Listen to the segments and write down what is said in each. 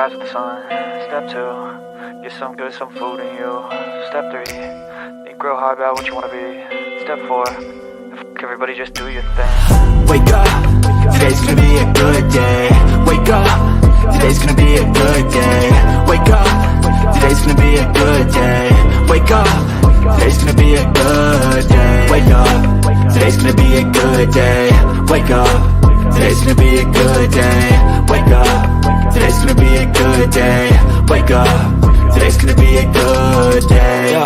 rise with the sun. Step 2, get some good, some food in you. Step 3, think real hard about what you wanna be. Step 4, everybody just do your thing. Wake up, today's gonna be a good day. Wake up, today's gonna be a good day. Wake up, today's gonna be a good day. Wake up, today's gonna be a good day. Wake up, today's gonna be a good day. Wake up, today's gonna be a good day. Wake up, today's gonna be a good day. Wake up, today's gonna be a good day. Yo.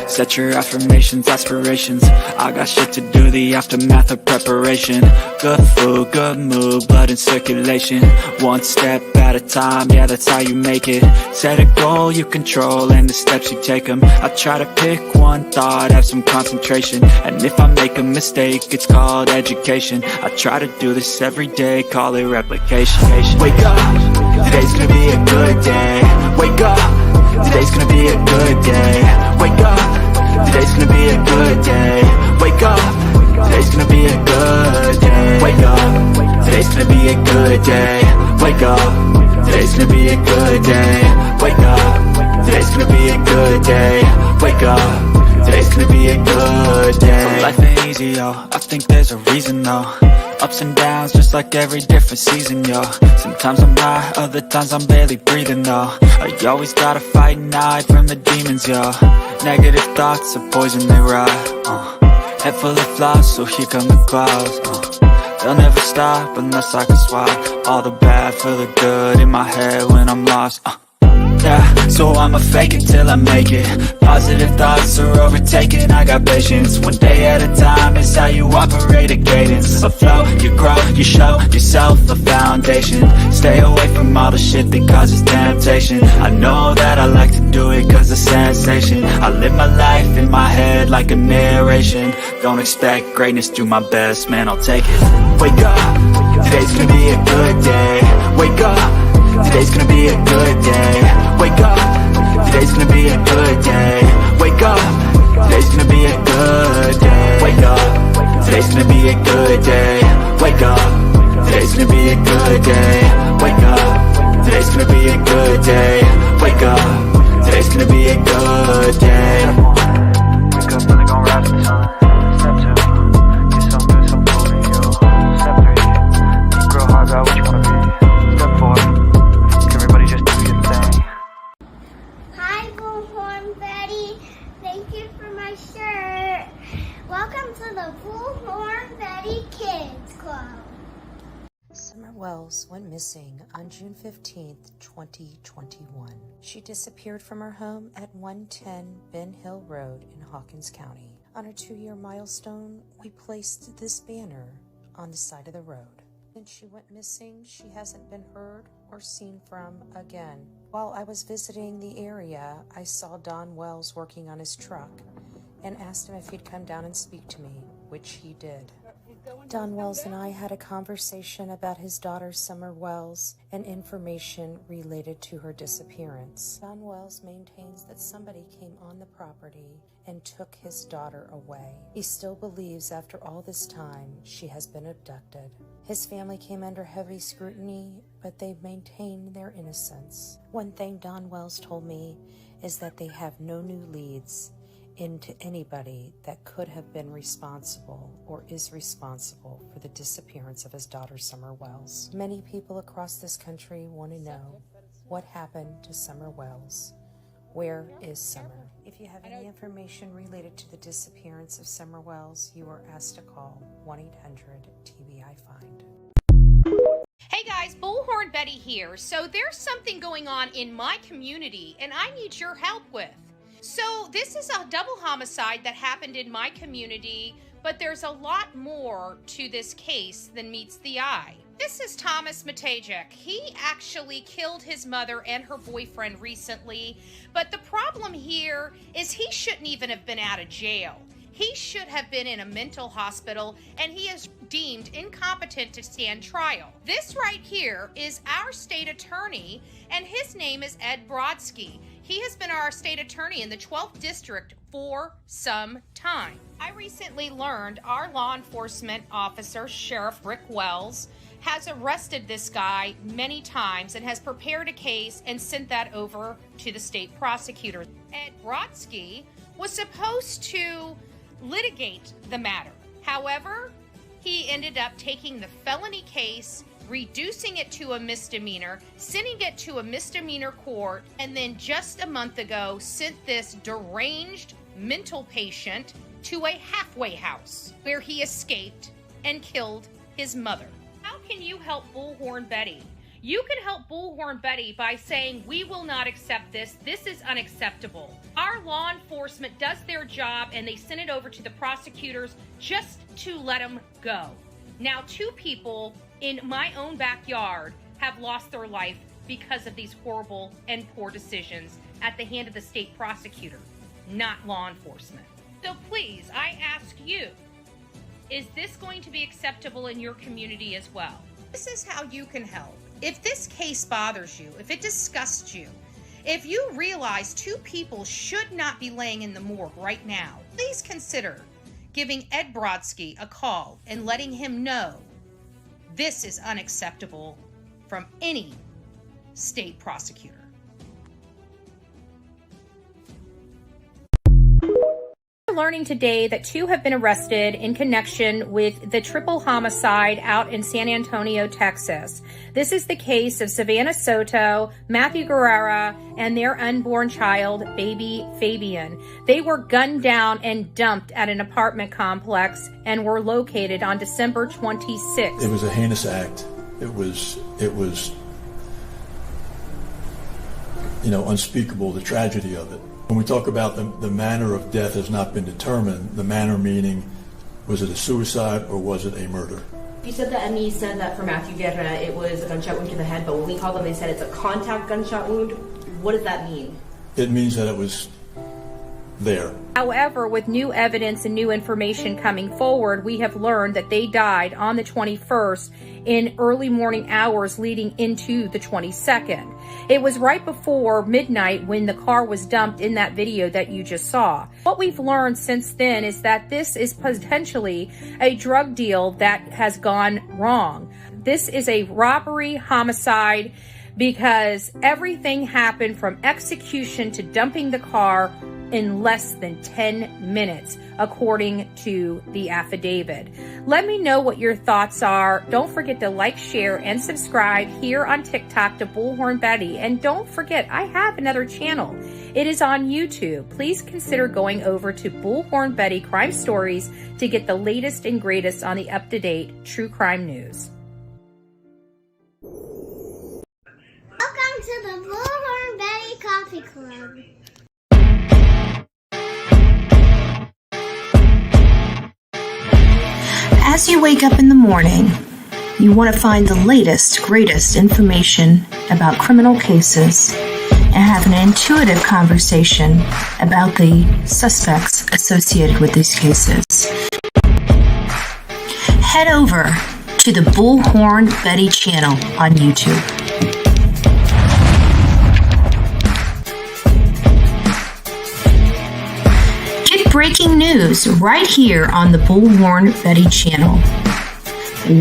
Set your affirmations, aspirations. I got shit to do, the aftermath of preparation. Good food, good mood, blood in circulation. One step at a time, yeah, that's how you make it. Set a goal you control and the steps you take them. I try to pick one thought, have some concentration. And if I make a mistake, it's called education. I try to do this every day, call it replication. Wake up, today's gonna be a good day. Wake up, today's gonna be a good day. Wake up, today's gonna be a good day. Wake up, today's gonna be a good day. Wake up, today's gonna be a good day. Wake up, today's gonna be a good day. Wake up, today's gonna be a good day. Wake up, today's gonna be a good day. Life ain't easy, yo, I think there's a reason though. Ups and downs, just like every different season, yo. Sometimes I'm high, other times I'm barely breathing, though. I always gotta fight and hide from the demons, yo. Negative thoughts are poison, they rot. Head full of flaws, so here come the clouds. They'll never stop unless I can swap all the bad for the good in my head when I'm lost. Yeah, so I'ma fake it till I make it. Positive thoughts are overtaken, I got patience. One day at a time is how you operate a cadence. A flow, you grow, you show yourself a foundation. Stay away from all the shit that causes temptation. I know that I like to do it cause it's sensation. I live my life in my head like a narration. Don't expect greatness, do my best, man, I'll take it. Wake up, today's gonna be a good day. Wake up, today's gonna be a good day. Wake up, today's gonna be a good day. Wake up, today's gonna be a good day. Wake up, today's gonna be a good day. Wake up, today's gonna be a good day. Wake up, today's gonna be a good day. Wake up, today's gonna be a good day. Wake up, really gon' rise with the sun. Step 2, get some good, some food in you. Step 3, think real hard about what you wanna be. Step 4, everybody just do your thing. Hi, Bullhorn Betty. Thank you for my shirt. Welcome to the Bullhorn Betty Kids Club. Summer Wells went missing on June 15th, 2021. She disappeared from her home at 110 Ben Hill Road in Hawkins County. On her 2-year milestone, we placed this banner on the side of the road. Since she went missing, she hasn't been heard or seen from again. While I was visiting the area, I saw Don Wells working on his truck and asked him if he'd come down and speak to me, which he did. Don Wells and I had a conversation about his daughter Summer Wells and information related to her disappearance. Don Wells maintains that somebody came on the property and took his daughter away. He still believes after all this time she has been abducted. His family came under heavy scrutiny, but they maintained their innocence. One thing Don Wells told me is that they have no new leads into anybody that could have been responsible or is responsible for the disappearance of his daughter Summer Wells. Many people across this country want to know what happened to Summer Wells. Where is Summer? If you have any information related to the disappearance of Summer Wells, you are asked to call 1-800-TBI-FIND. Hey guys, Bullhorn Betty here. So there's something going on in my community and I need your help with. So this is a double homicide that happened in my community, but there's a lot more to this case than meets the eye. This is Thomas Matajek. He actually killed his mother and her boyfriend recently, but the problem here is he shouldn't even have been out of jail. He should have been in a mental hospital, and he is deemed incompetent to stand trial. This right here is our state attorney, and his name is Ed Brodsky. He has been our state attorney in the 12th District for some time. I recently learned our law enforcement officer, Sheriff Rick Wells, has arrested this guy many times and has prepared a case and sent that over to the state prosecutor. Ed Brodsky was supposed to litigate the matter. However, he ended up taking the felony case, reducing it to a misdemeanor, sending it to a misdemeanor court, and then just a month ago sent this deranged mental patient to a halfway house where he escaped and killed his mother. How can you help Bullhorn Betty? You can help Bullhorn Betty by saying, we will not accept this. This is unacceptable. Our law enforcement does their job and they send it over to the prosecutors just to let them go. Now, 2 people in my own backyard have lost their life because of these horrible and poor decisions at the hand of the state prosecutor, not law enforcement. So please, I ask you, is this going to be acceptable in your community as well? This is how you can help. If this case bothers you, if it disgusts you, if you realize 2 people should not be laying in the morgue right now, please consider giving Ed Brodsky a call and letting him know this is unacceptable from any state prosecutor. Learning today that 2 have been arrested in connection with the triple homicide out in San Antonio, Texas. This is the case of Savannah Soto, Matthew Guerrera, and their unborn child, baby Fabian. They were gunned down and dumped at an apartment complex and were located on December 26th. It was a heinous act. It was unspeakable, the tragedy of it. When we talk about the manner of death has not been determined, the manner meaning, was it a suicide or was it a murder? You said that ME said that for Matthew Guerra it was a gunshot wound to the head, but when we called them, they said it's a contact gunshot wound. What does that mean? It means that it was there. However, with new evidence and new information coming forward, we have learned that they died on the 21st in early morning hours leading into the 22nd. It was right before midnight when the car was dumped in that video that you just saw. What we've learned since then is that this is potentially a drug deal that has gone wrong. This is a robbery homicide because everything happened from execution to dumping the car in less than 10 minutes, according to the affidavit. Let me know what your thoughts are. Don't forget to like, share, and subscribe here on TikTok to Bullhorn Betty. And don't forget, I have another channel. It is on YouTube. Please consider going over to Bullhorn Betty Crime Stories to get the latest and greatest on the up-to-date true crime news. Welcome to the Bullhorn Betty Coffee Club. As you wake up in the morning, you want to find the latest, greatest information about criminal cases and have an intuitive conversation about the suspects associated with these cases. Head over to the Bullhorn Betty channel on YouTube. Breaking news right here on the Bullhorn Betty channel.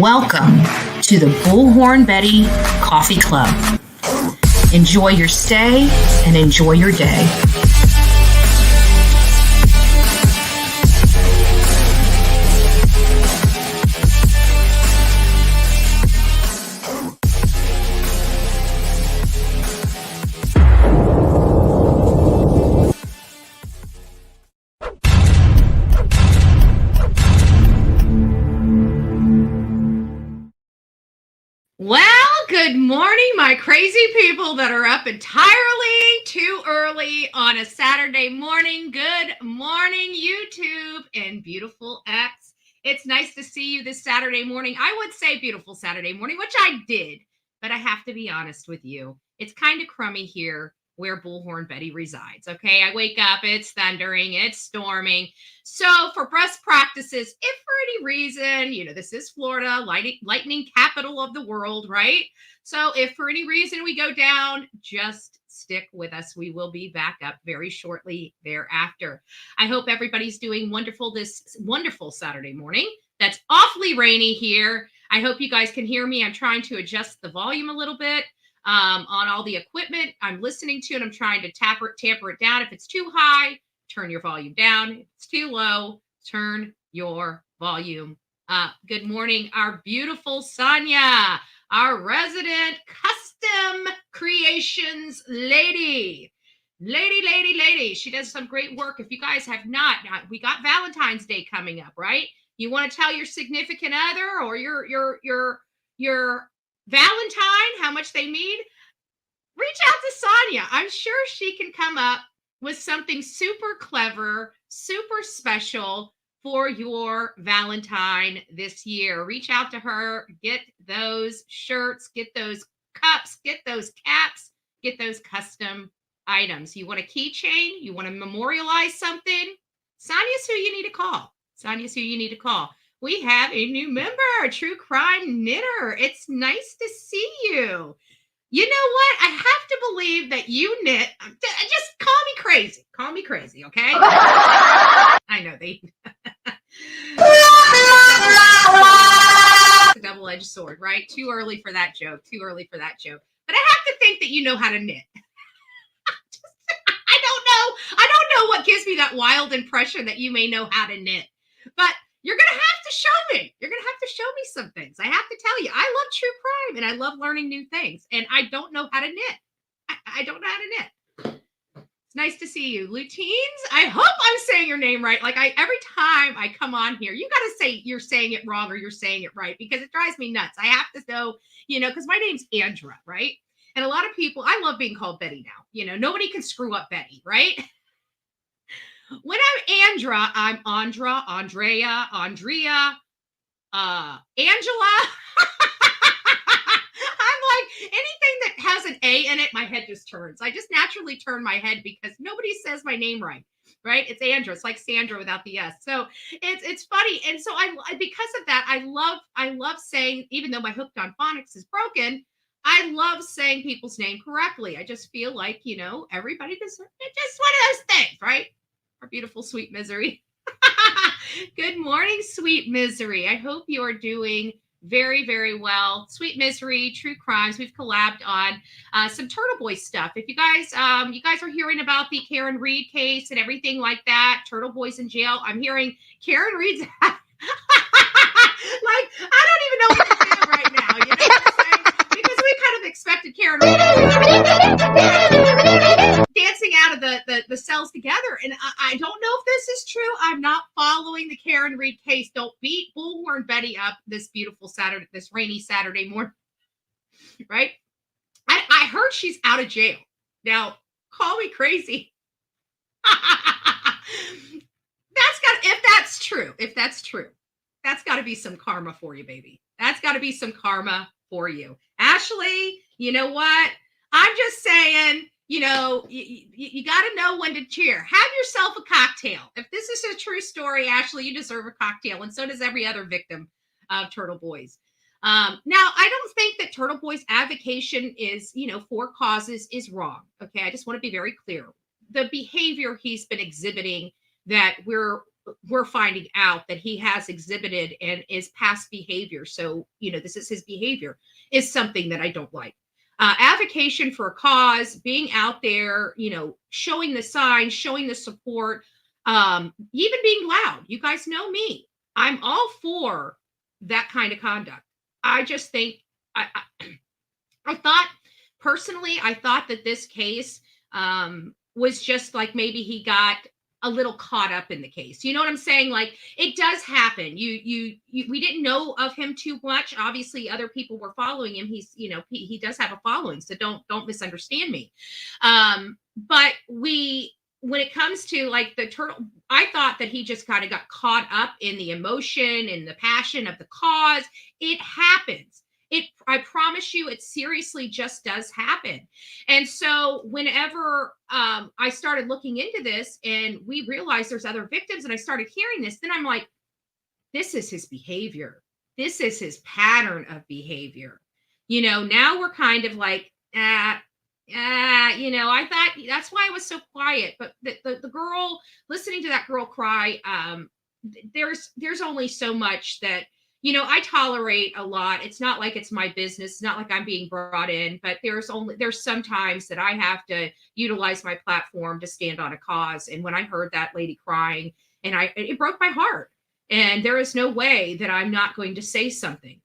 Welcome to the Bullhorn Betty Coffee Club. Enjoy your stay and enjoy your day. Well, good morning, my crazy people that are up entirely too early on a Saturday morning. Good morning, YouTube and beautiful X. It's nice to see you this Saturday morning. I would say beautiful Saturday morning, which I did, but I have to be honest with you. It's kind of crummy here where Bullhorn Betty resides. Okay, I wake up, it's thundering, it's storming. So for best practices, if for any reason, this is Florida, lightning capital of the world, right? So if for any reason we go down, just stick with us. We will be back up very shortly thereafter. I hope everybody's doing wonderful this wonderful Saturday morning. That's awfully rainy here. I hope you guys can hear me. I'm trying to adjust the volume a little bit on all the equipment I'm listening to, and I'm trying to tamper it down. If it's too high, turn your volume down. If it's too low, turn your volume up. Good morning, our beautiful Sonia, our resident custom creations lady. Lady. She does some great work. If you guys have not, we got Valentine's Day coming up, right? You want to tell your significant other or your Valentine how much they need? Reach out to Sonia. I'm sure she can come up with something super clever, super special for your Valentine this year. Reach out to her, get those shirts, get those cups, get those caps, get those custom items. You want a keychain? You want to memorialize something? Sonia's who you need to call. Sonia's who you need to call. We have a new member, a true crime knitter. It's nice to see you. You know what? I have to believe that you knit. Just call me crazy. Call me crazy, okay? I know they. It's a double-edged sword, right? Too early for that joke. But I have to think that you know how to knit. I don't know what gives me that wild impression that you may know how to knit. But you're going to have to show me. You're going to have to show me some things. I have to tell you, I love true crime and I love learning new things. And I don't know how to knit. I don't know how to knit. It's nice to see you. Lutines, I hope I'm saying your name right. Like every time I come on here, you got to say you're saying it wrong or you're saying it right because it drives me nuts. I have to know, because my name's Andra, right? And a lot of people, I love being called Betty now. Nobody can screw up Betty, right? When I'm Andra, I'm Andra, Andrea, Angela. I'm like, anything that has an A in it, my head just turns. I just naturally turn my head because nobody says my name right? It's Andra. It's like Sandra without the S. So it's funny. And so I because of that, I love saying, even though my hooked on phonics is broken, I love saying people's name correctly. I just feel like, everybody does. It's just one of those things, right? Our beautiful sweet Misery. Good morning, sweet Misery. I hope you are doing very, very well. Sweet Misery, True Crimes. We've collabed on some Turtle Boy stuff. If you guys are hearing about the Karen Reed case and everything like that, Turtle Boy's in jail. I'm hearing Karen Reed's like, I don't even know what to say right now. You know what I'm saying? Because we kind of expected Karen Reed dancing out of the cells together. And I don't know if this is true. I'm not following the Karen Reed case. Don't beat Bullhorn Betty up this beautiful Saturday, this rainy Saturday morning. Right? I heard she's out of jail. Now, call me crazy. If that's true, that's got to be some karma for you, baby. That's got to be some karma for you. Ashley, you know what? I'm just saying, you got to know when to cheer. Have yourself a cocktail. If this is a true story, Ashley, you deserve a cocktail. And so does every other victim of Turtle Boys. Now, I don't think that Turtle Boy's avocation is, for causes is wrong. Okay. I just want to be very clear. The behavior he's been exhibiting that we're finding out that he has exhibited and is past behavior. So, this is his behavior is something that I don't like. Avocation for a cause, being out there, showing the signs, showing the support, even being loud. You guys know me. I'm all for that kind of conduct. I just think I thought that this case was just like maybe he got a little caught up in the case. You know what I'm saying? Like it does happen. We didn't know of him too much. Obviously other people were following him. He's, he does have a following. So don't misunderstand me. But when it comes to like the turtle, I thought that he just kind of got caught up in the emotion and the passion of the cause. It happens. I promise you, it seriously just does happen. And so whenever I started looking into this and we realized there's other victims and I started hearing this, then I'm like, this is his behavior. This is his pattern of behavior. Now we're kind of like, I thought that's why I was so quiet. But the girl, listening to that girl cry, there's only so much that, I tolerate a lot. It's not like it's my business. It's not like I'm being brought in, but there's some times that I have to utilize my platform to stand on a cause. And when I heard that lady crying, it broke my heart. And there is no way that I'm not going to say something,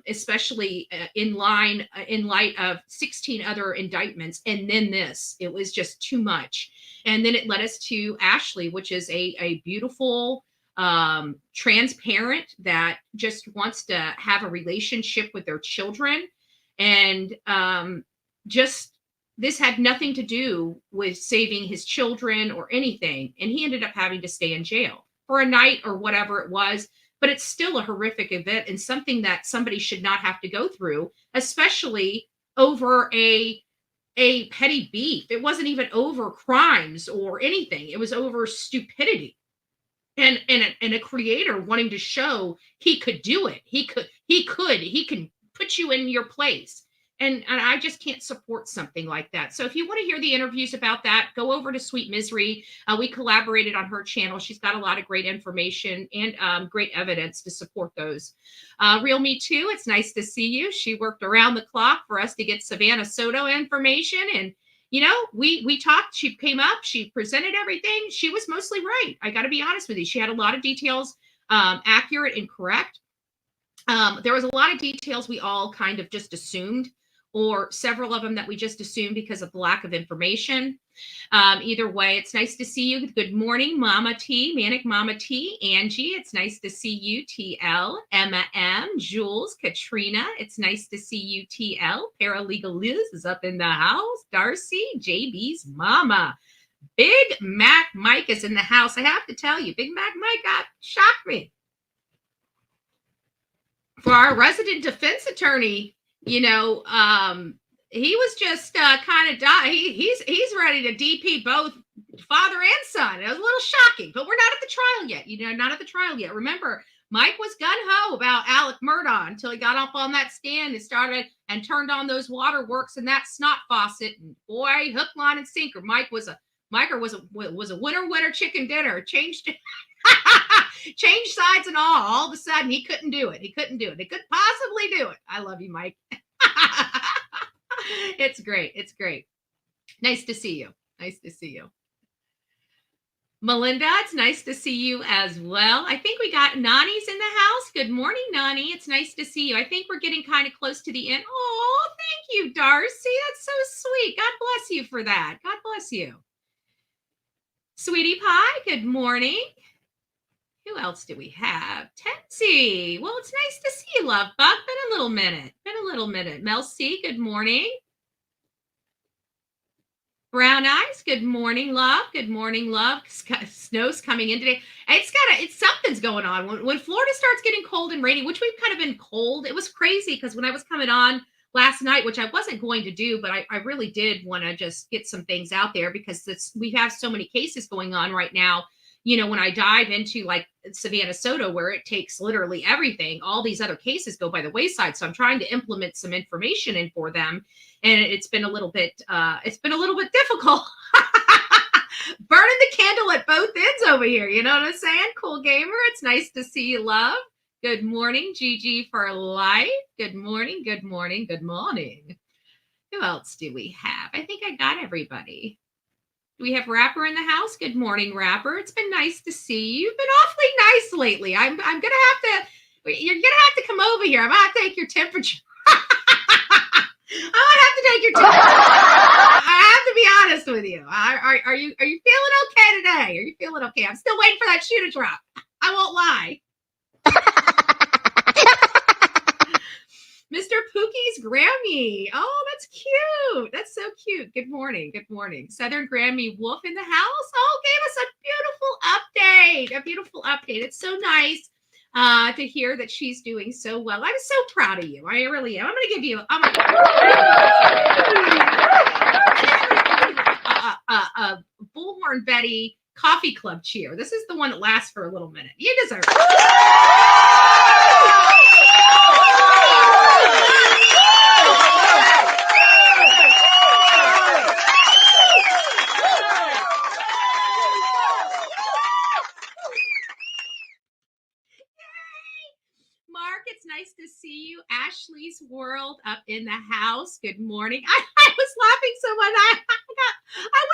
especially in light of 16 other indictments. And then this, it was just too much. And then it led us to Ashley, which is a beautiful, transparent, that just wants to have a relationship with their children. And just this had nothing to do with saving his children or anything. And he ended up having to stay in jail for a night or whatever it was. But it's still a horrific event and something that somebody should not have to go through, especially over a petty beef. It wasn't even over crimes or anything. It was over stupidity. And a creator wanting to show he could do it. He can put you in your place. And I just can't support something like that. So if you want to hear the interviews about that, go over to Sweet Misery. We collaborated on her channel. She's got a lot of great information and great evidence to support those. Real Me Too, it's nice to see you. She worked around the clock for us to get Savannah Soto information. And, we talked. She came up. She presented everything. She was mostly right. I got to be honest with you. She had a lot of details accurate and correct. There was a lot of details we all kind of just assumed, or several of them that we just assumed because of the lack of information. Either way, it's nice to see you. Good morning, Mama T, Manic Mama T, Angie. It's nice to see you, TL, Emma M, Jules, Katrina. It's nice to see you, TL. Paralegal Liz is up in the house. Darcy, JB's mama. Big Mac Mike is in the house. I have to tell you, Big Mac Mike shocked me. For our resident defense attorney, he was just kind of he's ready to DP both father and son. It was a little shocking, but we're not at the trial yet. Not at the trial yet. Remember, Mike was gun-ho about Alec Murdaugh until he got up on that stand and started and turned on those waterworks and that snot faucet. And boy, hook, line, and sinker. Mike was a winner chicken dinner. Changed sides and all of a sudden he couldn't do it. He couldn't possibly do it. I love you, Mike. It's great. Nice to see you. Melinda, it's nice to see you as well. I think we got Nani's in the house. Good morning, Nani. It's nice to see you. I think we're getting kind of close to the end. Oh, thank you, Darcy. That's so sweet. God bless you for that. God bless you. Sweetie Pie, good morning. Who else do we have? Tensi. Well, it's nice to see you, love bug. Been a little minute. Mel C, good morning. Brown Eyes, good morning, love. Good morning, love. Snow's coming in today. It's something's going on. When Florida starts getting cold and rainy, which we've kind of been cold, it was crazy because when I was coming on last night, which I wasn't going to do, but I really did want to just get some things out there because we have so many cases going on right now. When I dive into like Savannah Soto, where it takes literally everything, all these other cases go by the wayside. So I'm trying to implement some information in for them. And it's been a little bit difficult. Burning the candle at both ends over here. You know what I'm saying? Cool gamer. It's nice to see you, love. Good morning, Gigi for life. Good morning. Who else do we have? I think I got everybody. We have Rapper in the house. Good morning, Rapper. It's been nice to see you. You've been awfully nice lately. You're gonna have to come over here. I'm gonna have to take your temperature. I have to be honest with you. Are you feeling okay today? Are you feeling okay? I'm still waiting for that shoe to drop. I won't lie. Mr. Pookie's Grammy. Oh, that's cute. That's so cute. Good morning. Southern Grammy Wolf in the house. Oh, gave us a beautiful update. It's so nice to hear that she's doing so well. I'm so proud of you. I really am. I'm going to give you a Bullhorn Betty Coffee Club cheer. This is the one that lasts for a little minute. You deserve it. see you. Ashley's World up in the house. Good morning. I was laughing so much. I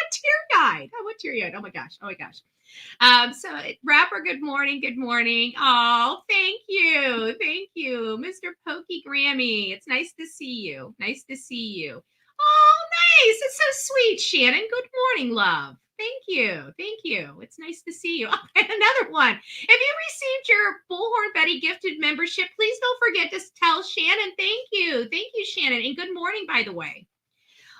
went teary-eyed. Oh my gosh. So Rapper, good morning. Oh, thank you, Mr. Pokey Grammy. It's nice to see you. Oh, nice. It's so sweet, Shannon. Good morning, love. Thank you. It's nice to see you. Oh, and another one. If you received your Bullhorn Betty gifted membership, please don't forget to tell Shannon thank you. Thank you, Shannon. And good morning, by the way.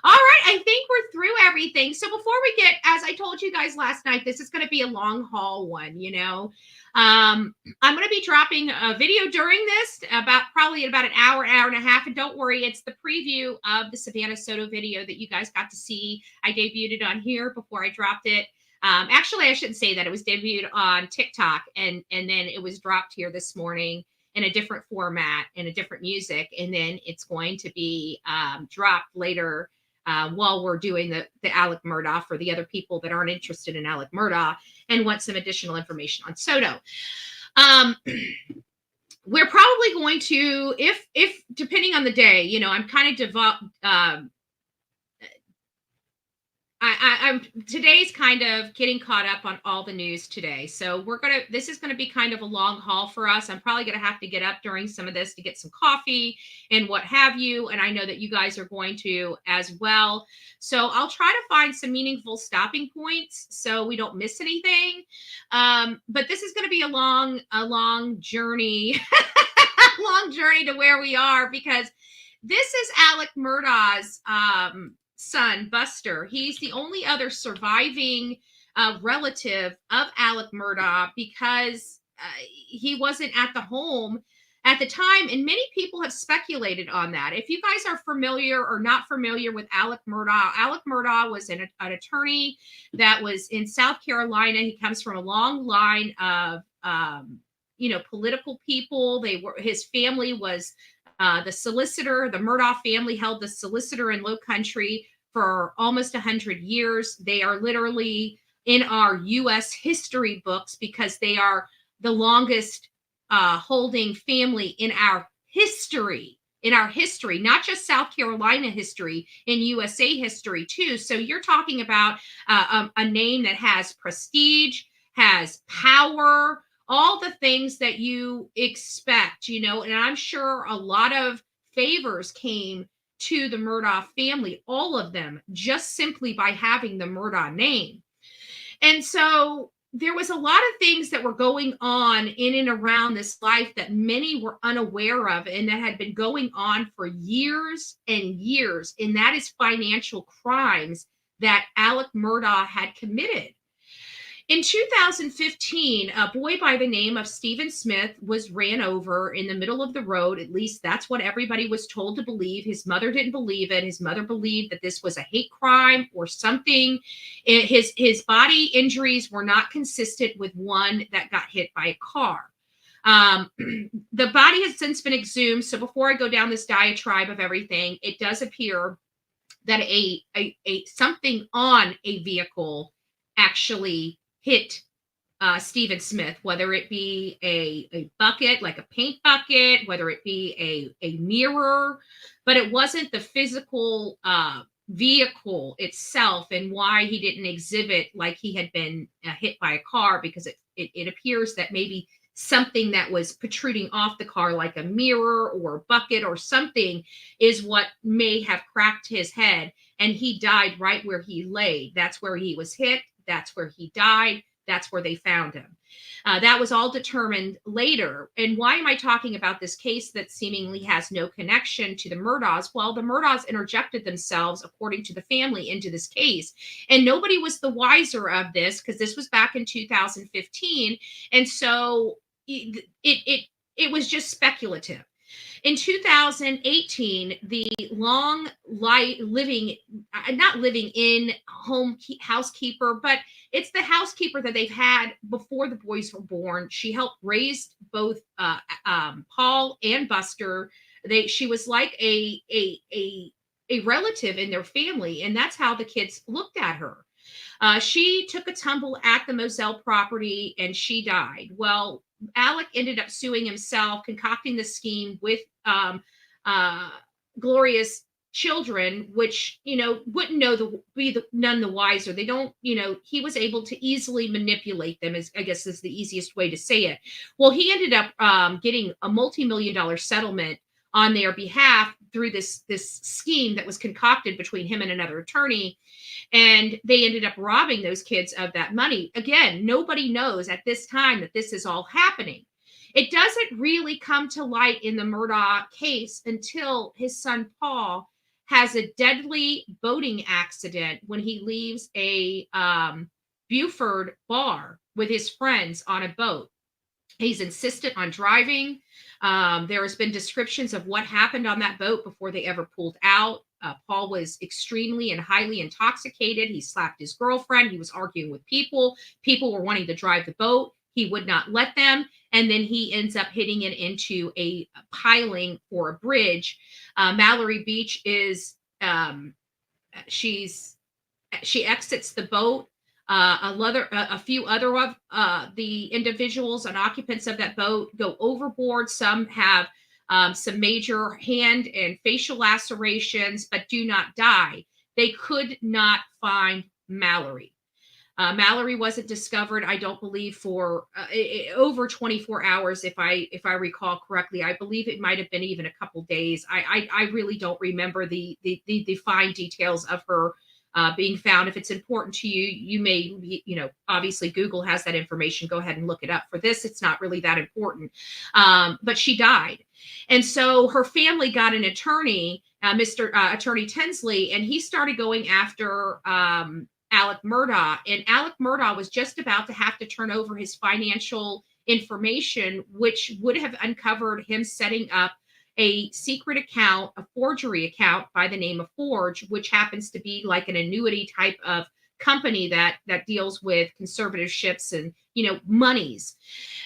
All right, I think we're through everything. So before we get, as I told you guys last night, this is going to be a long haul one, you know. I'm going to be dropping a video during this, probably about an hour and a half. And don't worry, it's the preview of the Savannah Soto video that you guys got to see. I debuted it on here before I dropped it. Actually, I shouldn't say that. It was debuted on TikTok, and then it was dropped here this morning in a different format and a different music. And then it's going to be dropped later while we're doing the Alec Murdaugh for the other people that aren't interested in Alec Murdaugh and want some additional information on Soto. We're probably going to, if depending on the day, you know, I'm kind of I'm today's kind of getting caught up on all the news today. So this is going to be kind of a long haul for us. I'm probably going to have to get up during some of this to get some coffee and what have you. And I know that you guys are going to as well. So I'll try to find some meaningful stopping points so we don't miss anything. But this is going to be a long journey, long journey to where we are, because this is Alec Murdaugh's, son, Buster. He's the only other surviving relative of Alec Murdaugh, because he wasn't at the home at the time. And many people have speculated on that. If you guys are familiar or not familiar with Alec Murdaugh was an attorney that was in South Carolina. He comes from a long line of, political people. His family was the solicitor. The Murdaugh family held the solicitor in Low Country for almost 100 years. They are literally in our U.S. history books because they are the longest holding family in our history, not just South Carolina history, in USA history too. So you're talking about a name that has prestige, has power, all the things that you expect, you know, and I'm sure a lot of favors came to the Murdaugh family, all of them, just simply by having the Murdaugh name. And so there was a lot of things that were going on in and around this life that many were unaware of, and that had been going on for years and years. And that is financial crimes that Alec Murdaugh had committed. In 2015, a boy by the name of Stephen Smith was ran over in the middle of the road. At least that's what everybody was told to believe. His mother didn't believe it. His mother believed that this was a hate crime or something. His body injuries were not consistent with one that got hit by a car. The body has since been exhumed. So before I go down this diatribe of everything, it does appear that a something on a vehicle actually hit Stephen Smith, whether it be a bucket, like a paint bucket, whether it be a mirror, but it wasn't the physical vehicle itself, and why he didn't exhibit like he had been hit by a car, because it appears that maybe something that was protruding off the car, like a mirror or a bucket or something, is what may have cracked his head, and he died right where he lay. That's where he was hit. That's where he died. That's where they found him. That was all determined later. And why am I talking about this case that seemingly has no connection to the Murdaughs? Well, the Murdaughs interjected themselves, according to the family, into this case. And nobody was the wiser of this, because this was back in 2015. And so it was just speculative. In 2018, the not living in housekeeper, but it's the housekeeper that they've had before the boys were born. She helped raise both Paul and Buster. She was like a relative in their family, and that's how the kids looked at her. She took a tumble at the Moselle property and she died. Well, Alec ended up suing himself, concocting the scheme with Gloria's children, which wouldn't be none the wiser. They don't, he was able to easily manipulate them, is I guess is the easiest way to say it. Well, he ended up getting a multi-million-dollar settlement on their behalf through this scheme that was concocted between him and another attorney, and they ended up robbing those kids of that money. Again, nobody knows at this time that this is all happening. It doesn't really come to light in the Murdaugh case until his son Paul has a deadly boating accident when he leaves a Buford bar with his friends on a boat. He's insistent on driving. There has been descriptions of what happened on that boat before they ever pulled out. Paul was extremely and highly intoxicated. He slapped his girlfriend. He was arguing with people. People were wanting to drive the boat. He would not let them. And then he ends up hitting it into a piling for a bridge. Mallory Beach is, she exits the boat. A few other of the individuals and occupants of that boat go overboard. Some have some major hand and facial lacerations, but do not die. They could not find Mallory. Mallory wasn't discovered, I don't believe, for over 24 hours, if I recall correctly. I believe it might have been even a couple days. I really don't remember the fine details of her being found. If it's important to you, you may, obviously Google has that information. Go ahead and look it up. For this, it's not really that important. But she died. And so her family got an attorney, Attorney Tinsley, and he started going after Alec Murdaugh. And Alec Murdaugh was just about to have to turn over his financial information, which would have uncovered him setting up a secret account, a forgery account by the name of Forge, which happens to be like an annuity type of company that deals with conservatorships and, monies.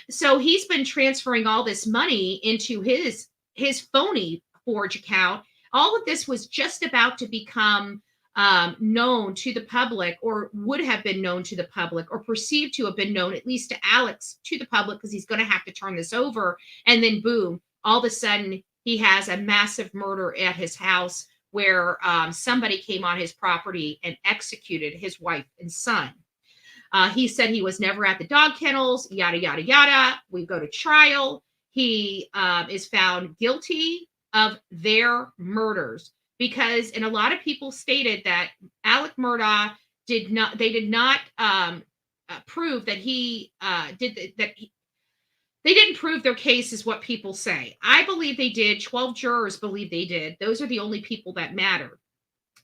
So he's been transferring all this money into his phony Forge account. All of this was just about to become known to the public, or would have been known to the public, or perceived to have been known, at least to Alex, to the public, because he's going to have to turn this over. And then boom, all of a sudden he has a massive murder at his house where somebody came on his property and executed his wife and son. He said he was never at the dog kennels, yada, yada, yada. We go to trial. He is found guilty of their murders because, and a lot of people stated that Alec Murdaugh did not prove that he they didn't prove their case, is what people say. I believe they did. 12 jurors believe they did. Those are the only people that matter.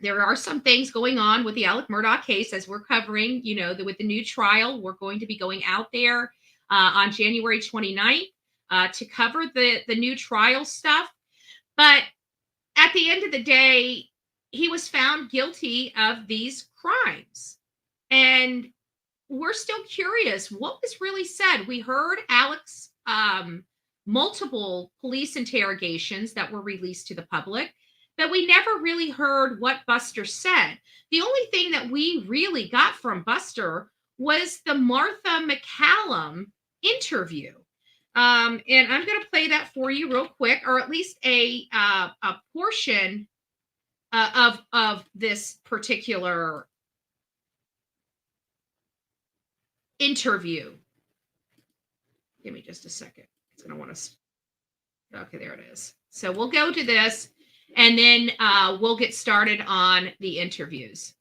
There are some things going on with the Alec Murdaugh case as we're covering, with the new trial. We're going to be going out there on January 29th to cover the new trial stuff. But at the end of the day, he was found guilty of these crimes. And we're still curious what was really said. We heard Alex multiple police interrogations that were released to the public, but we never really heard what Buster said. The only thing that we really got from Buster was the Martha McCallum interview. And I'm going to play that for you real quick, or at least a portion of this particular interview. Give me just a second. It's going to want to. Okay, there it is. So we'll go to this, and then we'll get started on the interviews.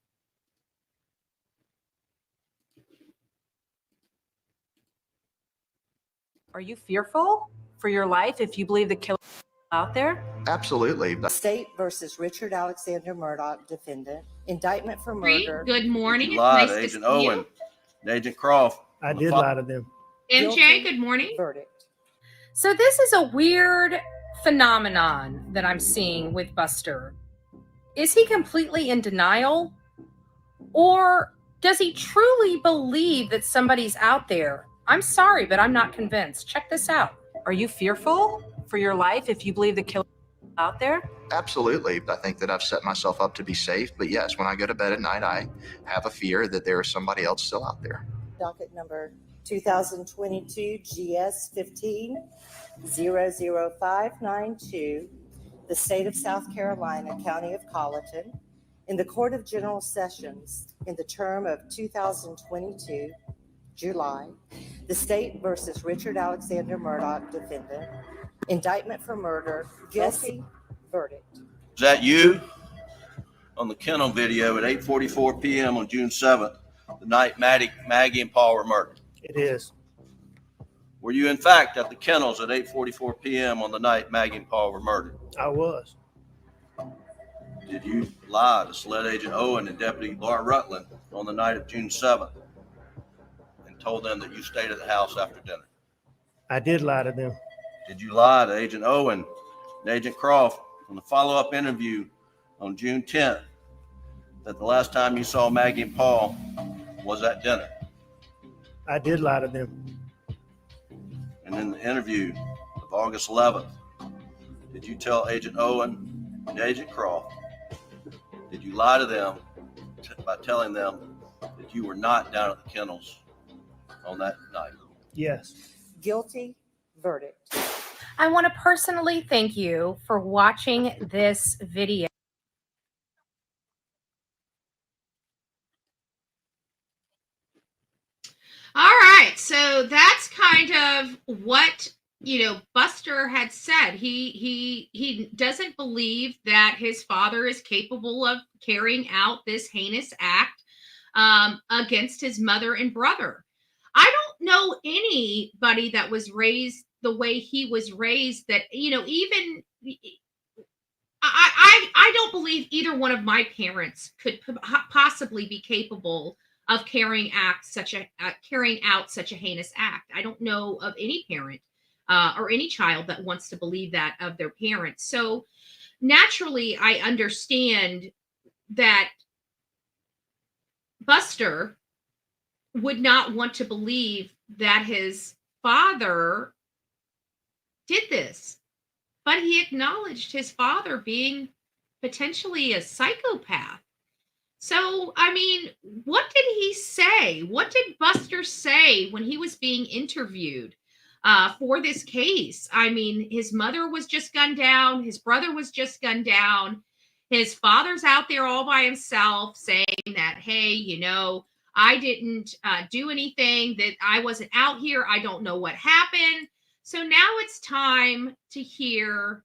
Are you fearful for your life if you believe the killer is out there? Absolutely. State versus Richard Alexander Murdaugh, defendant. Indictment for murder. Good morning. You lied, Nice to Agent see Owen. you. Agent Croft. I did lie to them. MJ, good morning. Verdict. So this is a weird phenomenon that I'm seeing with Buster. Is he completely in denial? Or does he truly believe that somebody's out there? I'm sorry, but I'm not convinced. Check this out. Are you fearful for your life if you believe the killer is out there? Absolutely. I think that I've set myself up to be safe. But yes, when I go to bed at night, I have a fear that there is somebody else still out there. Docket number 2022 GS 15-00592, the State of South Carolina, County of Colleton, in the Court of General Sessions in the term of 2022, July, the State versus Richard Alexander Murdaugh, defendant, indictment for murder, guilty, verdict. Is that you on the kennel video at 8:44 p.m. on June 7th, the night Maggie and Paul were murdered? It is. Were you, in fact, at the kennels at 8:44 p.m. on the night Maggie and Paul were murdered? I was. Did you lie to SLED Agent Owen and Deputy Laura Rutland on the night of June 7th and told them that you stayed at the house after dinner? I did lie to them. Did you lie to Agent Owen and Agent Croft on the follow-up interview on June 10th that the last time you saw Maggie and Paul was at dinner? I did lie to them. And in the interview of August 11th, did you tell Agent Owen and Agent Croft, did you lie to them by telling them that you were not down at the kennels on that night? Yes. Guilty, verdict. I want to personally thank you for watching this video. All right, so that's kind of what, Buster had said. He doesn't believe that his father is capable of carrying out this heinous act against his mother and brother. I don't know anybody that was raised the way he was raised that, even I don't believe either one of my parents could possibly be capable of carrying out such a heinous act. I don't know of any parent or any child that wants to believe that of their parents. So naturally, I understand that Buster would not want to believe that his father did this, but he acknowledged his father being potentially a psychopath. So, I mean, what did he say? What did Buster say when he was being interviewed for this case? I mean, his mother was just gunned down. His brother was just gunned down. His father's out there all by himself saying that, hey, I didn't do anything, that I wasn't out here. I don't know what happened. So now it's time to hear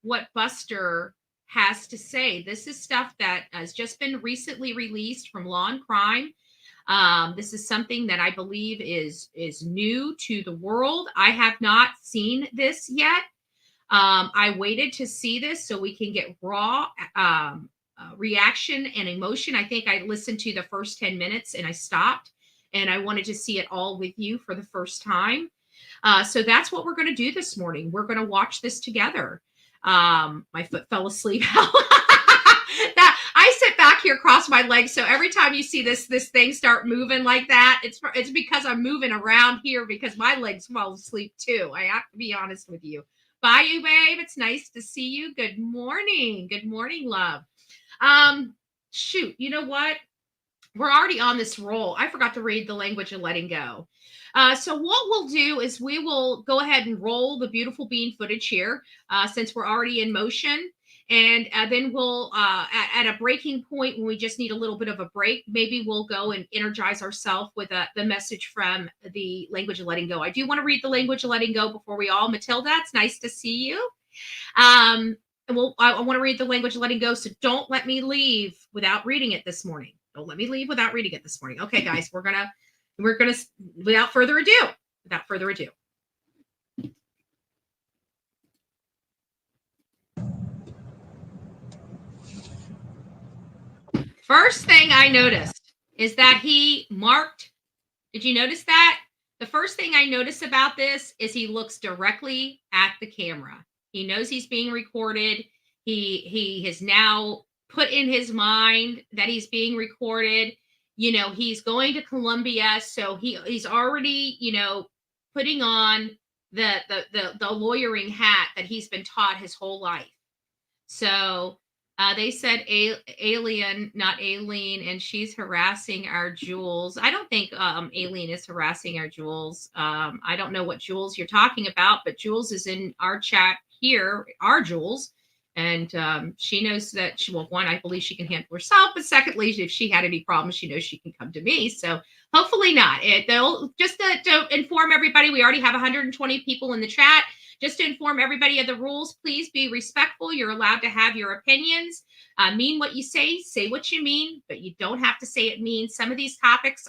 what Buster has to say. This is stuff that has just been recently released from Law and Crime. This is something that I believe is new to the world. I have not seen this yet. I waited to see this so we can get raw reaction and emotion. I think I listened to the first 10 minutes and I stopped, and I wanted to see it all with you for the first time. So that's what we're going to do this morning. We're going to watch this together. My foot fell asleep. That I sit back here, cross my legs. So every time you see this thing start moving like that, it's because I'm moving around here because my legs fall asleep too. I have to be honest with you. Bye, you babe. It's nice to see you. Good morning. Good morning, love. Shoot, you know what? We're already on this roll. I forgot to read the language of letting go. So what we'll do is we will go ahead and roll the beautiful bean footage here since we're already in motion. And then we'll, at a breaking point when we just need a little bit of a break, maybe we'll go and energize ourselves with the message from the language of letting go. I do want to read the language of letting go before we all. Matilda, it's nice to see you. I want to read the language of letting go, so don't let me leave without reading it this morning. Don't let me leave without reading it this morning. Okay, guys, we're gonna, without further ado. First thing I noticed is that he marked, did you notice that? The first thing I noticed about this is he looks directly at the camera. He knows he's being recorded. He has now put in his mind that he's being recorded. He's going to Columbia, so he's already, putting on the lawyering hat that he's been taught his whole life. So They said Alien, not Aileen, and she's harassing our Jules. I don't think Aileen is harassing our Jules. I don't know what Jules you're talking about, but Jules is in our chat here, our Jules. And she knows that she, well, one, I believe she can handle herself. But secondly, if she had any problems, she knows she can come to me. So hopefully not. They'll just to inform everybody, we already have 120 people in the chat. Just to inform everybody of the rules, please be respectful. You're allowed to have your opinions. Mean what you say what you mean, but you don't have to say it mean. Some of these topics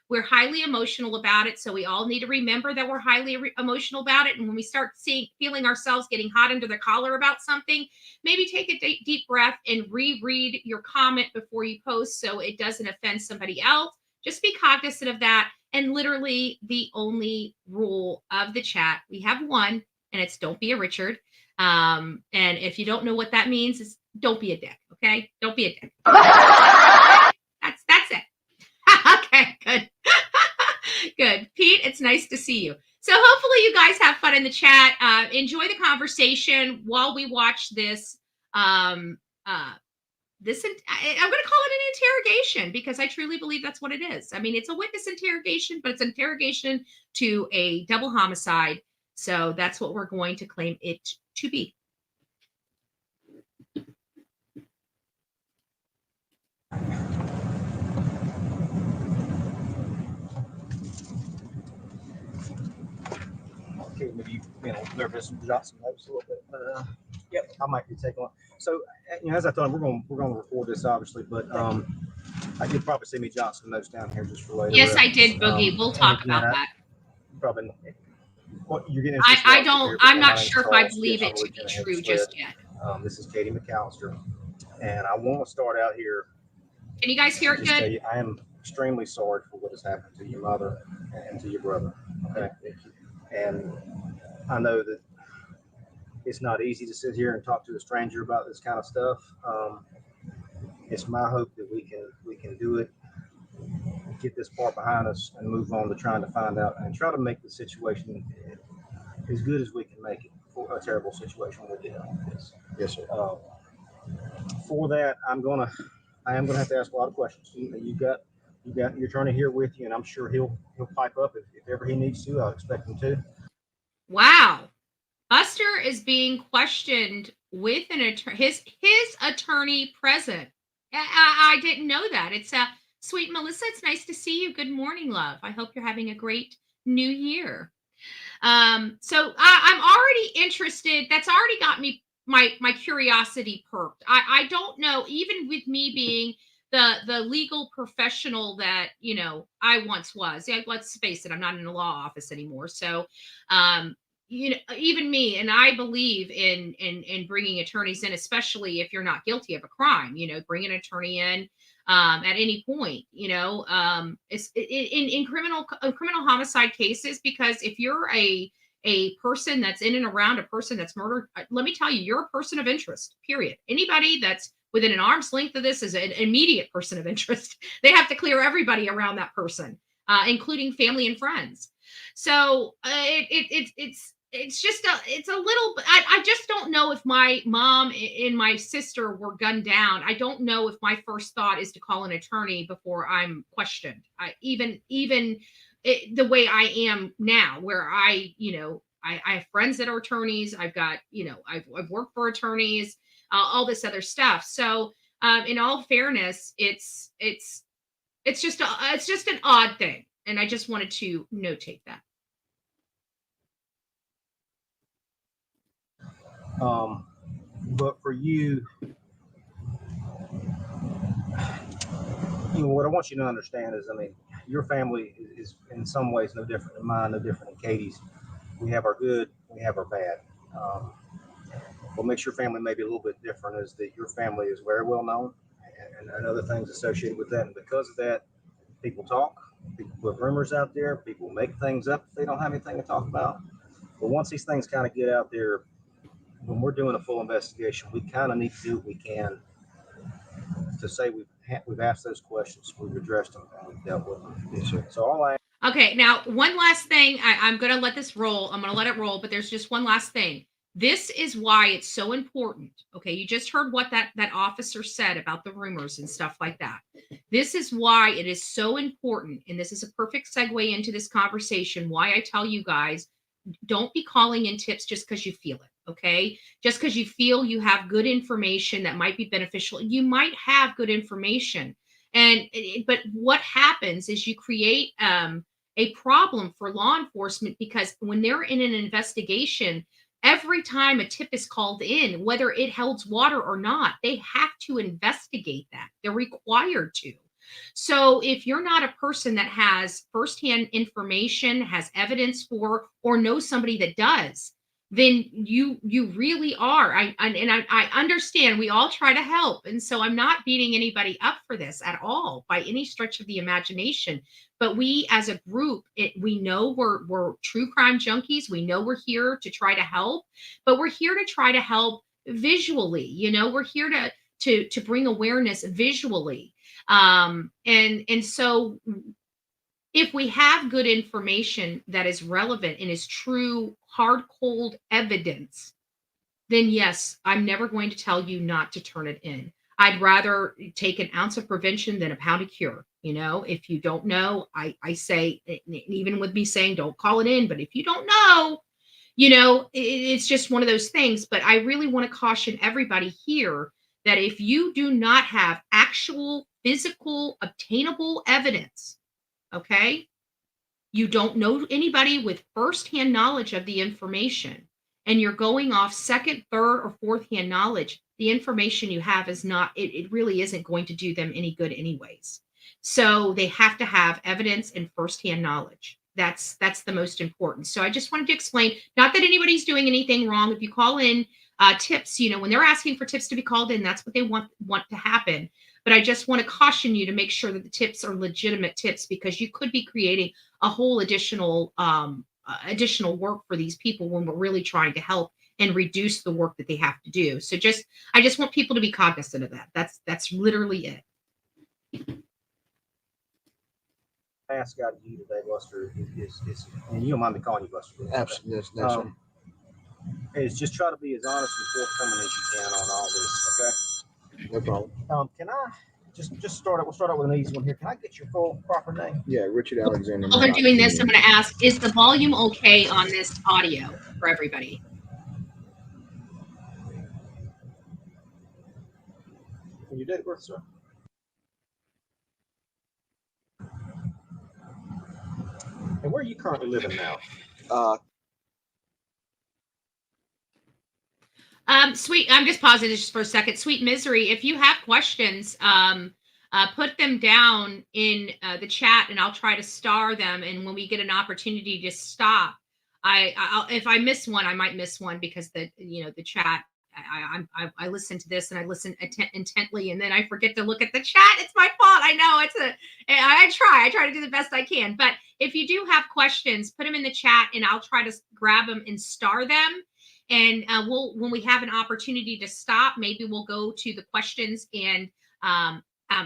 we're highly emotional about it. So we all need to remember that we're highly emotional about it. And when we start feeling ourselves getting hot under the collar about something, maybe take a deep breath and reread your comment before you post so it doesn't offend somebody else. Just be cognizant of that. And literally the only rule of the chat, we have one, and it's don't be a Richard. And if you don't know what that means, is don't be a dick. Okay. Don't be a dick. That's it. Okay, good. Good. Pete, it's nice to see you. So hopefully you guys have fun in the chat. Enjoy the conversation while we watch this. I'm going to call it an interrogation because I truly believe that's what it is. I mean, it's a witness interrogation, but it's an interrogation to a double homicide. So that's what we're going to claim it to be. Okay, maybe nervous, jot some notes a little bit. Yep, I might be taking one. So, as I thought, we're going to record this obviously, but I did probably see me jot some notes down here just for later. Yes, I did, Boogie. We'll talk about that. Probably. What you're getting? I don't. I'm not sure if I believe it to be true just yet. This is Katie McAllister, and I want to start out here. Can you guys hear it good? I am extremely sorry for what has happened to your mother and to your brother. Okay, and I know that it's not easy to sit here and talk to a stranger about this kind of stuff. It's my hope that we can do it, get this part behind us, and move on to trying to find out and try to make the situation as good as we can make it for a terrible situation we're dealing with. Yes, sir. For that, I am gonna have to ask a lot of questions. You got your attorney here with you, and I'm sure he'll pipe up if ever he needs to. I'll expect him to. Wow. Buster is being questioned with an attorney, his attorney present. I didn't know that. It's sweet Melissa. It's nice to see you. Good morning, love. I hope you're having a great new year. So I'm already interested. That's already got me my curiosity perked. I don't know, even with me being the legal professional that, I once was. Yeah, let's face it, I'm not in a law office anymore. So, even me, and I believe in bringing attorneys in, especially if you're not guilty of a crime, bring an attorney in at any point, it's in criminal homicide cases, because if you're a person that's in and around a person that's murdered, let me tell you, you're a person of interest, period. Anybody that's within an arm's length of this is an immediate person of interest. They have to clear everybody around that person, including family and friends. So it's a little, I just don't know if my mom and my sister were gunned down. I don't know if my first thought is to call an attorney before I'm questioned. Even the way I am now, where I have friends that are attorneys. I've got, I've worked for attorneys, all this other stuff. So in all fairness, it's just an odd thing. And I just wanted to notate that. But for you, what I want you to understand is, your family is in some ways no different than mine, no different than Katie's. We have our good, we have our bad. What makes your family maybe a little bit different is that your family is very well known and other things associated with that. And because of that, people talk, people put rumors out there, people make things up if they don't have anything to talk about. But once these things kind of get out there, when we're doing a full investigation, we kind of need to do what we can to say we've asked those questions, we've addressed them, and we've dealt with them. Yes, sir. So okay, now one last thing. I'm going to let this roll. I'm going to let it roll, but there's just one last thing. This is why it's so important. Okay, you just heard what that officer said about the rumors and stuff like that. This is why it is so important, and this is a perfect segue into this conversation. Why I tell you guys, don't be calling in tips just because you feel it. Okay, just because you feel you have good information that might be beneficial, you might have good information, but what happens is you create a problem for law enforcement, because when they're in an investigation, every time a tip is called in, whether it holds water or not, they have to investigate that. They're required to. So if you're not a person that has firsthand information, has evidence for, or knows somebody that does, then you really are. I understand we all try to help, and so I'm not beating anybody up for this at all by any stretch of the imagination. But we as a group, we know we're true crime junkies. We know we're here to try to help, but we're here to try to help visually. We're here to bring awareness visually. And so if we have good information that is relevant and is true, hard, cold evidence, then yes, I'm never going to tell you not to turn it in. I'd rather take an ounce of prevention than a pound of cure. If you don't know, I say, even with me saying don't call it in, but if you don't know, it's just one of those things. But I really want to caution everybody here that if you do not have actual physical obtainable evidence, okay, you don't know anybody with firsthand knowledge of the information, and you're going off second, third, or fourth hand knowledge, the information you have is not, it really isn't going to do them any good anyways. So they have to have evidence and firsthand knowledge. That's the most important. So I just wanted to explain, not that anybody's doing anything wrong. If you call in tips, when they're asking for tips to be called in, that's what they want to happen. But I just want to caution you to make sure that the tips are legitimate tips, because you could be creating a whole additional work for these people when we're really trying to help and reduce the work that they have to do. So I just want people to be cognizant of that. That's literally it. I asked God to you today, Buster, is and you don't mind me calling you Buster? Absolutely, yes, sir. Is just try to be as honest and forthcoming as you can on all this, okay? No problem. Can I just start? We'll start out with an easy one here. Can I get your full proper name? Yeah, Richard Alexander. While they're doing this, I'm going to ask, is the volume okay on this audio for everybody? And your date of birth, sir? And where are you currently living now? Sweet, I'm just pausing this just for a second. Sweet Misery, if you have questions, put them down in the chat, and I'll try to star them. And when we get an opportunity to stop, I'll, if I miss one, I might miss one, because the chat. I listen to this and I listen intently, and then I forget to look at the chat. It's my fault. I know I try to do the best I can. But if you do have questions, put them in the chat, and I'll try to grab them and star them. And when we have an opportunity to stop, maybe we'll go to the questions and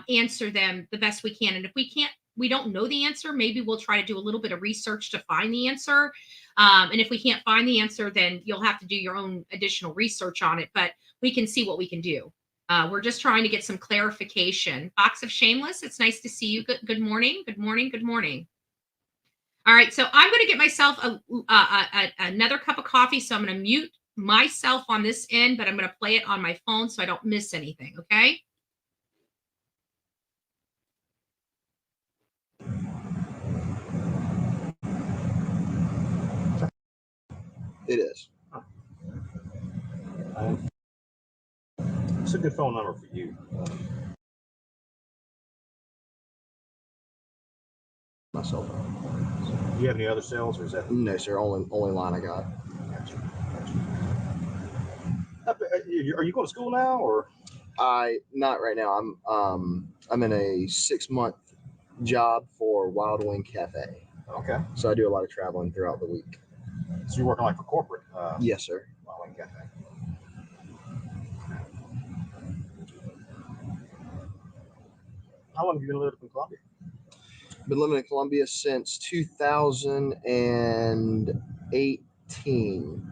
answer them the best we can. And if we don't know the answer, maybe we'll try to do a little bit of research to find the answer. And if we can't find the answer, then you'll have to do your own additional research on it. But we can see what we can do. We're just trying to get some clarification. Box of Shameless, it's nice to see you. Good morning. Good morning. Good morning. All right, so I'm going to get myself another cup of coffee. So I'm going to mute myself on this end, but I'm going to play it on my phone so I don't miss anything, okay? It is. It's a good phone number for you. My cell phone. Do you have any other cells, or is that? No, sir. Only line I got. Gotcha. Are you going to school now, or? Not right now. I'm in a 6-month job for Wild Wing Cafe. Okay. So I do a lot of traveling throughout the week. So you're working like for corporate? Yes, sir. Wild Wing Cafe. How long have you been living in Columbia? Been living in Columbia since 2018.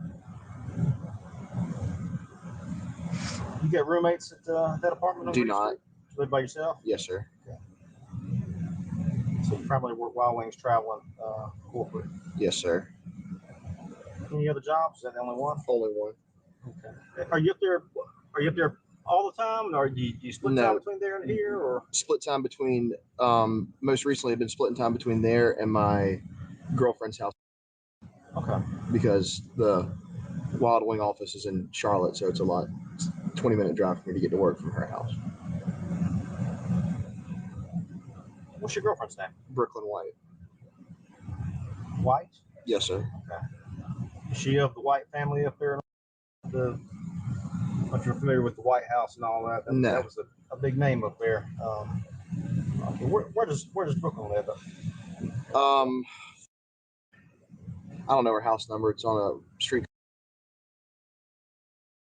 You got roommates at that apartment? Do not. You live by yourself? Yes, sir. Okay. So you primarily work Wild Wings traveling corporate? Yes, sir. Any other jobs? Is that the only one? Only one. Okay. Are you up there? Are you up there all the time, or do you split time between there and here, or split time between? Most recently, I've been splitting time between there and my girlfriend's house. Okay. Because the Wild Wing office is in Charlotte, so it's a 20-minute drive for me to get to work from her house. What's your girlfriend's name? Brooklyn White. White? Yes, sir. Okay. Is she of the White family up there? If you're familiar with the White House and all that, No. That was a big name up there. Okay. Where does Brooklyn live? I don't know her house number. It's on a street.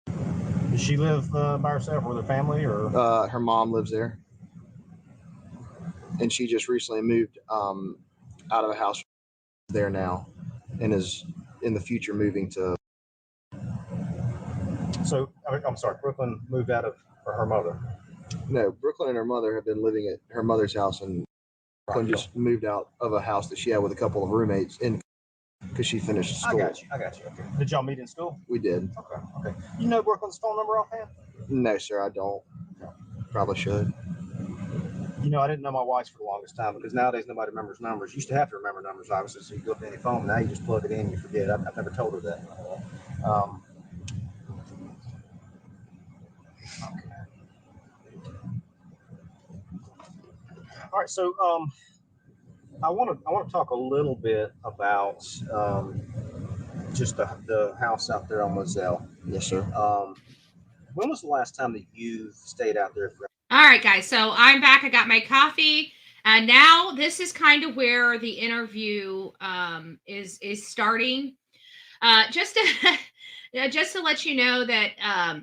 Does she live by herself or with her family, or? Her mom lives there, and she just recently moved out of a house there now, and is in the future moving to. So I'm sorry, Brooklyn moved out of her mother. No, Brooklyn and her mother have been living at her mother's house, and Brooklyn just moved out of a house that she had with a couple of roommates in because she finished school. I got you. Okay. Did y'all meet in school? We did. Okay. You know Brooklyn's phone number offhand? No, sir, I don't. Probably should. You know, I didn't know my wife's for the longest time because nowadays nobody remembers numbers. You used to have to remember numbers, obviously, so you go to any phone. Now you just plug it in, you forget. I've never told her that. Okay. All right, so I want to talk a little bit about just the house out there on Moselle. Yes, sir. When was the last time that you stayed out there for? All right, guys. So I'm back. I got my coffee, and now this is kind of where the interview is starting. Just to let you know that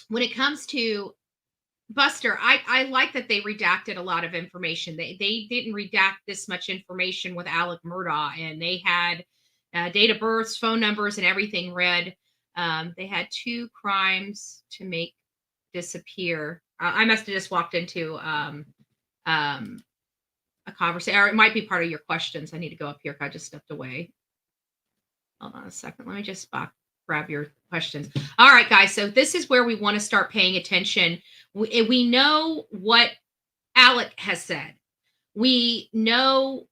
when it comes to Buster, I like that they redacted a lot of information. They didn't redact this much information with Alec Murdaugh, and they had date of births, phone numbers, and everything read. They had 2 crimes to make disappear. I must have just walked into a conversation, or it might be part of your questions. I need to go up here because I just stepped away. Hold on a second. Let me just grab your questions. All right, guys. So this is where we want to start paying attention. We know what Alec has said. We know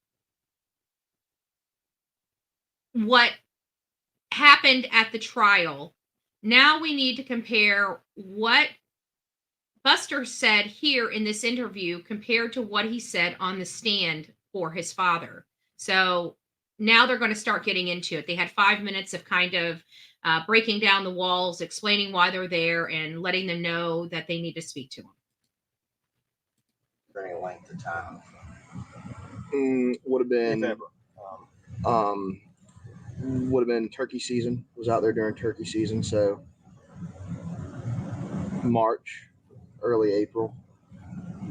what happened at the trial. Now we need to compare what Buster said here in this interview compared to what he said on the stand for his father. So now they're going to start getting into it. They had 5 minutes of kind of breaking down the walls, explaining why they're there, and letting them know that they need to speak to him. For any length of time? Would have been. If ever. Would have been turkey season. Was out there during turkey season, so March, early April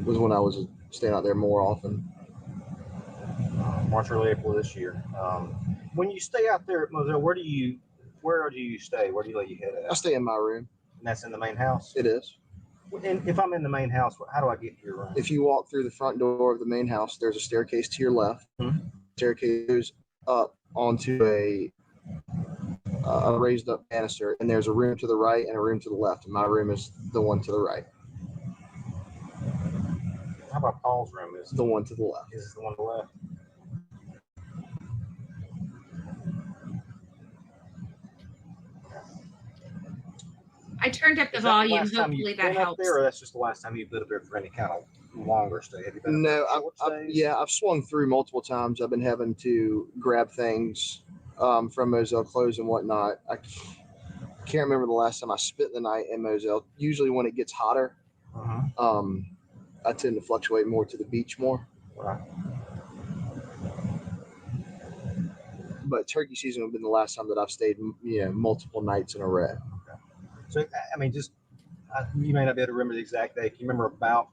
was when I was staying out there more often. March, early April this year. When you stay out there at Moselle, where do you stay? Where do you lay your head at? I stay in my room. And that's in the main house? It is. And if I'm in the main house, how do I get to your room? If you walk through the front door of the main house, there's a staircase to your left. Mm-hmm. Staircase goes up onto a raised up banister, and there's a room to the right and a room to the left. And my room is the one to the right. How about Paul's room? Is the one to the left? Is the one to the left? I turned up the volume. Hopefully that helps. There, or that's just the last time you've been up there for any kind of longer stay? Have you been? No, I've swung through multiple times. I've been having to grab things from Moselle, clothes and whatnot. I can't remember the last time I spent the night in Moselle. Usually when it gets hotter, I tend to fluctuate more to the beach more. Right. But turkey season would have been the last time that I've stayed, multiple nights in a row. Okay. So, I mean, you may not be able to remember the exact date. Can you remember about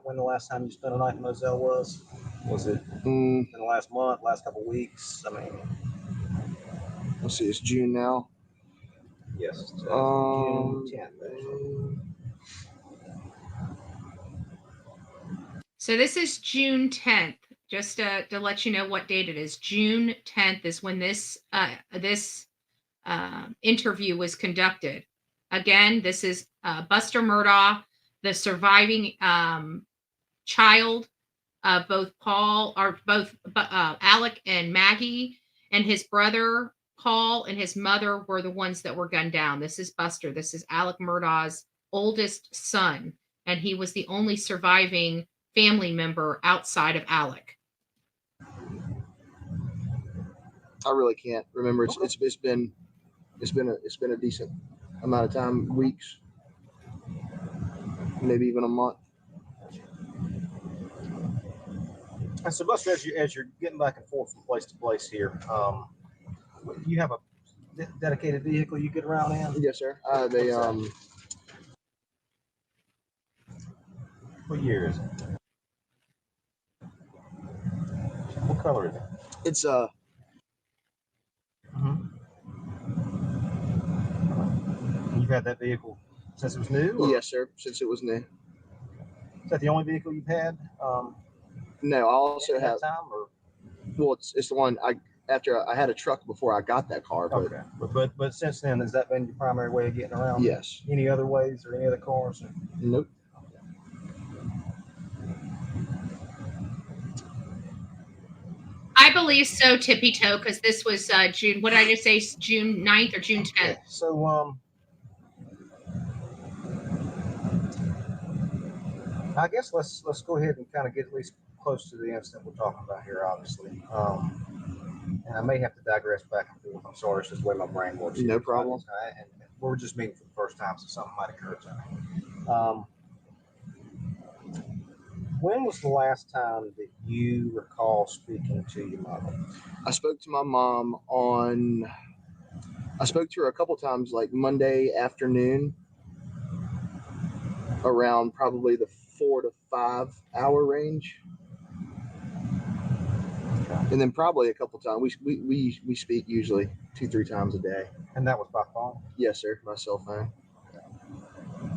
when the last time you spent a night in Moselle was? Was it in the last month, last couple of weeks? I mean, let's see, it's June now. Yes. June 10th. So this is June 10th. Just to let you know what date it is. June 10th is when this interview was conducted. Again, this is Buster Murdaugh, the surviving child of both Alec and Maggie, and his brother Paul and his mother were the ones that were gunned down. This is Buster. This is Alec Murdaugh's oldest son, and he was the only surviving family member outside of Alec. I really can't remember. It's been a decent amount of time, weeks, maybe even a month. And so, Buster, as you're getting back and forth from place to place here, you have a dedicated vehicle you get around in? Yes, sir. What year is it? What color is it? It's You've had that vehicle since it was new? Or? Yes, sir. Since it was new. Is that the only vehicle you've had? No, I also have. Time, or? Well, it's the one after I had a truck before I got that car. But, okay. But since then, has that been your primary way of getting around? Yes. Any other ways or any other cars? Or? Nope. I believe so, Tippy Toe, because this was June. What did I just say? June 9th or June 10th? Okay. So, I guess let's go ahead and kind of get at least close to the incident we're talking about here, obviously. And I may have to digress back and forth. I'm sorry, it's just the way my brain works. No problem. And we're just meeting for the first time, so something might occur to me. When was the last time that you recall speaking to your mother? I spoke to my mom I spoke to her a couple times, like Monday afternoon, around probably the 4 to 5 hour range. Okay. And then probably a couple times. We speak usually 2-3 times a day. And that was by phone? Yes, sir. My cell phone.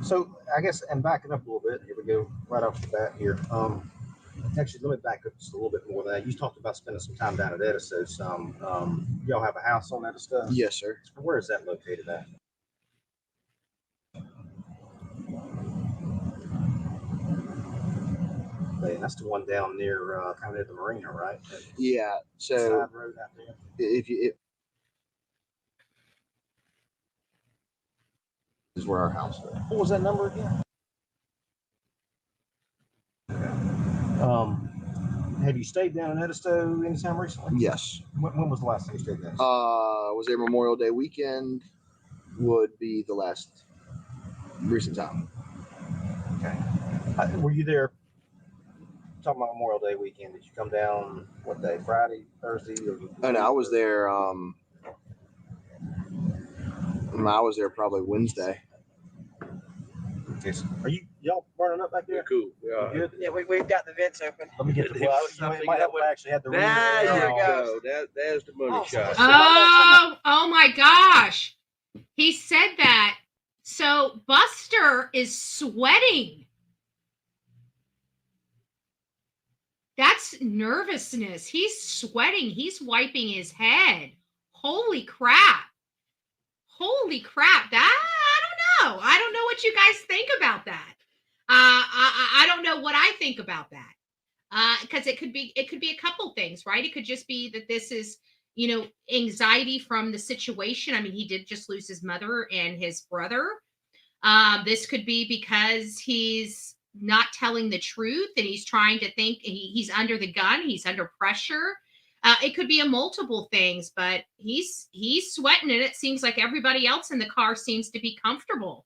So I guess, and backing up a little bit, here we go right off the bat here. Actually, let me back up just a little bit more than that. You talked about spending some time down at Edisto. Y'all have a house on Edisto? Yes, sir. Where is that located at? And that's the one down near, kind of near the marina, right? Yeah. So side road out there. Is where our house is. What was that number again? Have you stayed down in Edisto anytime recently? Yes. When was the last time you stayed there? Was there Memorial Day weekend? Would be the last recent time. Okay. Were you there? Talking about Memorial Day weekend, did you come down what day? Friday, Thursday? Or no, I was there. I was there probably Wednesday. Okay, so are y'all burning up back there? We're cool. Yeah. Good? Yeah, we've got the vents open. Let me get the it might help if I actually had the There you go. There's the money shot. Oh my gosh. He said that. So Buster is sweating. That's nervousness. He's sweating. He's wiping his head. Holy crap. Holy crap. That, I don't know. I don't know what you guys think about that. I don't know what I think about that. Because it could be a couple things, right? It could just be that this is, anxiety from the situation. I mean, he did just lose his mother and his brother. This could be because he's not telling the truth and he's trying to think he's under the gun. He's under pressure. It could be a multiple things, but he's sweating, and it seems like everybody else in the car seems to be comfortable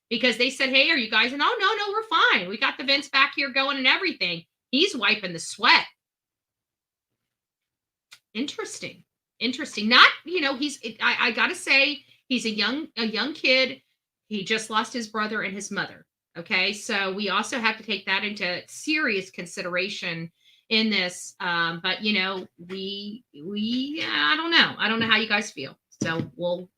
because they said, "Hey, are you guys?" And no, we're fine. We got the vents back here going and everything. He's wiping the sweat. Interesting. Not, I gotta say, he's a young kid. He just lost his brother and his mother. Okay, so we also have to take that into serious consideration in this. But I don't know. I don't know how you guys feel. So we'll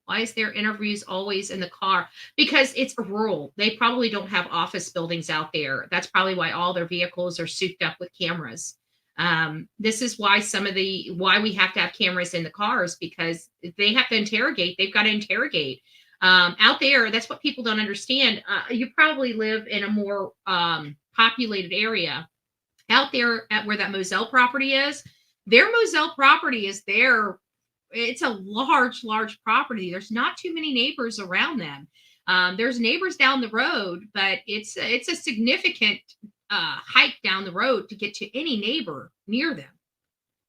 Why is there interviews always in the car? Because it's rural. They probably don't have office buildings out there. That's probably why all their vehicles are souped up with cameras. This is why why we have to have cameras in the cars, because they have to interrogate. They've got to interrogate. Out there, that's what people don't understand. You probably live in a more populated area. Out there at where that Moselle property is, their Moselle property is there. It's a large property. There's not too many neighbors around them. There's neighbors down the road, but it's a significant hike down the road to get to any neighbor near them.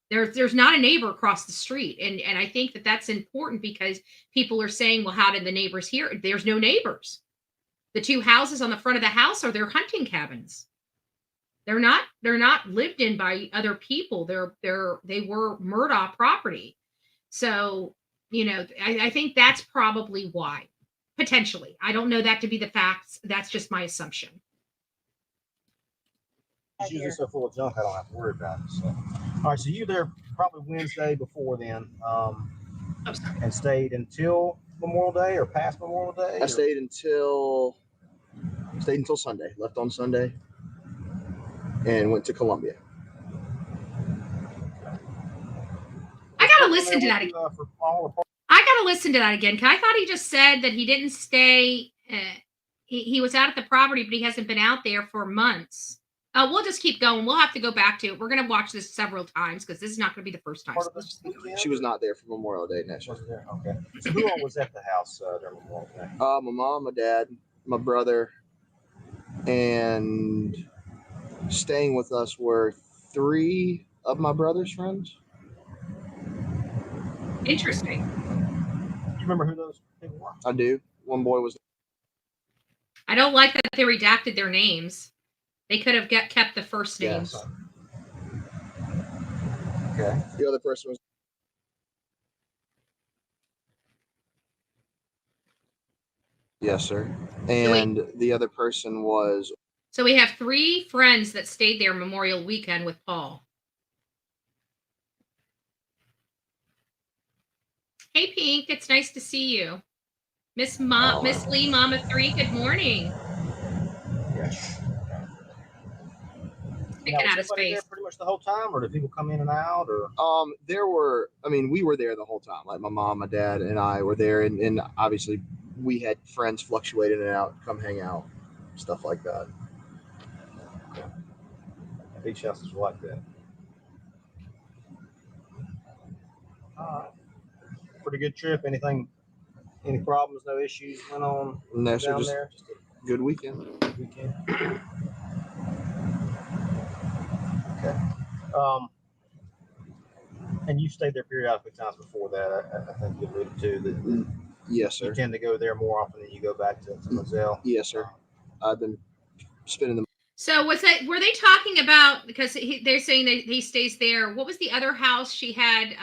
There's not a neighbor across the street, and I think that that's important, because people are saying, well, how did the neighbors hear? There's no neighbors. The two houses on the front of the house are their hunting cabins. They're not lived in by other people. They were Murdaugh property. So, I think that's probably why, potentially. I don't know that to be the facts. That's just my assumption. It's usually so full of junk, I don't have to worry about it. So. All right, so you there probably Wednesday before then, and stayed until Memorial Day or past Memorial Day? I stayed until Sunday. Left on Sunday and went to Columbia. I gotta listen to that again. I gotta listen to that again. I thought he just said that he didn't stay. He was out at the property, but he hasn't been out there for months. We'll just keep going. We'll have to go back to it. We're going to watch this several times, because this is not going to be the first time. She was not there for Memorial Day next year. Okay. So who all was at the house during Memorial Day? My mom, my dad, my brother, and staying with us were 3 of my brother's friends. Interesting. You remember who those people were? I do. One boy was. I don't like that they redacted their names. They could have kept the first names. Yes. Okay. The other person was. Yes, sir. And the other person was. So we have 3 friends that stayed there Memorial Weekend with Paul. Hey, Pink, it's nice to see you. Miss Lee, Mama 3, good morning. Yes. Sticking out of space. There pretty much the whole time, or did people come in and out, or? We were there the whole time. Like my mom, my dad, and I were there, and obviously we had friends fluctuate in and out, come hang out, stuff like that. Okay. Beach houses were like that. All right. Pretty good trip. Any problems, no issues went on down there? Just a good weekend. Okay. And you stayed there periodically times before that. I think you alluded to that. Yes, sir. You tend to go there more often than you go back to Moselle. Yes, sir. I've been spending the. So were they talking about, because they're saying that he stays there? What was the other house she had?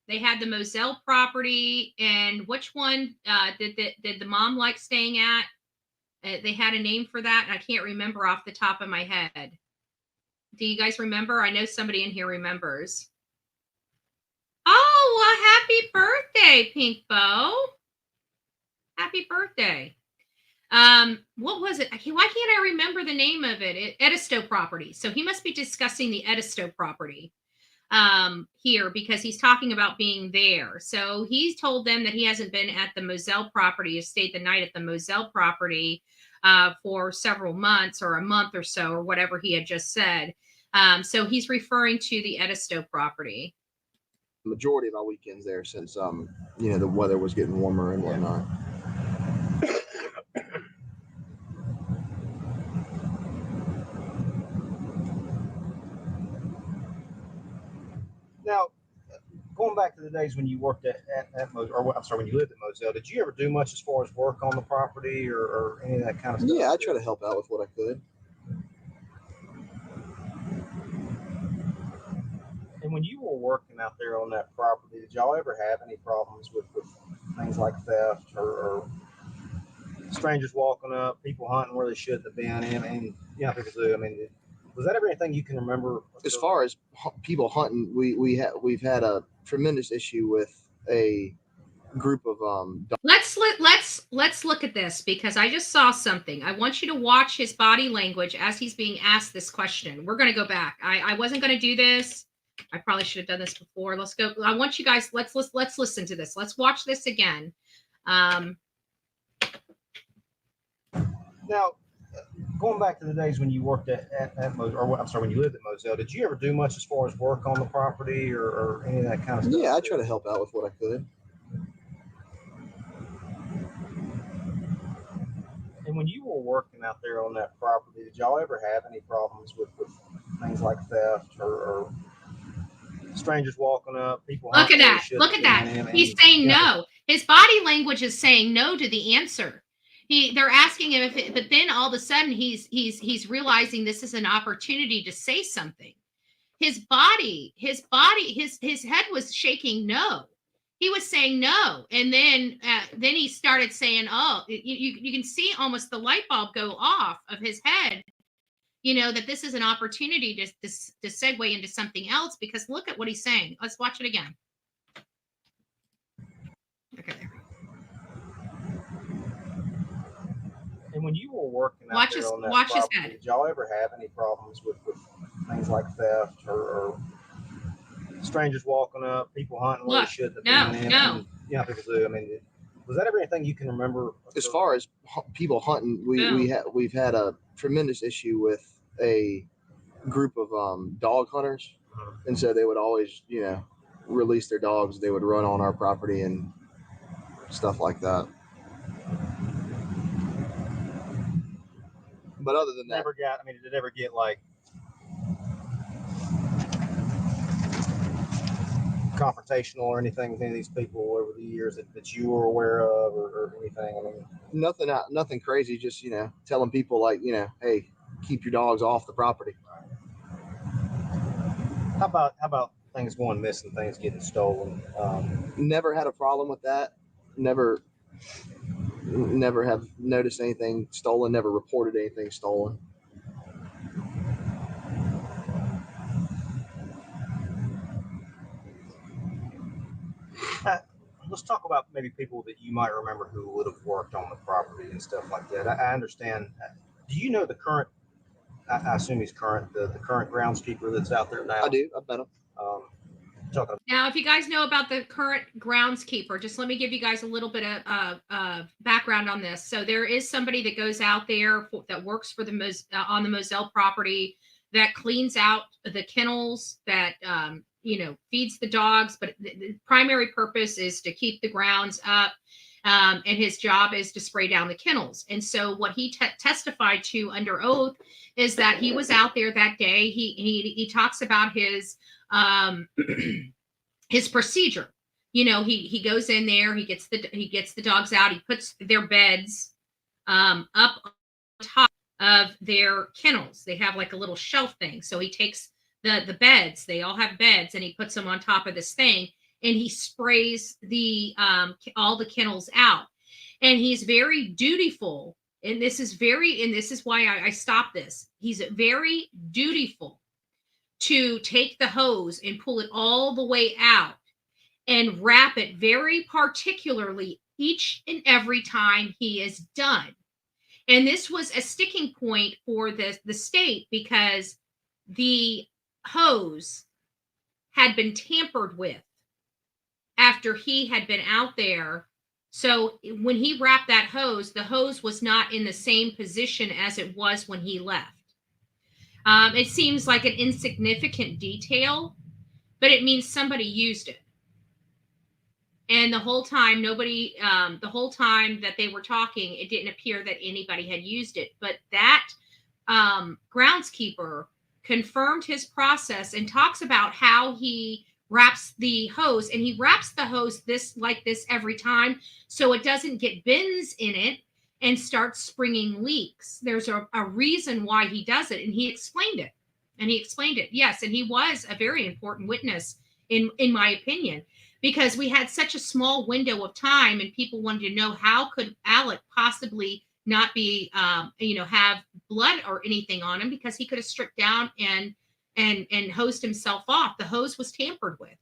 They had the Moselle property, and which one did the mom like staying at? They had a name for that, and I can't remember off the top of my head. Do you guys remember? I know somebody in here remembers. Oh, well, happy birthday, Pink Bow. Happy birthday. What was it? Why can't I remember the name of it? Edisto property. So he must be discussing the Edisto property here, because he's talking about being there. So he's told them that he hasn't been at the Moselle property, has stayed the night at the Moselle property for several months, or a month or so, or whatever he had just said. So he's referring to the Edisto property. Majority of our weekends there, since the weather was getting warmer and whatnot. Now, going back to the days when you worked at Moselle, or I'm sorry, when you lived at Moselle, did you ever do much as far as work on the property or any of that kind of stuff? Yeah, I try to help out with what I could. And when you were working out there on that property, did y'all ever have any problems with things like theft or strangers walking up, people hunting where they shouldn't have been? And people do. I mean, was that ever anything you can remember? As far as people hunting, we've had a tremendous issue with a group of Let's look at this, because I just saw something. I want you to watch his body language as he's being asked this question. We're going to go back. I wasn't going to do this. I probably should have done this before. Let's go. I want you guys, let's listen to this. Let's watch this again. Now, going back to the days when you worked at when you lived at Moselle, did you ever do much as far as work on the property or any of that kind of stuff? Yeah, I try to help out with what I could. And when you were working out there on that property, did y'all ever have any problems with things like theft or strangers walking up, people? Look at that. Look at that. He's saying no. His body language is saying no to the answer. They're asking him but then all of a sudden he's realizing this is an opportunity to say something. His head was shaking no. He was saying no, and then he started saying, "Oh, you can see almost the light bulb go off of his head." That this is an opportunity to segue into something else, because look at what he's saying. Let's watch it again. Okay, there. And when you were working out there on that property, did y'all ever have any problems with things like theft or strangers walking up, people hunting where they shouldn't have been? No. Yeah, people do. I mean, was that ever anything you can remember? As far as people hunting, we've had a tremendous issue with a group of dog hunters, and so they would always, release their dogs. They would run on our property and stuff like that. But other than that, did it ever get like confrontational or anything with any of these people over the years that you were aware of or anything? I mean, nothing crazy. Just telling people like hey, keep your dogs off the property. How about things going missing, things getting stolen? Never had a problem with that. Never have noticed anything stolen. Never reported anything stolen. Let's talk about maybe people that you might remember who would have worked on the property and stuff like that. I understand. Do you know the current? I assume he's current. The current groundskeeper that's out there now. I do. I've met him. Now, if you guys know about the current groundskeeper, just let me give you guys a little bit of background on this. So there is somebody that goes out there that works for on the Moselle property, that cleans out the kennels, that feeds the dogs, but the primary purpose is to keep the grounds up. And his job is to spray down the kennels. And so what he testified to under oath is that he was out there that day. He talks about his procedure. He goes in there, he gets the dogs out, he puts their beds up on top of their kennels. They have like a little shelf thing. So he takes the beds, they all have beds, and he puts them on top of this thing, and he sprays all the kennels out. And he's very dutiful. And this is why I stopped this. He's very dutiful to take the hose and pull it all the way out and wrap it very particularly each and every time he is done. And this was a sticking point for the state, because the hose had been tampered with after he had been out there. So when he wrapped that hose, the hose was not in the same position as it was when he left. It seems like an insignificant detail, but it means somebody used it. And the whole time that they were talking, it didn't appear that anybody had used it. But that groundskeeper confirmed his process and talks about how he wraps the hose, and he wraps the hose like this every time, so it doesn't get bends in it and start springing leaks. There's a reason why he does it, and he explained it. Yes, and he was a very important witness in my opinion, because we had such a small window of time, and people wanted to know, how could Alec possibly not be have blood or anything on him, because he could have stripped down and hosed himself off. The hose was tampered with.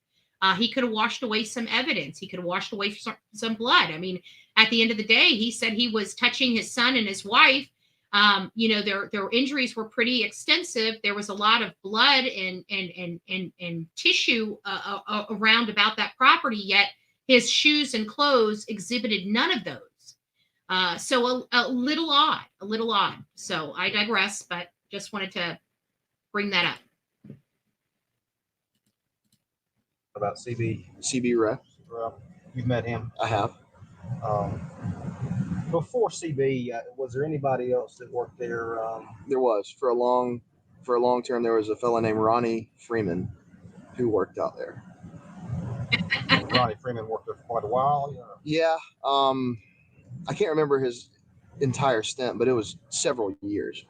He could have washed away some evidence. He could have washed away some blood. I mean, at the end of the day, he said he was touching his son and his wife. Their injuries were pretty extensive. There was a lot of blood and tissue around about that property, yet his shoes and clothes exhibited none of those. So a little odd. So I digress, but just wanted to bring that up. About CB Ray. You've met him. I have. Before CB, was there anybody else that worked there? There was for a long term. There was a fellow named Ronnie Freeman who worked out there. Ronnie Freeman worked there for quite a while. Yeah. I can't remember his entire stint, but it was several years.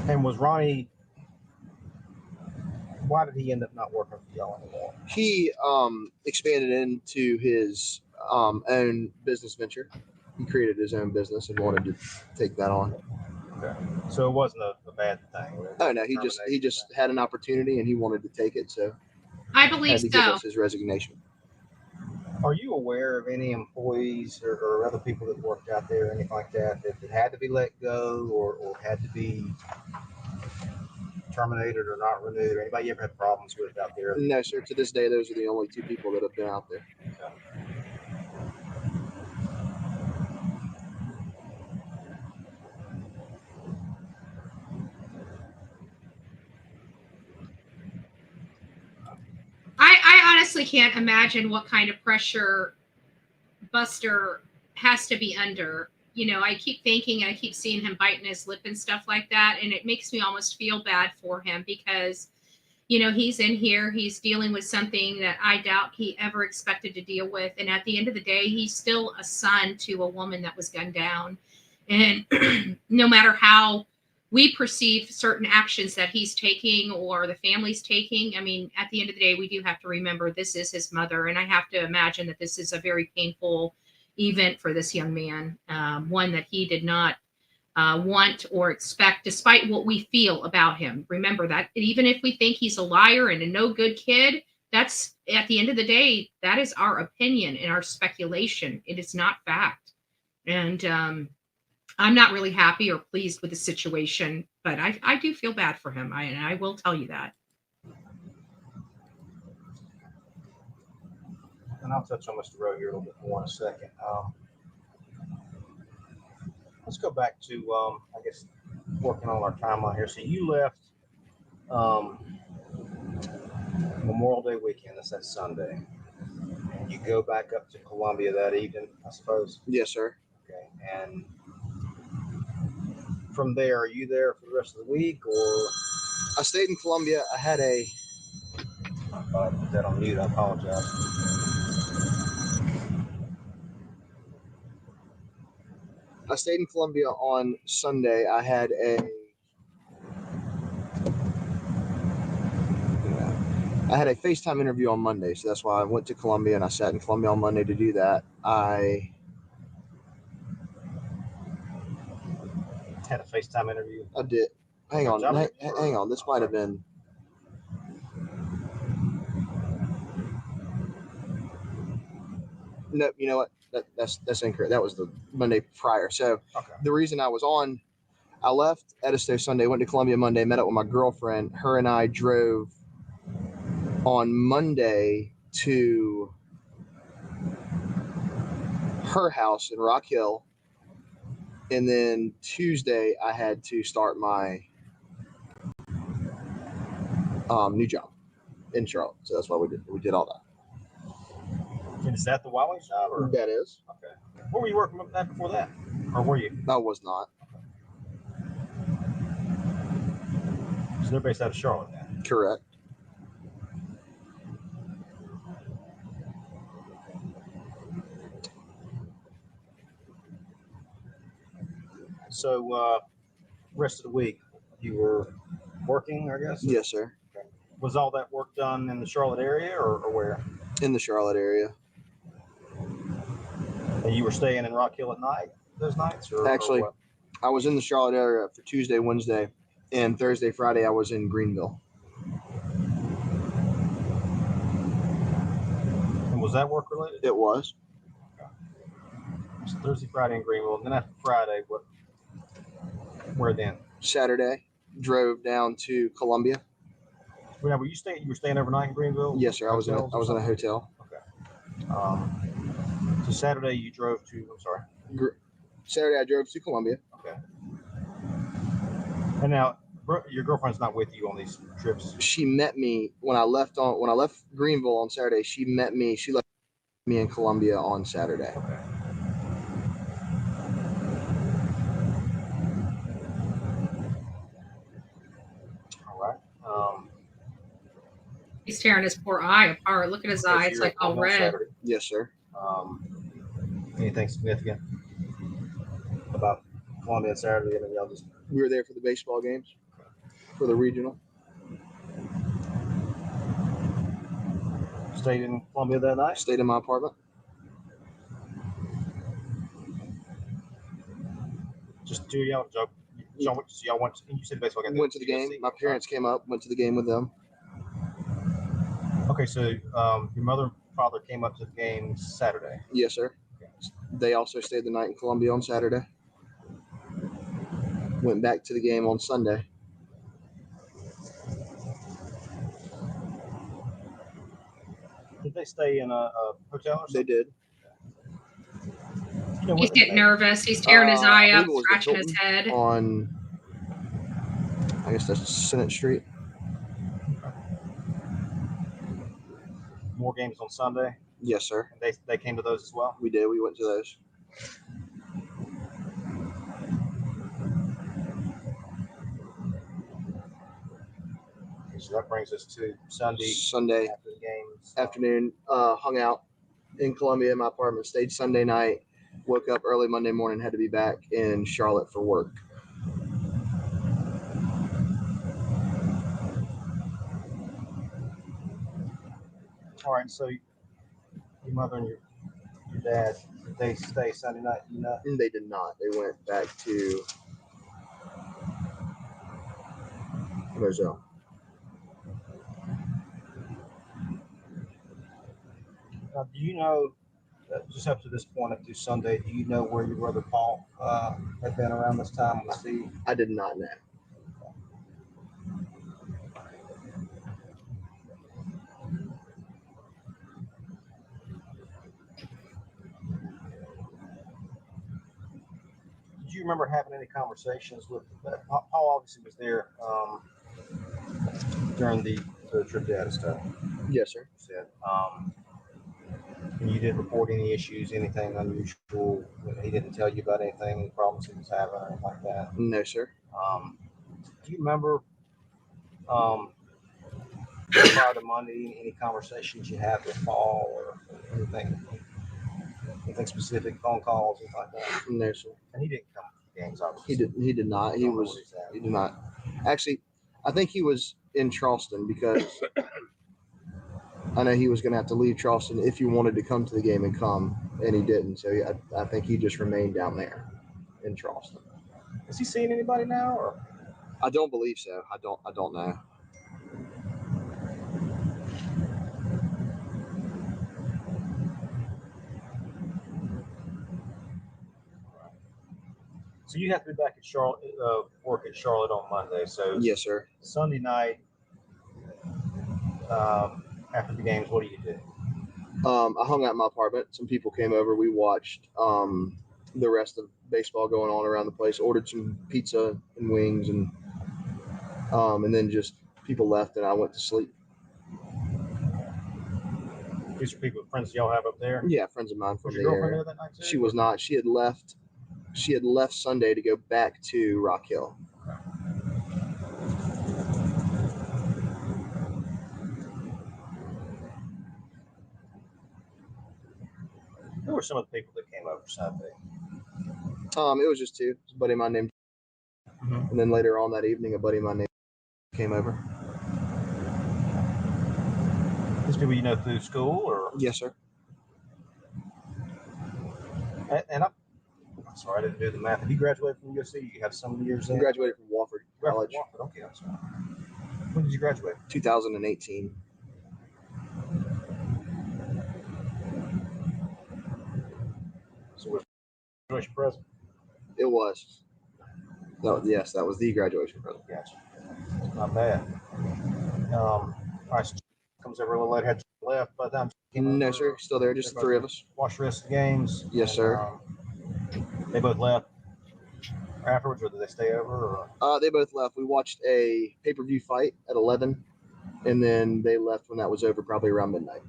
And was Ronnie? Why did he end up not working for y'all anymore? He expanded into his own business venture. He created his own business and wanted to take that on. Okay. So it wasn't a bad thing. Oh no, he just had an opportunity and he wanted to take it. So I believe had to so. give us his resignation. Are you aware of any employees or other people that worked out there, or anything like that had to be let go or had to be terminated or not renewed? Or anybody you ever had problems with out there? No, sir. To this day, those are the only two people that have been out there. Okay. I honestly can't imagine what kind of pressure Buster has to be under. I keep thinking, I keep seeing him biting his lip and stuff like that. And it makes me almost feel bad for him because, he's in here, he's dealing with something that I doubt he ever expected to deal with. And at the end of the day, he's still a son to a woman that was gunned down. And no matter how we perceive certain actions that he's taking or the family's taking, I mean, at the end of the day, we do have to remember this is his mother. And I have to imagine that this is a very painful event for this young man, one that he did not want or expect, despite what we feel about him. Remember that even if we think he's a liar and a no good kid, that's at the end of the day, that is our opinion and our speculation. It is not fact. And I'm not really happy or pleased with the situation, but I do feel bad for him. I will tell you that. And I'll touch on Mr. Rowe here a little bit more in a second. Let's go back to, I guess, working on our timeline here. So you left Memorial Day weekend. That's that Sunday. And you go back up to Columbia that evening, I suppose? Yes, sir. Okay. And from there, are you there for the rest of the week, or? I stayed in Columbia. I had a... put that on mute. I apologize. I stayed in Columbia on Sunday. I had a FaceTime interview on Monday, so that's why I went to Columbia and I sat in Columbia on Monday to do that. I had a FaceTime interview. I did. Hang on. This might have been. No, you know what? That's incorrect. That was the Monday prior. So The reason I left Edisto Sunday, went to Columbia Monday, met up with my girlfriend. Her and I drove on Monday to her house in Rock Hill. And then Tuesday I had to start my new job in Charlotte. So that's why we did all that. And is that the Wiley job? Or? That is. Okay. Where were you working at before that? Or were you? I was not. So they're based out of Charlotte then? Correct. So rest of the week, you were working, I guess? Yes, sir. Okay. Was all that work done in the Charlotte area or where? In the Charlotte area. And you were staying in Rock Hill at night, those nights? Actually, or I was in the Charlotte area for Tuesday, Wednesday, and Thursday, Friday, I was in Greenville. Was that work related? It was. So Thursday, Friday in Greenville, and then after Friday, where then? Saturday, drove down to Columbia. Well, were you staying overnight in Greenville? Yes, sir. I was in a hotel. Okay. So Saturday you drove to. I'm sorry. Saturday I drove to Columbia. Okay. And now your girlfriend's not with you on these trips. She met me when I left Greenville on Saturday. She met me. She left me in Columbia on Saturday. Okay. All right. He's tearing his poor eye apart. Look at his eye. It's like all red. Saturday. Yes, sir. Anything significant about Columbia Saturday? And then y'all just. We were there for the baseball games, for the regional. Stayed in Columbia that night? Stayed in my apartment. Just two of y'all? Y'all went, you said baseball game? Went to the game. My parents came up, went to the game with them. Okay, so your mother and father came up to the game Saturday? Yes, sir. They also stayed the night in Columbia on Saturday. Went back to the game on Sunday. Did they stay in a hotel or something? They did. He's getting nervous. He's tearing his eye up, scratching his head. On, I guess that's Senate Street. More games on Sunday? Yes, sir. And they came to those as well? We did. We went to those. So that brings us to Sunday after the games. Afternoon. Hung out in Columbia in my apartment. Stayed Sunday night. Woke up early Monday morning. Had to be back in Charlotte for work. All right. So your mother and your dad, did they stay Sunday night? You know? They did not. They went back to Moselle. Now, do you know, just up to this point, up to Sunday, do you know where your brother Paul had been around this time on the sea? I did not know. Did you remember having any conversations with Paul? Obviously was there during the trip to Addison. Yes, sir. Said, and you didn't report any issues, anything unusual. He didn't tell you about anything, any problems he was having, or anything like that. No, sir. Do you remember prior to Monday any conversations you had with Paul or anything specific, phone calls, anything like that? No, sir. And he didn't come to games, obviously. He did not. He did not. Actually, I think he was in Charleston because I know he was going to have to leave Charleston if he wanted to come to the game and come, and he didn't. So I think he just remained down there in Charleston. Is he seeing anybody now, or? I don't believe so. I don't know. So you have to be back at Charlotte, work at Charlotte on Monday. So yes, sir. Sunday night, after the games, what do you do? I hung out in my apartment. Some people came over. We watched the rest of baseball going on around the place. Ordered some pizza and wings, and then just people left, and I went to sleep. These are people, friends y'all have up there? Yeah, friends of mine from Was the your girlfriend area. there that night too? She was not. She had left Sunday to go back to Rock Hill. Who were some of the people that came over Sunday? It was just two. It was a buddy of mine named, and then later on that evening, a buddy of mine named came over. These people you know through school, or? Yes, sir. And I'm sorry, I didn't do the math. Have you graduated from USC? You have some years in? I graduated from Wofford College. Wofford, okay, I'm sorry. When did you graduate? 2018. Graduation present. It was. No, yes, that was the graduation present. Gotcha. Not bad. All right, so comes over a little later. Had left by the time. No, sir. Still there. Just the three of us. Watch the rest of the games. Yes, sir. They both left afterwards, or did they stay over? Or? They both left. We watched a pay-per-view fight at 11, and then they left when that was over, probably around midnight.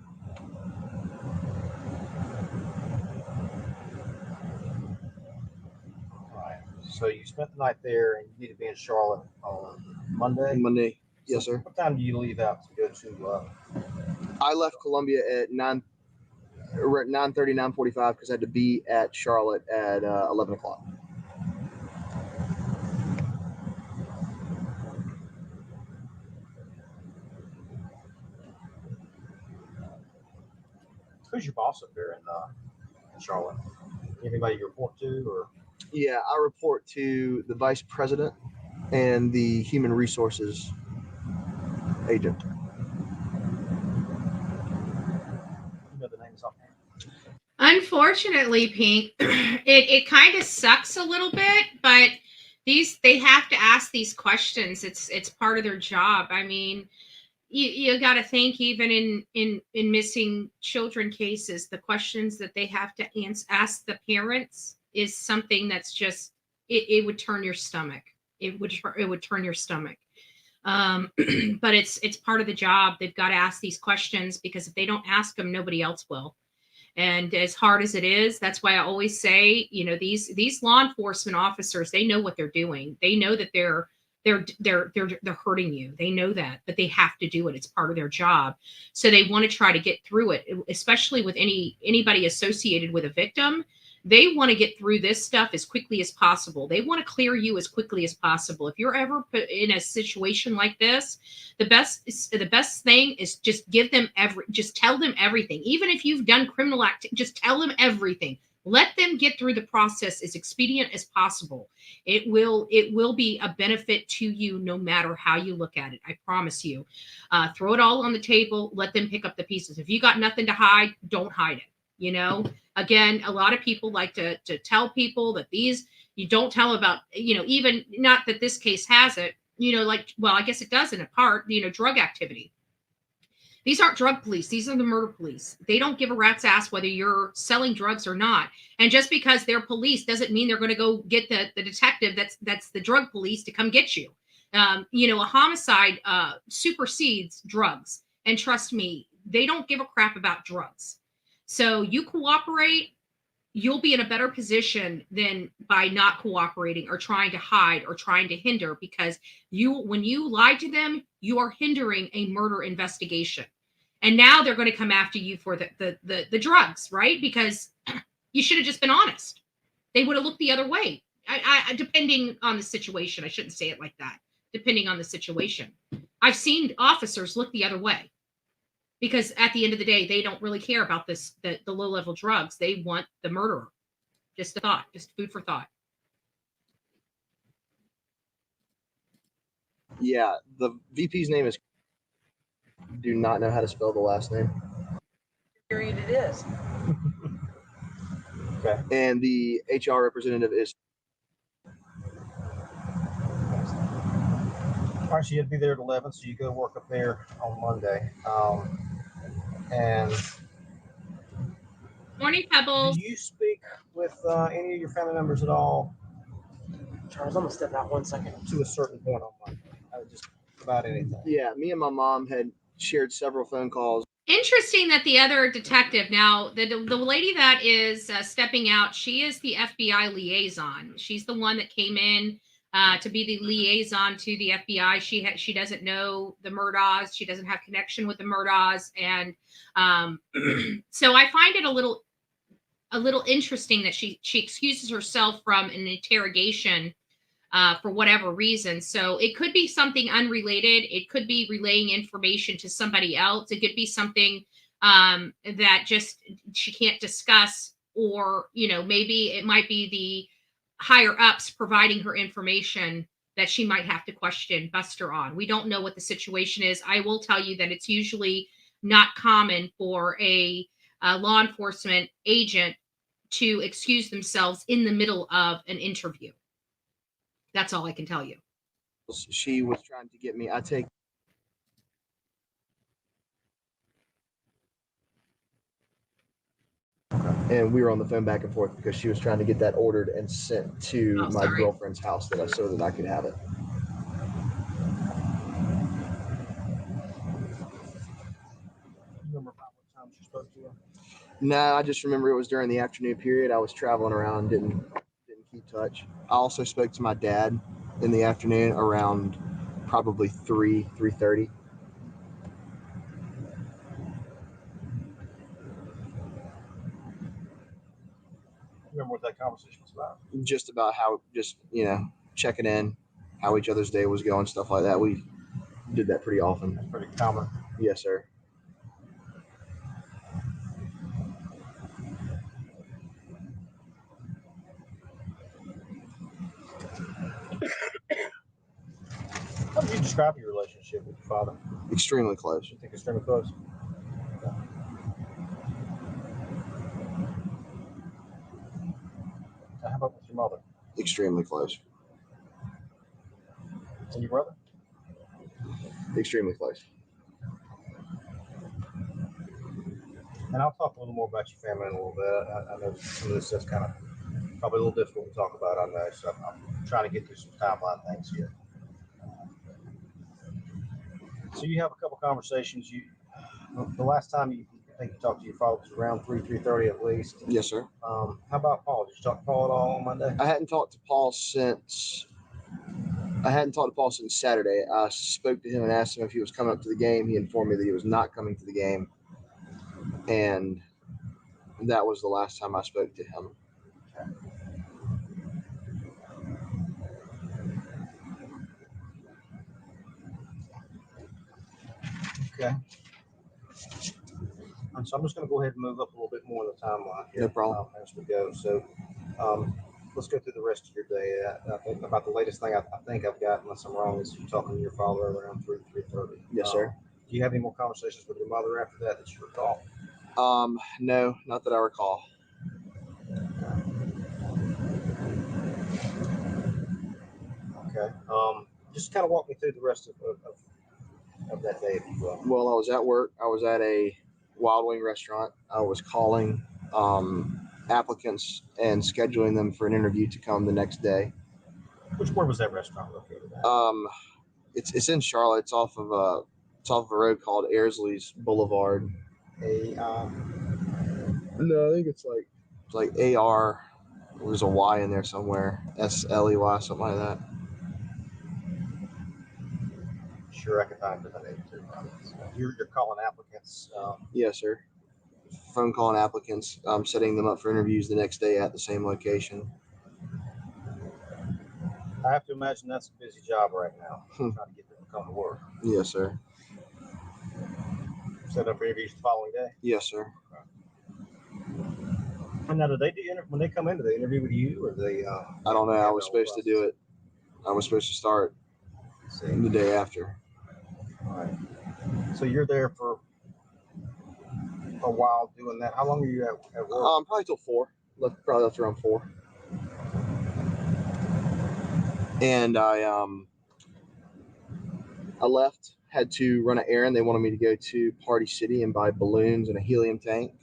Right. So you spent the night there, and you need to be in Charlotte on Monday. Monday, yes, sir. What time do you leave out to go to? I left Columbia at 9:30, 9:45 because I had to be at Charlotte at 11 o'clock. Who's your boss up there in Charlotte? Anybody you report to, or? Yeah, I report to the vice president and the human resources agent. You know the names off. Unfortunately, Pink, it kind of sucks a little bit, but they have to ask these questions. It's part of their job. I mean, you got to think, even in missing children cases, the questions that they have to ask the parents is something that's just it would turn your stomach. It would turn your stomach. But it's part of the job. They've got to ask these questions, because if they don't ask them, nobody else will. And as hard as it is, that's why I always say, these law enforcement officers, they know what they're doing. They know that they're hurting you. They know that, but they have to do it. It's part of their job. So they want to try to get through it, especially with anybody associated with a victim. They want to get through this stuff as quickly as possible. They want to clear you as quickly as possible. If you're ever put in a situation like this, the best thing is just just tell them everything. Even if you've done criminal activity, just tell them everything. Let them get through the process as expedient as possible. It will be a benefit to you no matter how you look at it. I promise you. Throw it all on the table. Let them pick up the pieces. If you got nothing to hide, don't hide it. Again, a lot of people like to tell people that you don't tell about, even not that this case has it, well, I guess it does in a part, drug activity. These aren't drug police. These are the murder police. They don't give a rat's ass whether you're selling drugs or not. And just because they're police doesn't mean they're going to go get the detective that's the drug police to come get you. A homicide supersedes drugs. And trust me, they don't give a crap about drugs. So you cooperate, you'll be in a better position than by not cooperating or trying to hide or trying to hinder, because when you lie to them, you are hindering a murder investigation. And now they're going to come after you for the drugs, right? Because you should have just been honest. They would have looked the other way. Depending on the situation. I shouldn't say it like that. Depending on the situation. I've seen officers look the other way. Because at the end of the day, they don't really care about the low-level drugs. They want the murderer. Just a thought. Just food for thought. Yeah, the VP's name is... Do not know how to spell the last name. Period it is. Okay. And the HR representative is... All right, so you had to be there at 11, so you go work up there on Monday. And Morning, Pebbles. do you speak with any of your family members at all? Charles, I'm gonna step out 1 second. To a certain point on Monday, just about anything. Yeah, me and my mom had shared several phone calls. Interesting that the other detective, now the lady that is stepping out, she is the FBI liaison. She's the one that came in to be the liaison to the FBI. She doesn't know the Murdaughs. She doesn't have connection with the Murdaughs. And so I find it a little interesting that she excuses herself from an interrogation for whatever reason. So it could be something unrelated. It could be relaying information to somebody else. It could be something that just she can't discuss, or, maybe it might be the higher ups providing her information that she might have to question Buster on. We don't know what the situation is. I will tell you that it's usually not common for a law enforcement agent to excuse themselves in the middle of an interview. That's all I can tell you. She was trying to get me. And we were on the phone back and forth because she was trying to get that ordered and sent to my girlfriend's house so that I could have it. Remember about what time she spoke to you? No, I just remember it was during the afternoon period. I was traveling around, didn't keep touch. I also spoke to my dad in the afternoon around probably 3:30. Remember what that conversation was about? Just about how, checking in, how each other's day was going, stuff like that. We did that pretty often. That's pretty common. Yes, sir. How would you describe your relationship with your father? Extremely close. You think extremely close? How about with your mother? Extremely close. And your brother? Extremely close. And I'll talk a little more about your family in a little bit. I know some of this stuff's kind of probably a little difficult to talk about, I know, so I'm trying to get through some timeline things here. So you have a couple conversations. The last time you talked to your father was around 3:30 at least. Yes, sir. How about Paul? Did you talk to Paul at all on Monday? I hadn't talked to Paul since Saturday. I spoke to him and asked him if he was coming up to the game. He informed me that he was not coming to the game, and that was the last time I spoke to him. Okay. So I'm just going to go ahead and move up a little bit more in the timeline here. No problem. As we go. So let's go through the rest of your day. I think about the latest thing I think I've got, unless I'm wrong, is you talking to your father around 3:30. Yes, sir. Do you have any more conversations with your mother after that you recall? No, not that I recall. Okay. Just kind of walk me through the rest of that day, if you will. Well, I was at work. I was at a Wild Wing restaurant. I was calling applicants and scheduling them for an interview to come the next day. Where was that restaurant located at? It's in Charlotte. It's off of a road called Airsley's Boulevard. No, I think it's like AR. There's a Y in there somewhere. SLEY, something like that. Sure, I can find it. You're calling applicants. Yes, sir. Phone calling applicants, setting them up for interviews the next day at the same location. I have to imagine that's a busy job right now. Trying to get them to come to work. Yes, sir. Set up interviews the following day. Yes, sir. And now, do they do when they come into the interview with you, or they? I don't know. I was supposed to do it. I was supposed to start the day after. All right. So you're there for a while doing that. How long are you at work? Probably till 4. Probably left around 4. And I left. Had to run an errand. They wanted me to go to Party City and buy balloons and a helium tank.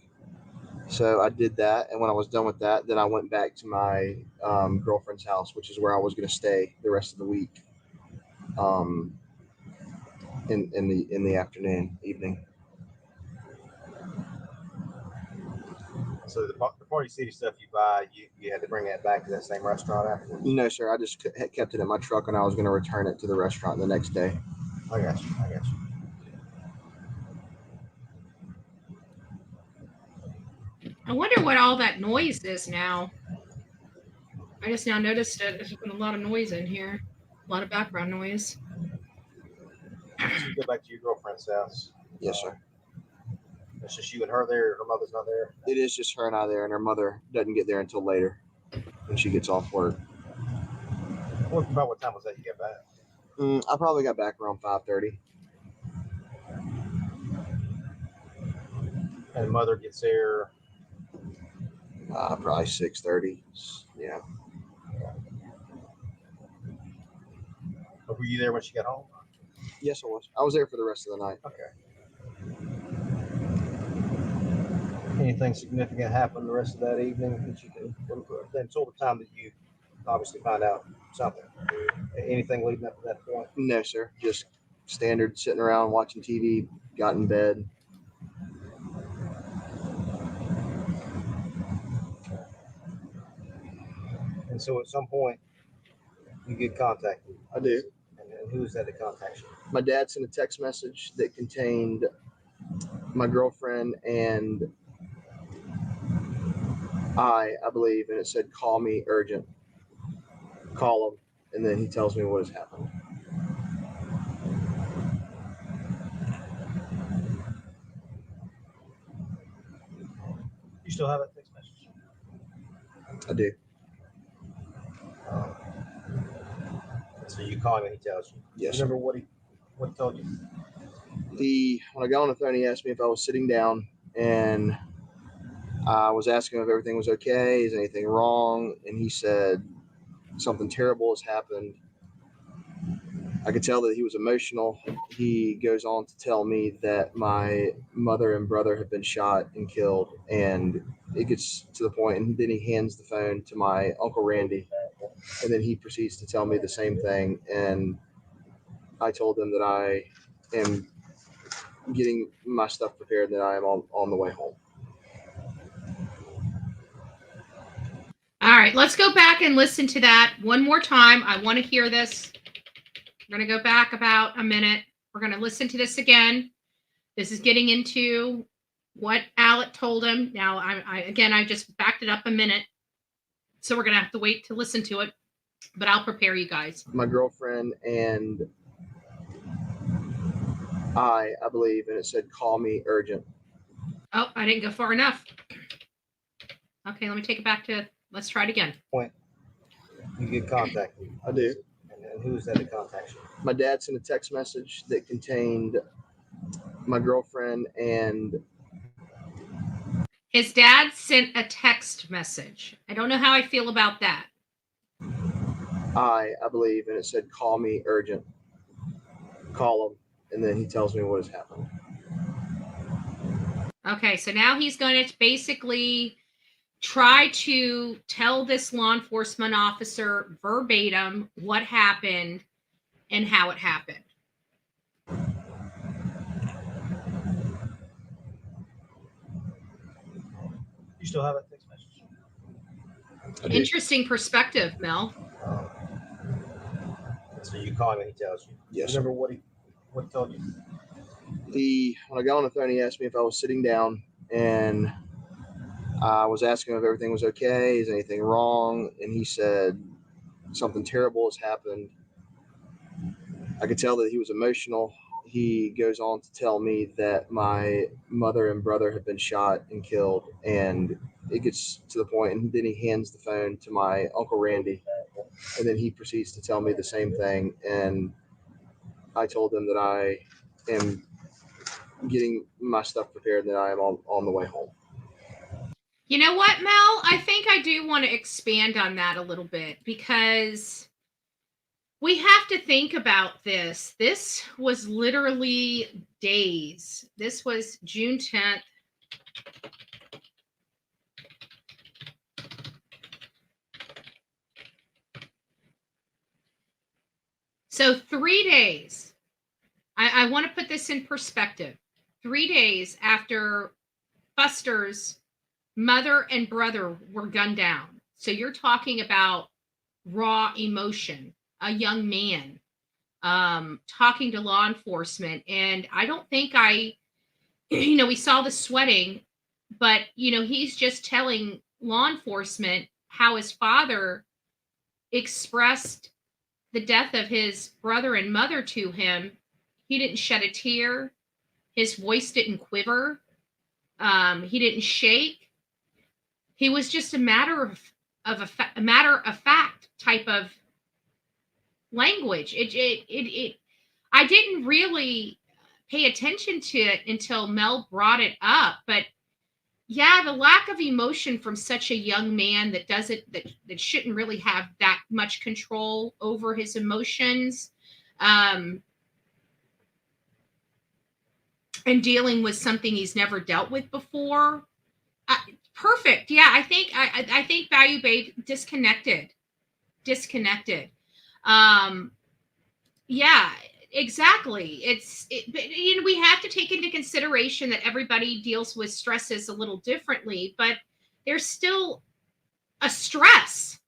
So I did that, and when I was done with that, then I went back to my girlfriend's house, which is where I was going to stay the rest of the week. In the evening. So the Party City stuff you buy, you had to bring that back to that same restaurant afterwards? No, sir. I just kept it in my truck, and I was going to return it to the restaurant the next day. I got you. I wonder what all that noise is now. I just now noticed that there's been a lot of noise in here, a lot of background noise. So you go back to your girlfriend's house? Yes, sir. It's just you and her there. Her mother's not there? It is just her and I there, and her mother doesn't get there until later when she gets off work. About what time was that you got back? I probably got back around 5:30. And mother gets there Probably 6:30. Yeah. Were you there when she got home? Yes, I was. I was there for the rest of the night. Okay. Anything significant happened the rest of that evening that you can, until the time that you obviously find out something? Anything leading up to that point? No, sir. Just standard sitting around watching TV, got in bed. And so at some point, you get contacted. I do. And who is that that contacts you? My dad sent a text message that contained my girlfriend and I believe, and it said, "Call me urgent." Call him, and then he tells me what has happened. You still have that text message? I do. So you call him and he tells you? Yes, You remember what he told you? When I got on the phone, he asked me if I was sitting down, and I was asking him if everything was okay. Is anything wrong? And he said something terrible has happened. I could tell that he was emotional. He goes on to tell me that my mother and brother have been shot and killed, and it gets to the point, and then he hands the phone to my Uncle Randy, and then he proceeds to tell me the same thing. And I told him that I am getting my stuff prepared, and that I am on the way home. All right, let's go back and listen to that one more time. I want to hear this. We're going to go back about a minute. We're going to listen to this again. This is getting into what Alec told him. Now, I just backed it up a minute, so we're going to have to wait to listen to it, but I'll prepare you guys. My girlfriend and I believe, and it said, "Call me urgent." Oh, I didn't go far enough. Okay, let me take it back to, let's try it again. Point. You get contacted. I do. And who is that that contacts you? My dad sent a text message that contained my girlfriend and his dad sent a text message. I don't know how I feel about that. I believe, and it said, "Call me urgent." Call him, and then he tells me what has happened. Okay, so now he's going to basically try to tell this law enforcement officer verbatim what happened and how it happened. You still have that text message? Interesting perspective, Mel. So you call him and he tells you? Yes. You remember what he told you? When I got on the phone, he asked me if I was sitting down, and I was asking him if everything was okay. Is anything wrong? And he said something terrible has happened. I could tell that he was emotional. He goes on to tell me that my mother and brother have been shot and killed, and it gets to the point, and then he hands the phone to my Uncle Randy, and then he proceeds to tell me the same thing. And I told him that I am getting my stuff prepared, and that I am on the way home. You know what, Mel? I think I do want to expand on that a little bit, because we have to think about this. This was literally days. This was June 10th. So 3 days. I want to put this in perspective. 3 days after Buster's mother and brother were gunned down. So you're talking about raw emotion. A young man talking to law enforcement. And I don't think we saw the sweating, but, he's just telling law enforcement how his father expressed the death of his brother and mother to him. He didn't shed a tear. His voice didn't quiver. He didn't shake. He was just a matter of fact type of language. I didn't really pay attention to it until Mel brought it up, but yeah, the lack of emotion from such a young man that shouldn't really have that much control over his emotions, and dealing with something he's never dealt with before. Perfect. Yeah, I think Value Babe disconnected. Yeah, exactly. But, we have to take into consideration that everybody deals with stresses a little differently, but there's still a stress,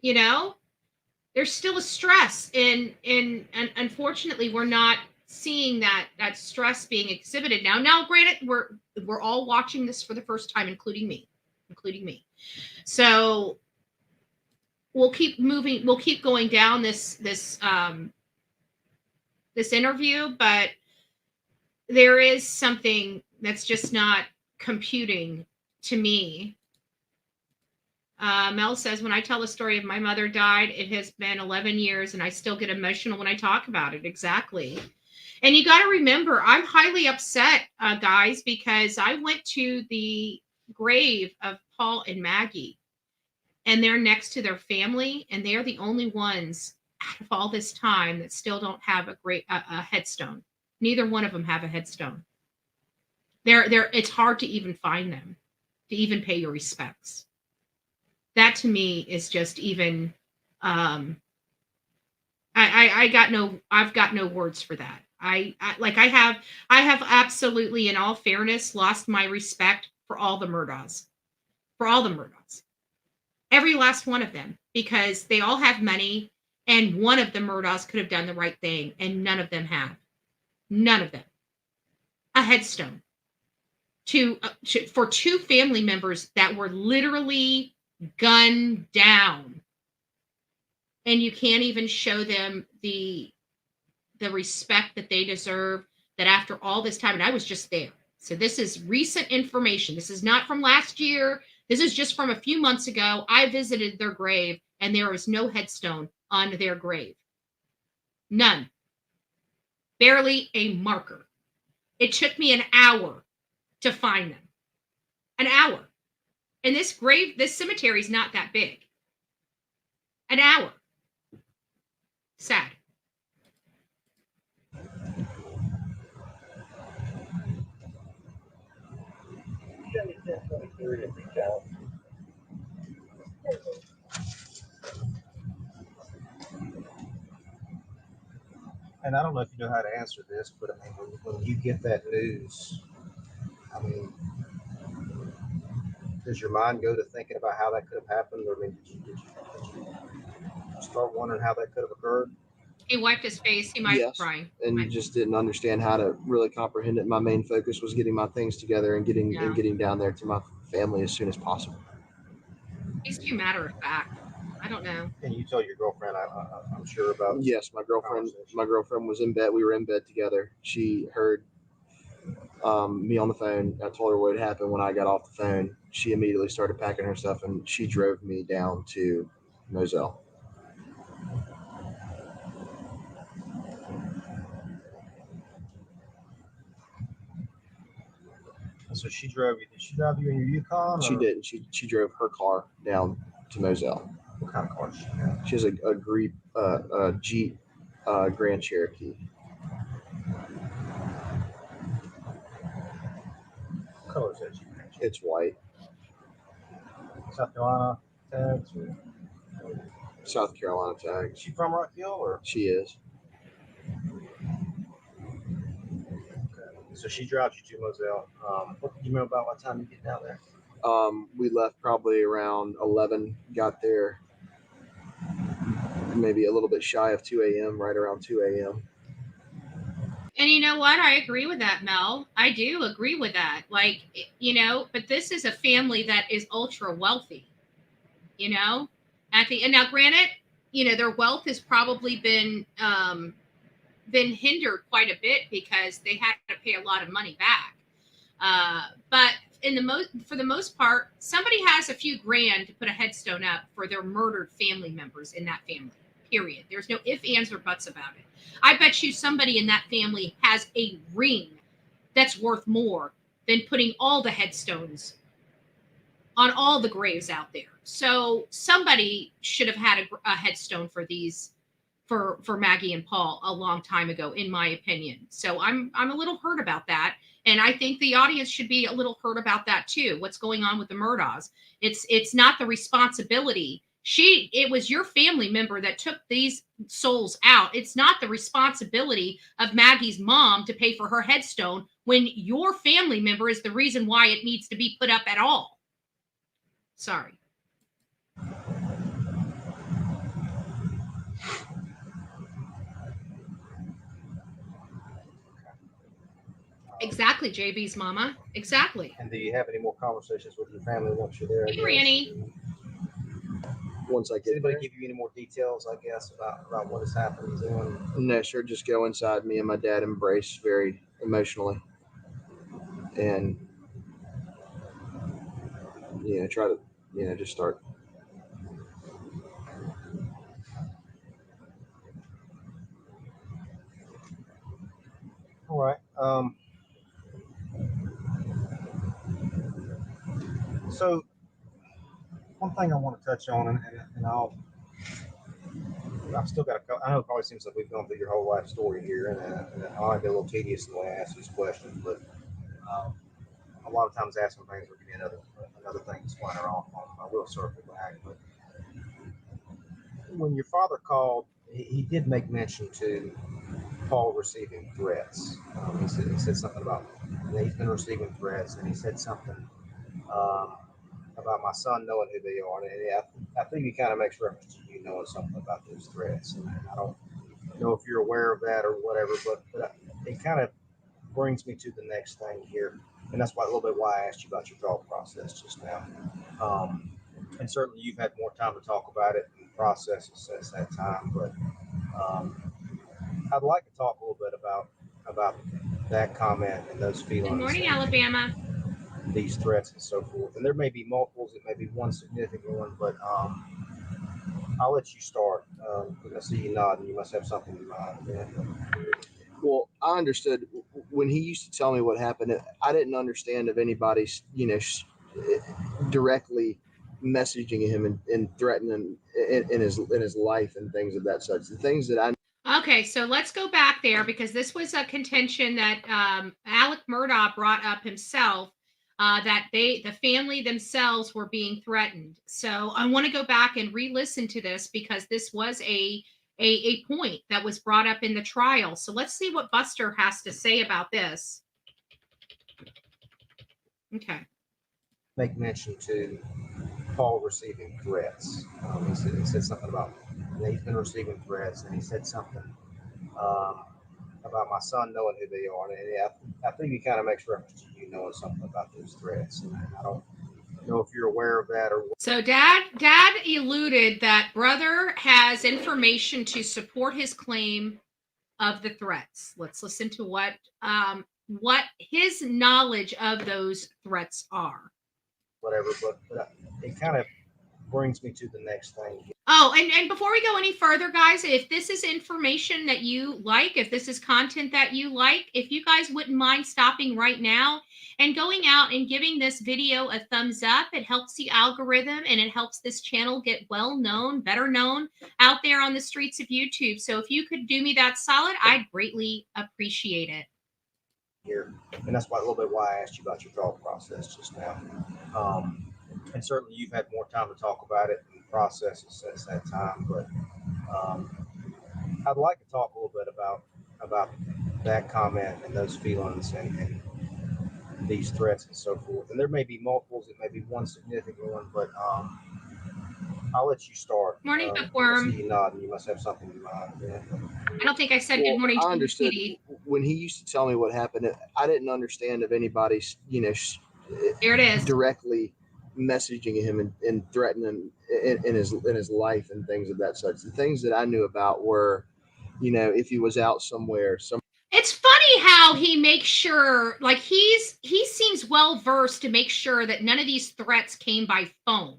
there's still a stress, and unfortunately we're not seeing that stress being exhibited now. Granted, we're all watching this for the first time, including me. So we'll keep moving, we'll keep going down this interview, but there is something that's just not computing to me. Mel says, when I tell the story of my mother died, it has been 11 years and I still get emotional when I talk about it. Exactly. And you got to remember, I'm highly upset, guys, because I went to the grave of Paul and Maggie, and they're next to their family, and they're the only ones out of all this time that still don't have a headstone. Neither one of them have a headstone. It's hard to even find them, to even pay your respects. That to me is just even, I've got no words for that. I have absolutely, in all fairness, lost my respect for all the Murdaughs. Every last one of them, because they all have money, and one of the Murdaughs could have done the right thing, and none of them have. None of them. A headstone for two family members that were literally gunned down, and you can't even show them the respect that they deserve, that after all this time. And I was just there, so this is recent information. This is not from last year. This is just from a few months ago. I visited their grave, and there is no headstone on their grave. None. Barely a marker. It took me an hour to find them. An hour. And this cemetery is not that big. An hour. Sad. And I don't know if you know how to answer this, but I mean, when you get that news, I mean, does your mind go to thinking about how that could have happened? Or I mean, did you start wondering how that could have occurred? He wiped his face. He might be crying. And just didn't understand how to really comprehend it. My main focus was getting my things together and getting down there to my family as soon as possible. He's too matter of fact. I don't know. And you told your girlfriend, I'm sure about. Yes, my girlfriend was in bed. We were in bed together. She heard me on the phone. I told her what had happened. When I got off the phone, she immediately started packing her stuff, and she drove me down to Moselle. So she drove you. Did she drive you in your Yukon? She did. She drove her car down to Moselle. What kind of car does she have? She has a Jeep Grand Cherokee. What color is that Jeep? It's white. South Carolina tags? South Carolina tags. Is she from Rockville, or? She is. So she drives you to Moselle. What do you know about what time you get down there? We left probably around 11, got there maybe a little bit shy of 2 a.m., right around 2 a.m. And you know what? I agree with that, Mel. I do agree with that. Like, but this is a family that is ultra wealthy, and now granted, their wealth has probably been hindered quite a bit because they had to pay a lot of money back. But for the most part, somebody has a few grand to put a headstone up for their murdered family members in that family. Period. There's no ifs, ands, or buts about it. I bet you somebody in that family has a ring that's worth more than putting all the headstones on all the graves out there. So somebody should have had a headstone for these, for Maggie and Paul a long time ago, in my opinion. So I'm a little hurt about that. And I think the audience should be a little hurt about that too. What's going on with the Murdaughs? It's not the responsibility. It was your family member that took these souls out. It's not the responsibility of Maggie's mom to pay for her headstone when your family member is the reason why it needs to be put up at all. Sorry. Exactly, JB's mama. Exactly. And do you have any more conversations with your family once you're there? Hey, Randy. Once I Does get anybody there. give you any more details, I guess, about what has happened? Does anyone? No, sure. Just go inside. Me and my dad embrace very emotionally, and try to just start. All right. So one thing I want to touch on, and I've still got I know it probably seems like we've gone through your whole life story here, and I might be a little tedious in the way I ask these questions, but a lot of times asking things will give me another thing to splinter off on. I will circle back, but when your father called, he did make mention to Paul receiving threats. He said something about he's been receiving threats, and he said something about my son knowing who they are. And I think he kind of makes reference to you knowing something about those threats. And I don't know if you're aware of that or whatever, but it kind of brings me to the next thing here. And that's why a little bit why I asked you about your thought process just now. And certainly you've had more time to talk about it and process it since that time. But I'd like to talk a little bit about that comment and those feelings. Good morning, Alabama. These threats and so forth. And there may be multiples, it may be one significant one, but I'll let you start. I see you nodding. You must have something in mind. Yeah. Well, I understood when he used to tell me what happened. I didn't understand of anybody, directly messaging him and threatening in his life and things of that such. The things that I. Okay, so let's go back there, because this was a contention that Alec Murdaugh brought up himself, that the family themselves were being threatened. So I want to go back and re-listen to this, because this was a point that was brought up in the trial. So let's see what Buster has to say about this. Okay. Make mention to Paul receiving threats. He said something about he's been receiving threats, and he said something about my son knowing who they are. And I think he kind of makes reference to you knowing something about those threats. And I don't know if you're aware of that or. So Dad alluded that brother has information to support his claim of the threats. Let's listen to what his knowledge of those threats are. Whatever, but it kind of brings me to the next thing. Oh, and before we go any further, guys, if this is information that you like, if this is content that you like, if you guys wouldn't mind stopping right now and going out and giving this video a thumbs up, it helps the algorithm and it helps this channel get well known, better known out there on the streets of YouTube. So if you could do me that solid, I'd greatly appreciate it. Here, and that's why a little bit why I asked you about your thought process just now. And certainly you've had more time to talk about it and process it since that time. But I'd like to talk a little bit about that comment and those feelings and these threats and so forth. And there may be multiples, it may be one significant one, but I'll let you start. Morning, Bookworm. I see you nodding. You must have something in mind. Yeah. I don't think I said good morning to I understood you, when he used to tell me what happened. I didn't understand of anybody, there it is, directly messaging him and threatening in his life and things of that such. The things that I knew about were, if he was out somewhere, It's funny how he makes sure, like he seems well versed to make sure that none of these threats came by phone.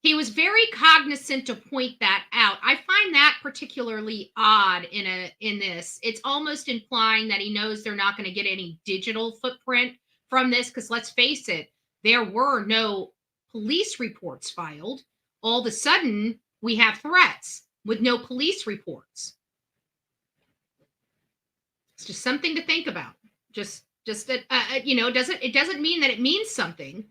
He was very cognizant to point that out. I find that particularly odd in this. It's almost implying that he knows they're not going to get any digital footprint from this, because let's face it, there were no police reports filed. All of a sudden, we have threats with no police reports. It's just something to think about. Just that, it doesn't mean that it means something.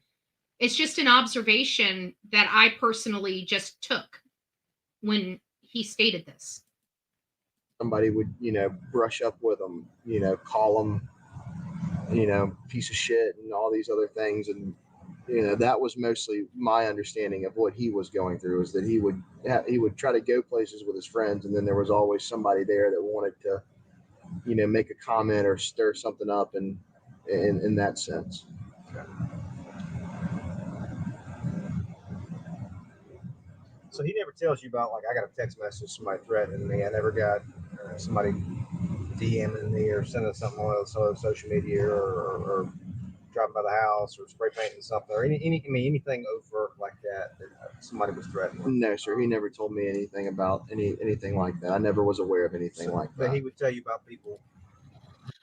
It's just an observation that I personally just took when he stated this. Somebody would, brush up with him, call him, piece of shit and all these other things. And, that was mostly my understanding of what he was going through, is that he would try to go places with his friends. And then there was always somebody there that wanted to, make a comment or stir something up in that sense. So he never tells you about, like, I got a text message, somebody threatening me. I never got somebody DMing me or sending something on social media or driving by the house or spray painting something or anything over like that somebody was threatening. No, sir. He never told me anything about anything like that. I never was aware of anything like that. But he would tell you about people.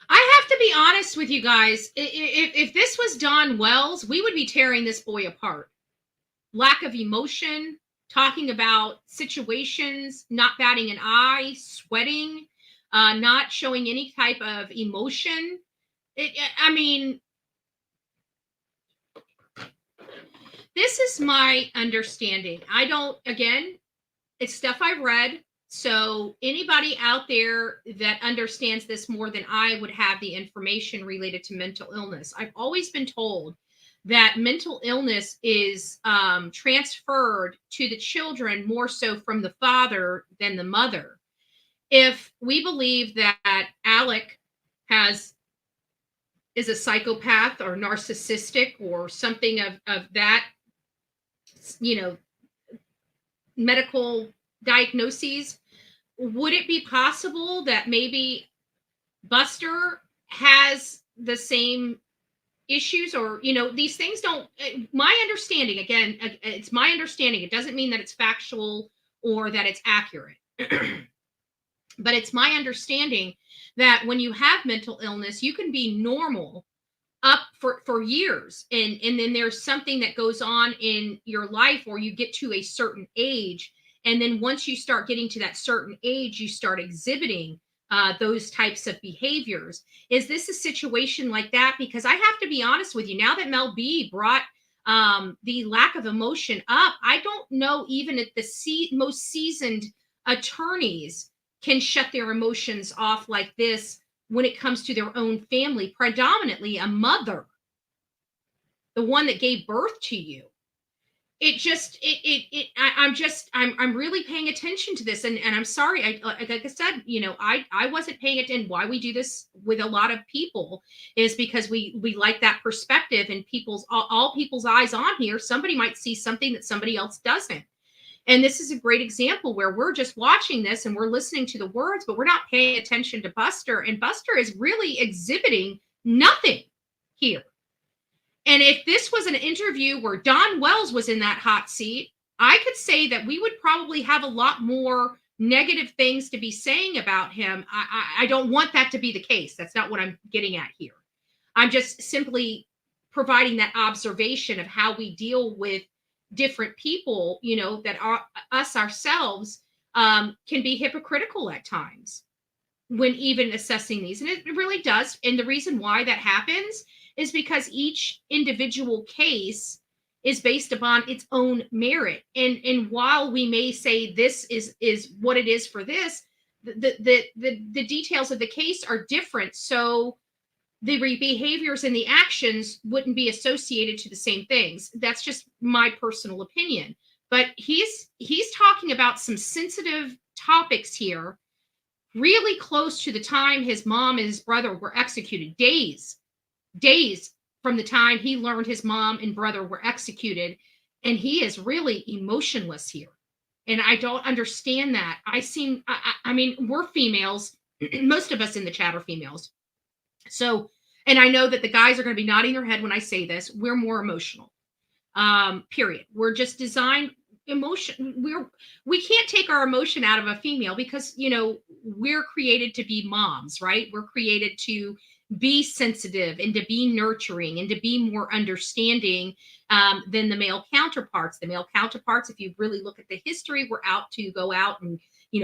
I have to be honest with you guys. If this was Don Wells, we would be tearing this boy apart. Lack of emotion, talking about situations, not batting an eye, sweating, not showing any type of emotion. This is my understanding. It's stuff I've read. So anybody out there that understands this more than I would have the information related to mental illness. I've always been told that mental illness is transferred to the children more so from the father than the mother. If we believe that Alec is a psychopath or narcissistic or something of that, medical diagnoses, would it be possible that maybe Buster has the same issues? Or these things don't, my understanding, again, it's my understanding, it doesn't mean that it's factual or that it's accurate. But it's my understanding that when you have mental illness, you can be normal up for years, and then there's something that goes on in your life where you get to a certain age, and then once you start getting to that certain age, you start exhibiting those types of behaviors. Is this a situation like that? Because I have to be honest with you, now that Mel B brought the lack of emotion up, I don't know even if the most seasoned attorneys can shut their emotions off like this when it comes to their own family, predominantly a mother, the one that gave birth to you. I'm really paying attention to this, and I'm sorry. Like I said, I wasn't paying attention. Why we do this with a lot of people is because we like that perspective, and all people's eyes on here. Somebody might see something that somebody else doesn't. And this is a great example where we're just watching this and we're listening to the words, but we're not paying attention to Buster. And Buster is really exhibiting nothing here. And if this was an interview where Don Wells was in that hot seat, I could say that we would probably have a lot more negative things to be saying about him. I don't want that to be the case. That's not what I'm getting at here. I'm just simply providing that observation of how we deal with different people, that are us ourselves, can be hypocritical at times when even assessing these. And it really does. And the reason why that happens is because each individual case is based upon its own merit. And while we may say this is what it is for this, the details of the case are different. So the behaviors and the actions wouldn't be associated to the same things. That's just my personal opinion. But he's talking about some sensitive topics here, really close to the time his mom and his brother were executed. Days from the time he learned his mom and brother were executed. And he is really emotionless here. And I don't understand that. I mean, we're females. Most of us in the chat are females. So, and I know that the guys are going to be nodding their head when I say this. We're more emotional. Period. We're just designed emotion. We can't take our emotion out of a female because, we're created to be moms, right? We're created to be sensitive and to be nurturing and to be more understanding than the male counterparts. The male counterparts, if you really look at the history, were out to go out and,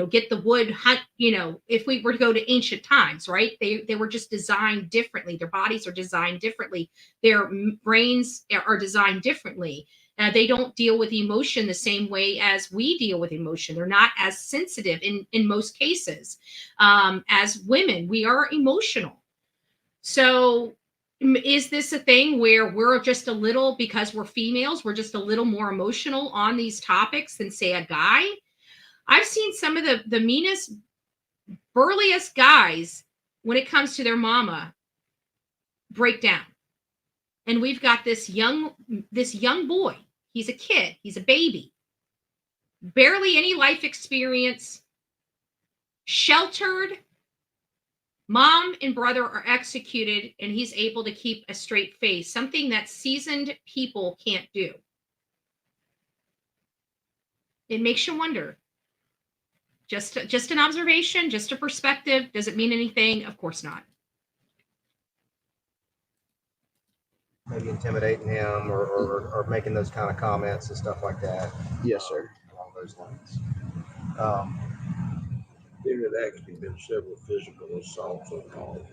get the wood, hunt, if we were to go to ancient times, right? They were just designed differently. Their bodies are designed differently. Their brains are designed differently. They don't deal with emotion the same way as we deal with emotion. They're not as sensitive in most cases. As women, we are emotional. So is this a thing where we're just a little, because we're females, we're just a little more emotional on these topics than, say, a guy? I've seen some of the meanest, burliest guys, when it comes to their mama, break down. And we've got this young boy. He's a kid. He's a baby. Barely any life experience. Sheltered. Mom and brother are executed, and he's able to keep a straight face, something that seasoned people can't do. It makes you wonder. Just an observation, just a perspective. Does it mean anything? Of course not. Maybe intimidating him or making those kind of comments and stuff like that. Yes, sir. Along those lines. There had actually been several physical assaults on Paul.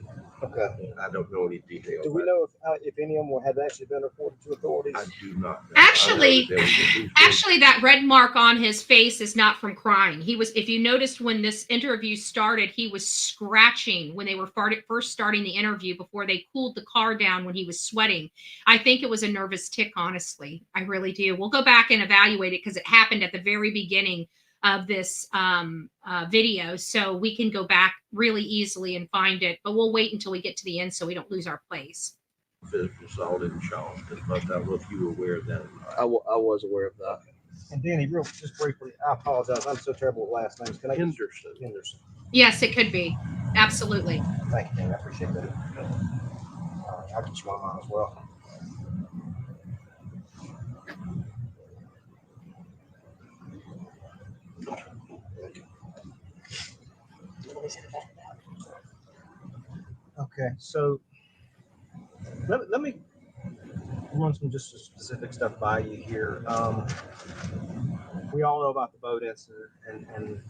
Okay. I don't know any details. Do we know if any of them had actually been reported to authorities? I do not know. Actually, that red mark on his face is not from crying. He was, if you noticed when this interview started, he was scratching when they were first starting the interview before they cooled the car down when he was sweating. I think it was a nervous tick, honestly. I really do. We'll go back and evaluate it because it happened at the very beginning of this video, so we can go back really easily and find it, but we'll wait until we get to the end so we don't lose our place. Physical assault in Charleston, but I don't know if you were aware of that or not. I was aware of that. And Danny, just briefly, I apologize. I'm so terrible with last names. Can I Henderson? Yes, it could be. Absolutely. Thank you, Danny. I appreciate that. I'll get you on as well. Okay, so let me run some just specific stuff by you here. We all know about the boat incident, and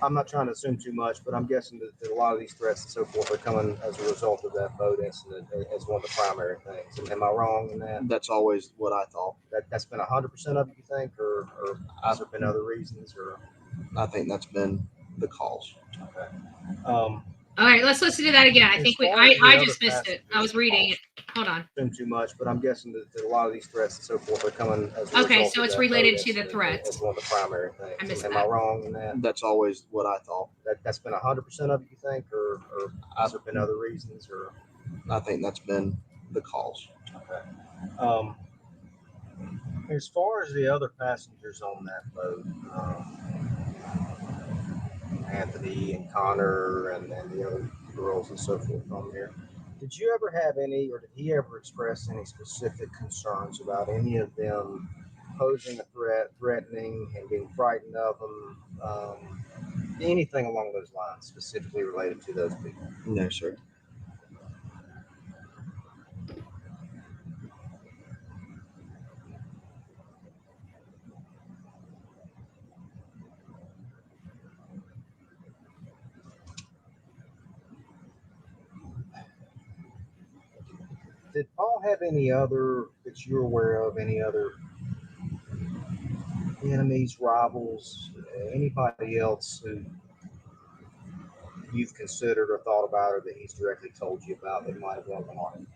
I'm not trying to assume too much, but I'm guessing that a lot of these threats and so forth are coming as a result of that boat incident as one of the primary things. Am I wrong in that? That's always what I thought. That's been 100% of it, you think, or has there been other reasons? Or I think that's been the cause. Okay. All right, let's listen to that again. I think I just missed it. I was reading it. Hold on. Too much, but I'm guessing that a lot of these threats and so forth are coming as a Okay, result so of it's that related boat to the incident threats. as one of the primary things. I missed Am that. I wrong in that? That's always what I thought. That's been 100% of it, you think, or has there been other reasons? Or I think that's been the cause. Okay. As far as the other passengers on that boat, Anthony and Connor and the other girls and so forth on there, did you ever have any, or did he ever express any specific concerns about any of them posing a threat, threatening, and being frightened of them? Anything along those lines, specifically related to those people? No, sir. Did Paul have any other, that you're aware of, any other enemies, rivals, anybody else who you've considered or thought about, or that he's directly told you about that might have wanted to harm him?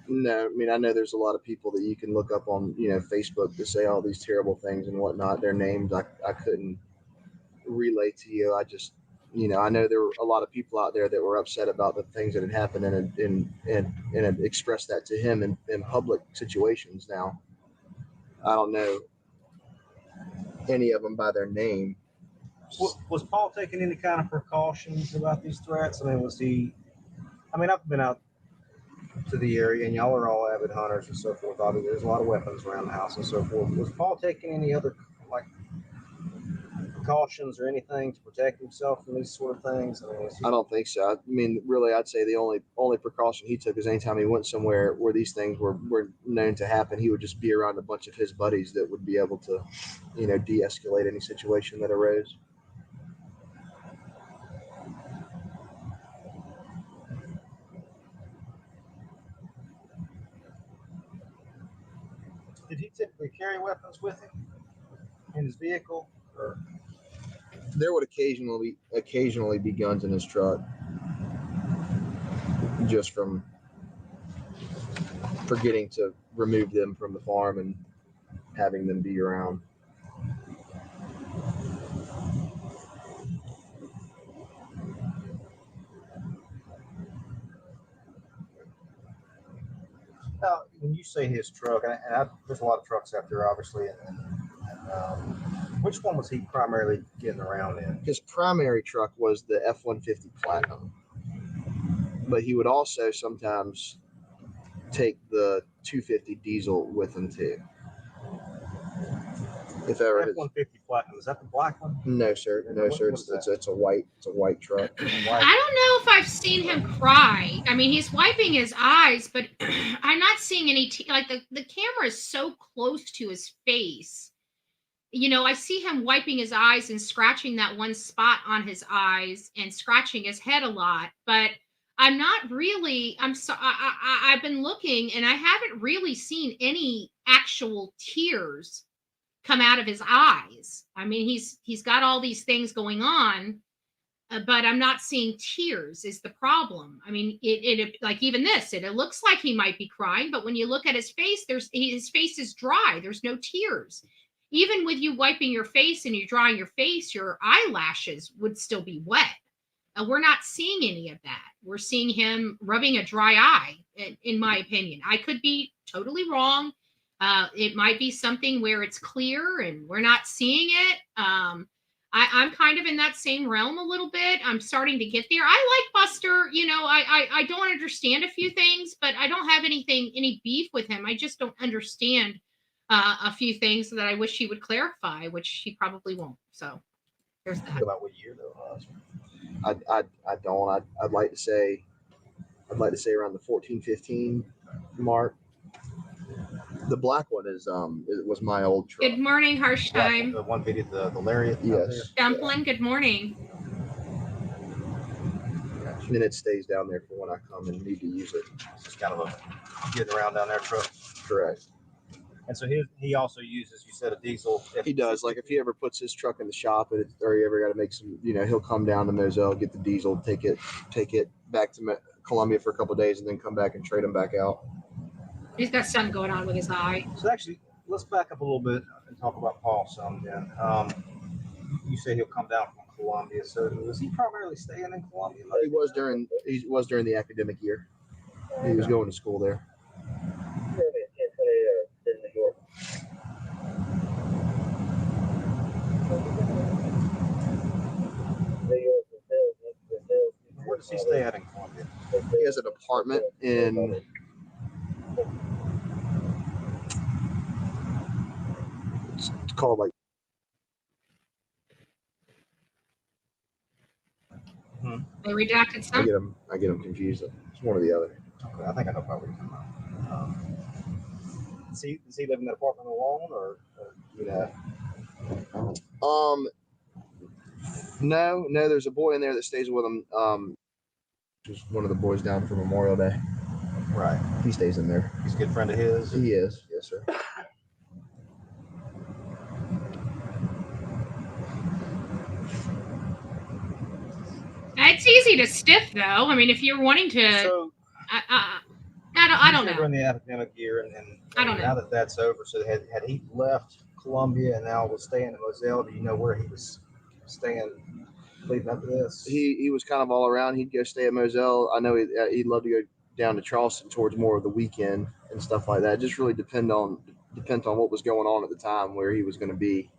No, I mean, I know there's a lot of people that you can look up on, Facebook to say all these terrible things and whatnot. Their names I couldn't relay to you. I just, I know there were a lot of people out there that were upset about the things that had happened and had expressed that to him in public situations. Now, I don't know any of them by their name. Was Paul taking any kind of precautions about these threats? I mean, I've been out to the area, and y'all are all avid hunters and so forth. Obviously, there's a lot of weapons around the house and so forth. Was Paul taking any other precautions or anything to protect himself from these sort of things? I mean, I don't think so. I mean, really, I'd say the only precaution he took is anytime he went somewhere where these things were known to happen, he would just be around a bunch of his buddies that would be able to, de-escalate any situation that arose. Did he typically carry weapons with him in his vehicle? Or? There would occasionally be guns in his truck, just from forgetting to remove them from the farm and having them be around. Now, when you say his truck, there's a lot of trucks out there, obviously, and which one was he primarily getting around in? His primary truck was the F-150 Platinum, but he would also sometimes take the 250 diesel with him too. If ever. F-150 Platinum, is that the black one? No, sir. No, sir. It's a white truck. I don't know if I've seen him cry. I mean, he's wiping his eyes, but I'm not seeing any like the camera is so close to his face. I see him wiping his eyes and scratching that one spot on his eyes and scratching his head a lot, but I'm not really. I've been looking and I haven't really seen any actual tears come out of his eyes. I mean, he's got all these things going on, but I'm not seeing tears is the problem. I mean, it like even this, it looks like he might be crying, but when you look at his face, his face is dry. There's no tears. Even with you wiping your face and you drying your face, your eyelashes would still be wet. We're not seeing any of that. We're seeing him rubbing a dry eye, in my opinion. I could be totally wrong. It might be something where it's clear and we're not seeing it. I'm kind of in that same realm a little bit. I'm starting to get there. I like Buster. I don't understand a few things, but I don't have any beef with him. I just don't understand a few things that I wish he would clarify, which he probably won't. So there's that. About what year though? I don't. I'd like to say around the 14-15 mark. The black one it was my old truck. Good morning, Harsh Time. The one video, the Lariat. Yes. Dumplin', good morning. And then it stays down there for when I come and need to use it. It's just kind of a getting around down there truck. Correct. And so he also uses, you said, a diesel. He does. Like if he ever puts his truck in the shop or he ever got to make some, he'll come down to Moselle, get the diesel, take it back to Columbia for a couple of days, and then come back and trade them back out. He's got something going on with his eye. So actually, let's back up a little bit and talk about Paul some then. You say he'll come down from Columbia. So was he primarily staying in Columbia? He was during the academic year. He was going to school there. Where does he stay at in Columbia? He has an apartment in it's called like They redacted some. I get them confused. It's one or the other. Okay, I think I know probably where you're coming from. Does he live in that apartment alone, or No. There's a boy in there that stays with him. Just one of the boys down for Memorial Day. Right. He stays in there. He's a good friend of his. He is. Yes, sir. It's easy to stiff, though. I mean, if you're wanting to, So, I don't know. During the academic year, and I don't know. now that that's over, so had he left Columbia and now was staying in Moselle? Do you know where he was staying leading up to this? He was kind of all around. He'd go stay at Moselle. I know he'd love to go down to Charleston towards more of the weekend and stuff like that. It just really depends on what was going on at the time, where he was going to be.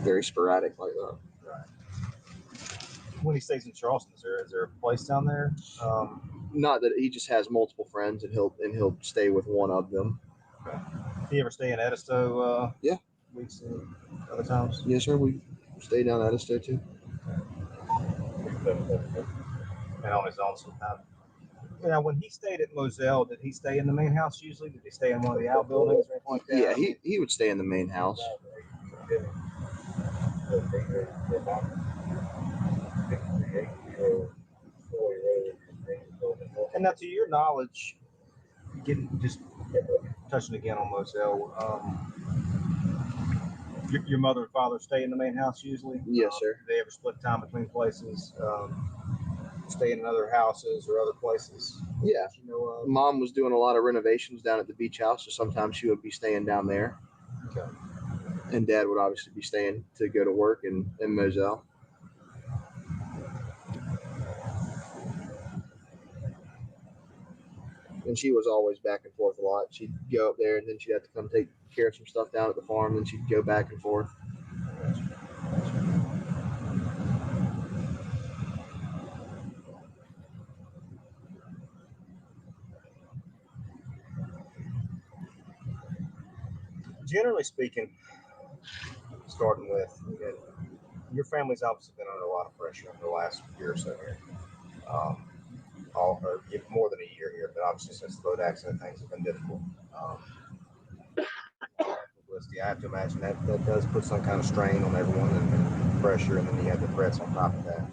Very sporadic like that. Right. When he stays in Charleston, is there a place down there? Not that he just has multiple friends, and he'll stay with one of them. Okay. Did he ever stay in Edisto? Yeah. weeks and other times? Yes, sir. We stayed down at Edisto too. And on his own sometimes. Now, when he stayed at Moselle, did he stay in the main house usually? Did he stay in one of the outbuildings or anything like that? Yeah, he would stay in the main house. And now, to your knowledge, just touching again on Moselle, your mother and father stay in the main house usually? Yes, sir. Do they ever split time between places? Stay in other houses or other places? Yeah. You know, Mom was doing a lot of renovations down at the beach house, so sometimes she would be staying down there. Okay. And Dad would obviously be staying to go to work in Moselle. And she was always back and forth a lot. She'd go up there and then she'd have to come take care of some stuff down at the farm. Then she'd go back and forth. Generally speaking, starting with, your family's obviously been under a lot of pressure over the last year or so here. More than a year here, but obviously since the boat accident, things have been difficult. I have to imagine that does put some kind of strain on everyone and pressure, and then you have the threats on top of that.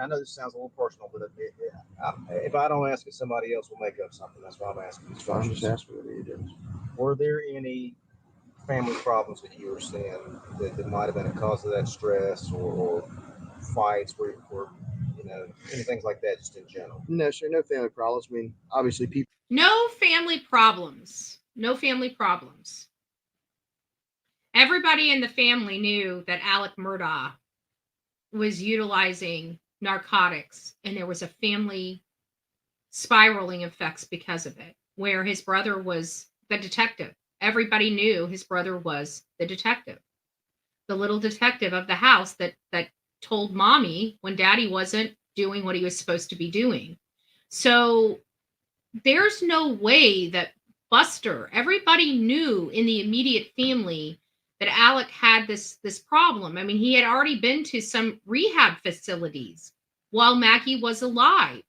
I know this sounds a little personal, but if I don't ask it, somebody else will make up something. That's why I'm asking these questions. Were there any family problems that you were seeing that might have been a cause of that stress or fights where any things like that, just in general? No, sir. No family problems. I mean, obviously people. No family problems. No family problems. Everybody in the family knew that Alec Murdaugh was utilizing narcotics, and there was a family spiraling effects because of it, where his brother was the detective. Everybody knew his brother was the detective, the little detective of the house that told mommy when daddy wasn't doing what he was supposed to be doing. So there's no way that Buster, everybody knew in the immediate family that Alec had this problem. I mean, he had already been to some rehab facilities while Maggie was alive.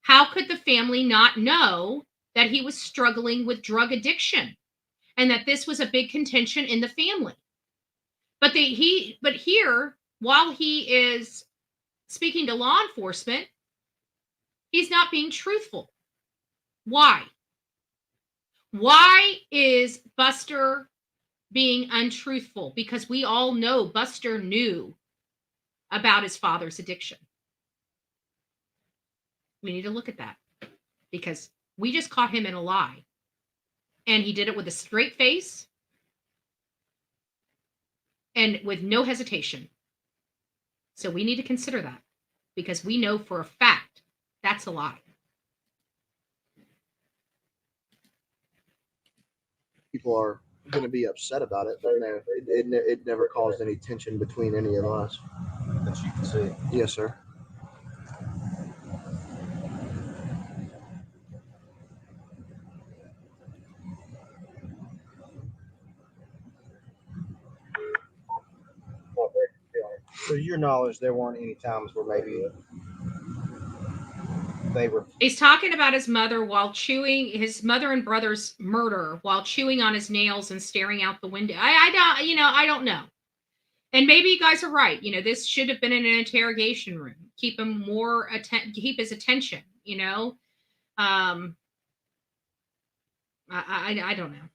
How could the family not know that he was struggling with drug addiction and that this was a big contention in the family? But here, while he is speaking to law enforcement, he's not being truthful. Why? Why is Buster being untruthful? Because we all know Buster knew about his father's addiction. We need to look at that because we just caught him in a lie. And he did it with a straight face and with no hesitation. So we need to consider that because we know for a fact that's a lie. People are going to be upset about it, but no, it never caused any tension between any of us. That you can see. Yes, sir. So to your knowledge, there weren't any times where maybe they were. He's talking about his mother his mother and brother's murder while chewing on his nails and staring out the window. I don't know. And maybe you guys are right. This should have been in an interrogation room. Keep him keep his attention, I don't know.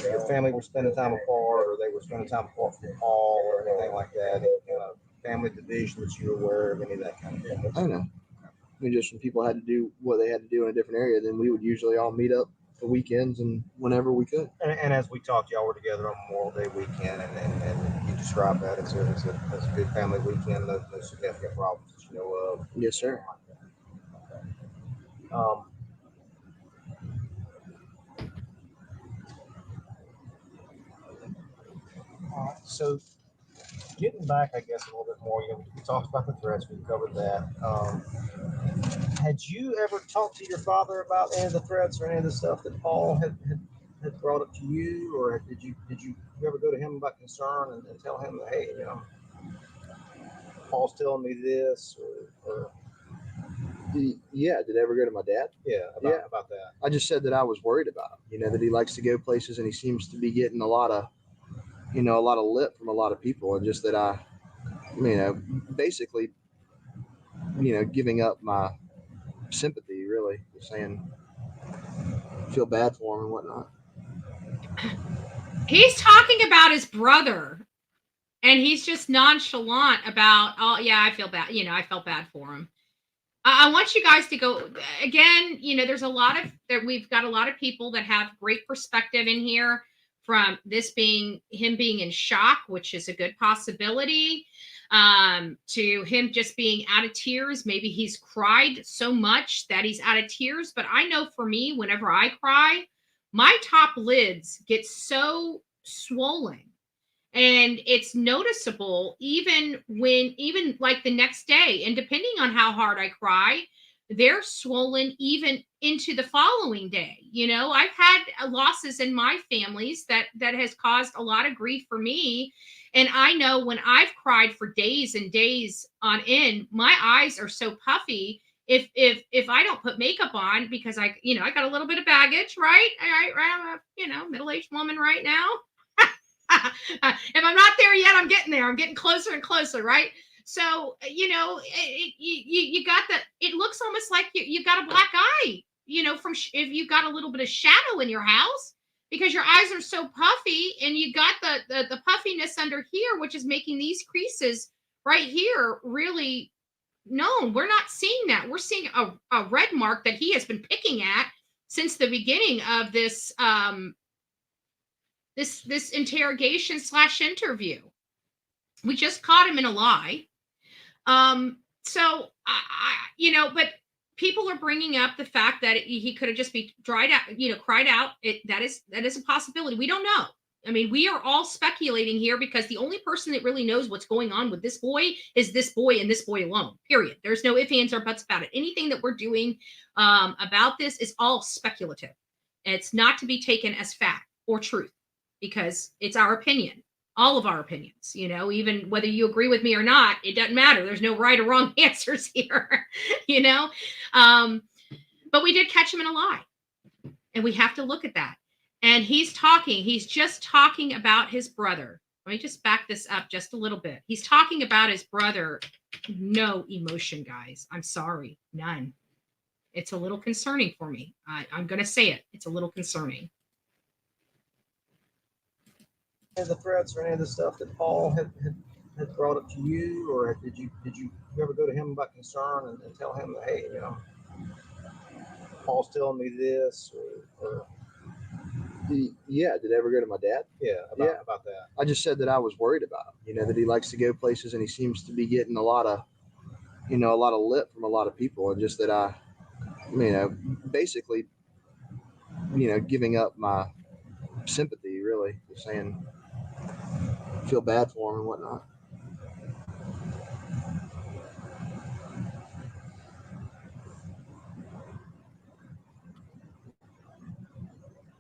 Your family were spending time apart, or they were spending time apart from Paul, or anything like that. Any kind of family division that you were aware of, any of that kind of thing? I know. I mean, just when people had to do what they had to do in a different area, then we would usually all meet up for weekends and whenever we could. And as we talked, y'all were together on Memorial Day weekend, and you described that as a good family weekend, no significant problems that you know of. Yes, sir. So getting back, I guess, a little bit more, we talked about the threats, we covered that. Had you ever talked to your father about any of the threats or any of the stuff that Paul had had brought it to you, or did you ever go to him about concern and tell him that, hey, Paul's telling me this, or Yeah, did I ever go to my dad? about that. I just said that I was worried about him. That he likes to go places and he seems to be getting a lot of lip from a lot of people, and just that I, basically, giving up my sympathy, really, just saying, feel bad for him and whatnot. He's talking about his brother, and he's just nonchalant about, oh yeah, I feel bad. I felt bad for him. I want you guys to go again. There's we've got a lot of people that have great perspective in here, from this being him being in shock, which is a good possibility, to him just being out of tears. Maybe he's cried so much that he's out of tears. But I know for me, whenever I cry, my top lids get so swollen. And it's noticeable even like the next day. And depending on how hard I cry, they're swollen even into the following day. I've had losses in my families that has caused a lot of grief for me. And I know when I've cried for days and days on end, my eyes are so puffy. If I don't put makeup on, because I got a little bit of baggage, right? I'm a middle-aged woman right now. If I'm not there yet, I'm getting there. I'm getting closer and closer, right? So, you got it looks almost like you got a black eye, if you got a little bit of shadow in your house, because your eyes are so puffy, and you got the puffiness under here, which is making these creases right here really known. We're not seeing that. We're seeing a red mark that he has been picking at since the beginning of this, this interrogation / interview. We just caught him in a lie. So but people are bringing up the fact that he could have just be cried out. That is a possibility. We don't know. I mean, we are all speculating here, because the only person that really knows what's going on with this boy is this boy and this boy alone, period. There's no ifs, ands, or buts about it. Anything that we're doing about this is all speculative. It's not to be taken as fact or truth, because it's our opinion, all of our opinions, even whether you agree with me or not, it doesn't matter. There's no right or wrong answers here, but we did catch him in a lie, and we have to look at that. And he's just talking about his brother. Let me just back this up just a little bit. He's talking about his brother. No emotion, guys. I'm sorry. None. It's a little concerning for me. I'm going to say it. It's a little concerning. The threats or any of the stuff that Paul had brought up to you, or did you ever go to him about concern and tell him that, hey, Paul's telling me this, or Yeah, did I ever go to my dad? about that. I just said that I was worried about him. That he likes to go places and he seems to be getting a lot of lip from a lot of people, and just that I, basically, giving up my sympathy, really, just saying, feel bad for him and whatnot.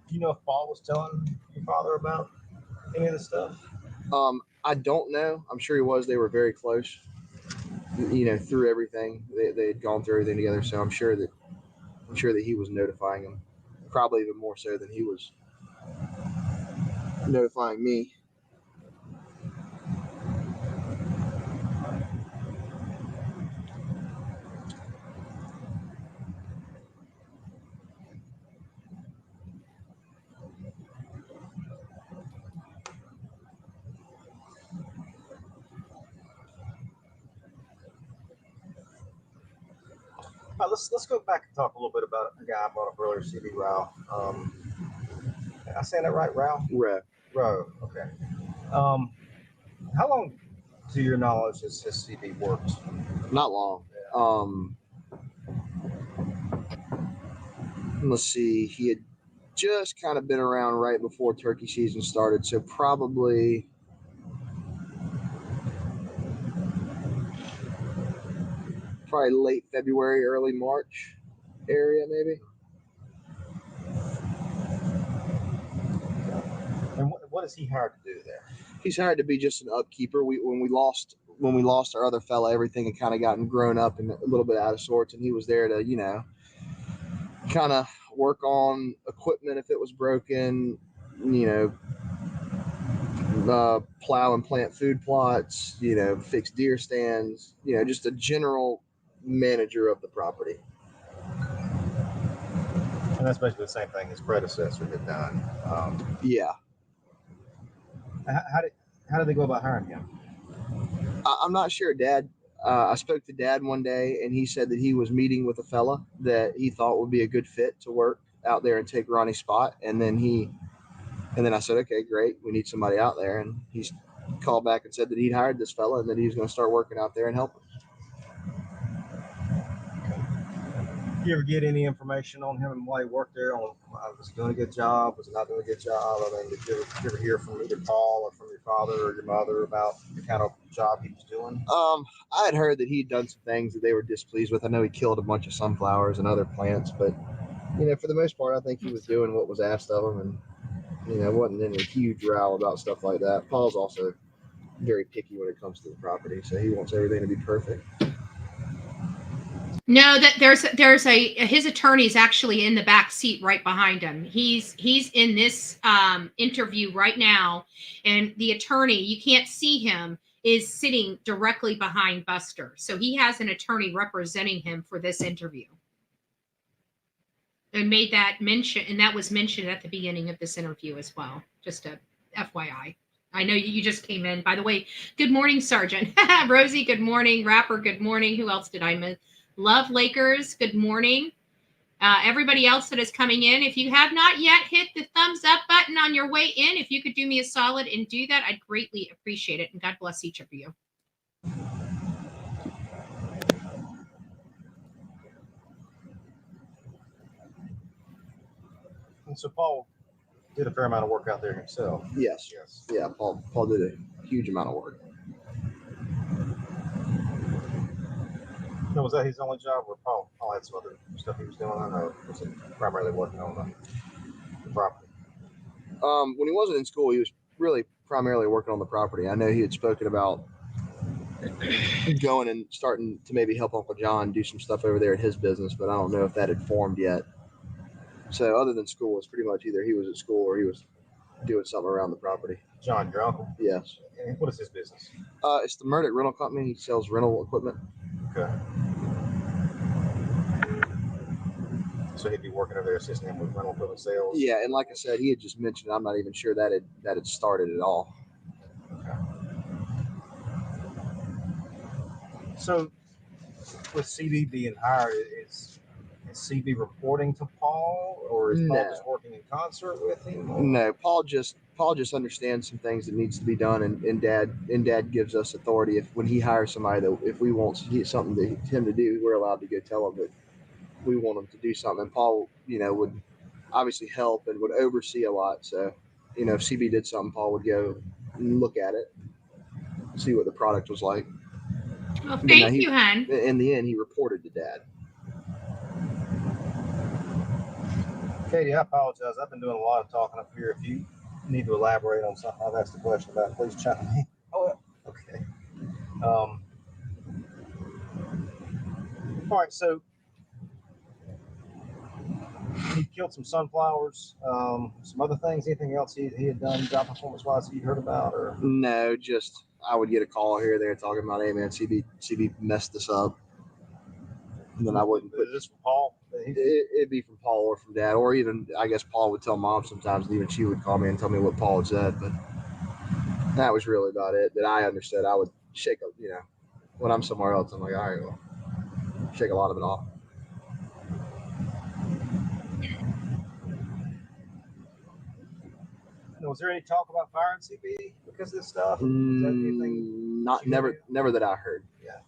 Do you know if Paul was telling your father about any of the stuff? I don't know. I'm sure he was. They were very close, through everything. They had gone through everything together. So I'm sure that he was notifying him, probably even more so than he was notifying me. All right, let's go back and talk a little bit about a guy I brought up earlier, C.B. Rao. Am I saying that right, Rao? Rowe. Okay. How long, to your knowledge, has C.B. worked? Not long. Let's see. He had just kind of been around right before turkey season started, so probably late February, early March area, maybe. what is he hired to do there? He's hired to be just an upkeeper. When we lost our other fella, everything had kind of gotten grown up and a little bit out of sorts, and he was there to, you know, kind of work on equipment if it was broken, you know, plow and plant food plots, you know, fix deer stands, you know, just a general manager of the property. And that's basically the same thing his predecessor had done. Yeah. How did they go about hiring him? I'm not sure. Dad, I spoke to Dad one day, and he said that he was meeting with a fella that he thought would be a good fit to work out there and take Ronnie's spot. And then I said, okay, great, we need somebody out there. And he's called back and said that he'd hired this fella and that he was going to start working out there and helping. Did you ever get any information on him while he worked there? On was he doing a good job? Was he not doing a good job? I mean, did you ever hear from either Paul or from your father or your mother about the kind of job he was doing? I had heard that he'd done some things that they were displeased with. I know he killed a bunch of sunflowers and other plants, but you know, for the most part, I think he was doing what was asked of him, and you know, wasn't in a huge row about stuff like that. Paul's also very picky when it comes to the property, so he wants everything to be perfect. No, that there's his attorney's actually in the back seat right behind him. He's in this interview right now, and the attorney, you can't see him, is sitting directly behind Buster. So he has an attorney representing him for this interview. And made that mention, and that was mentioned at the beginning of this interview as well. Just a FYI. I know you just came in. By the way, good morning, Sergeant. Rosie, good morning. Rapper, good morning. Who else did I miss? Love Lakers, good morning. Everybody else that is coming in, if you have not yet hit the thumbs up button on your way in, if you could do me a solid and do that, I'd greatly appreciate it. And God bless each of you. And so Paul did a fair amount of work out there himself. Yes. Yeah, Paul did a huge amount of work. No, was that his only job, or Paul had some other stuff he was doing, or was it primarily working on the property? When he wasn't in school, he was really primarily working on the property. I know he had spoken about going and starting to maybe help Uncle John do some stuff over there at his business, but I don't know if that had formed yet. So other than school, it's pretty much either he was at school or he was doing something around the property. John, your uncle? Yes. And what is his business? It's the Murdaugh Rental Company. He sells rental equipment. Okay. So he'd be working over there assisting him with rental equipment sales? Yeah, and like I said, he had just mentioned, I'm not even sure that had started at all. Okay. So with CB being hired, is CB reporting to Paul, or is Paul just working in concert with him? Or? No, Paul just understands some things that needs to be done, and Dad gives us authority when he hires somebody that if we want something to him to do, we're allowed to go tell him that we want him to do something. And Paul, you know, would obviously help and would oversee a lot. So, you know, if CB did something, Paul would go and look at it, see what the product was like. Well, thank you, hon. In the end, he reported to Dad. Katie, I apologize. I've been doing a lot of talking up here. If you need to elaborate on something I've asked a question about, please chime in. Oh, okay. All right, so he killed some sunflowers, some other things. Anything else he had done job performance-wise you'd heard about? Or no, just I would get a call here or there talking about, hey, man, CB messed this up. And then I wouldn't put. Is this from Paul? It'd be from Paul or from Dad, or even I guess Paul would tell Mom sometimes, and even she would call me and tell me what Paul had said. But that was really about it that I understood. I would shake up, you know, when I'm somewhere else, I'm like, all right, well, shake a lot of it off. Was there any talk about firing CB because of this stuff? Never that I heard. Yeah.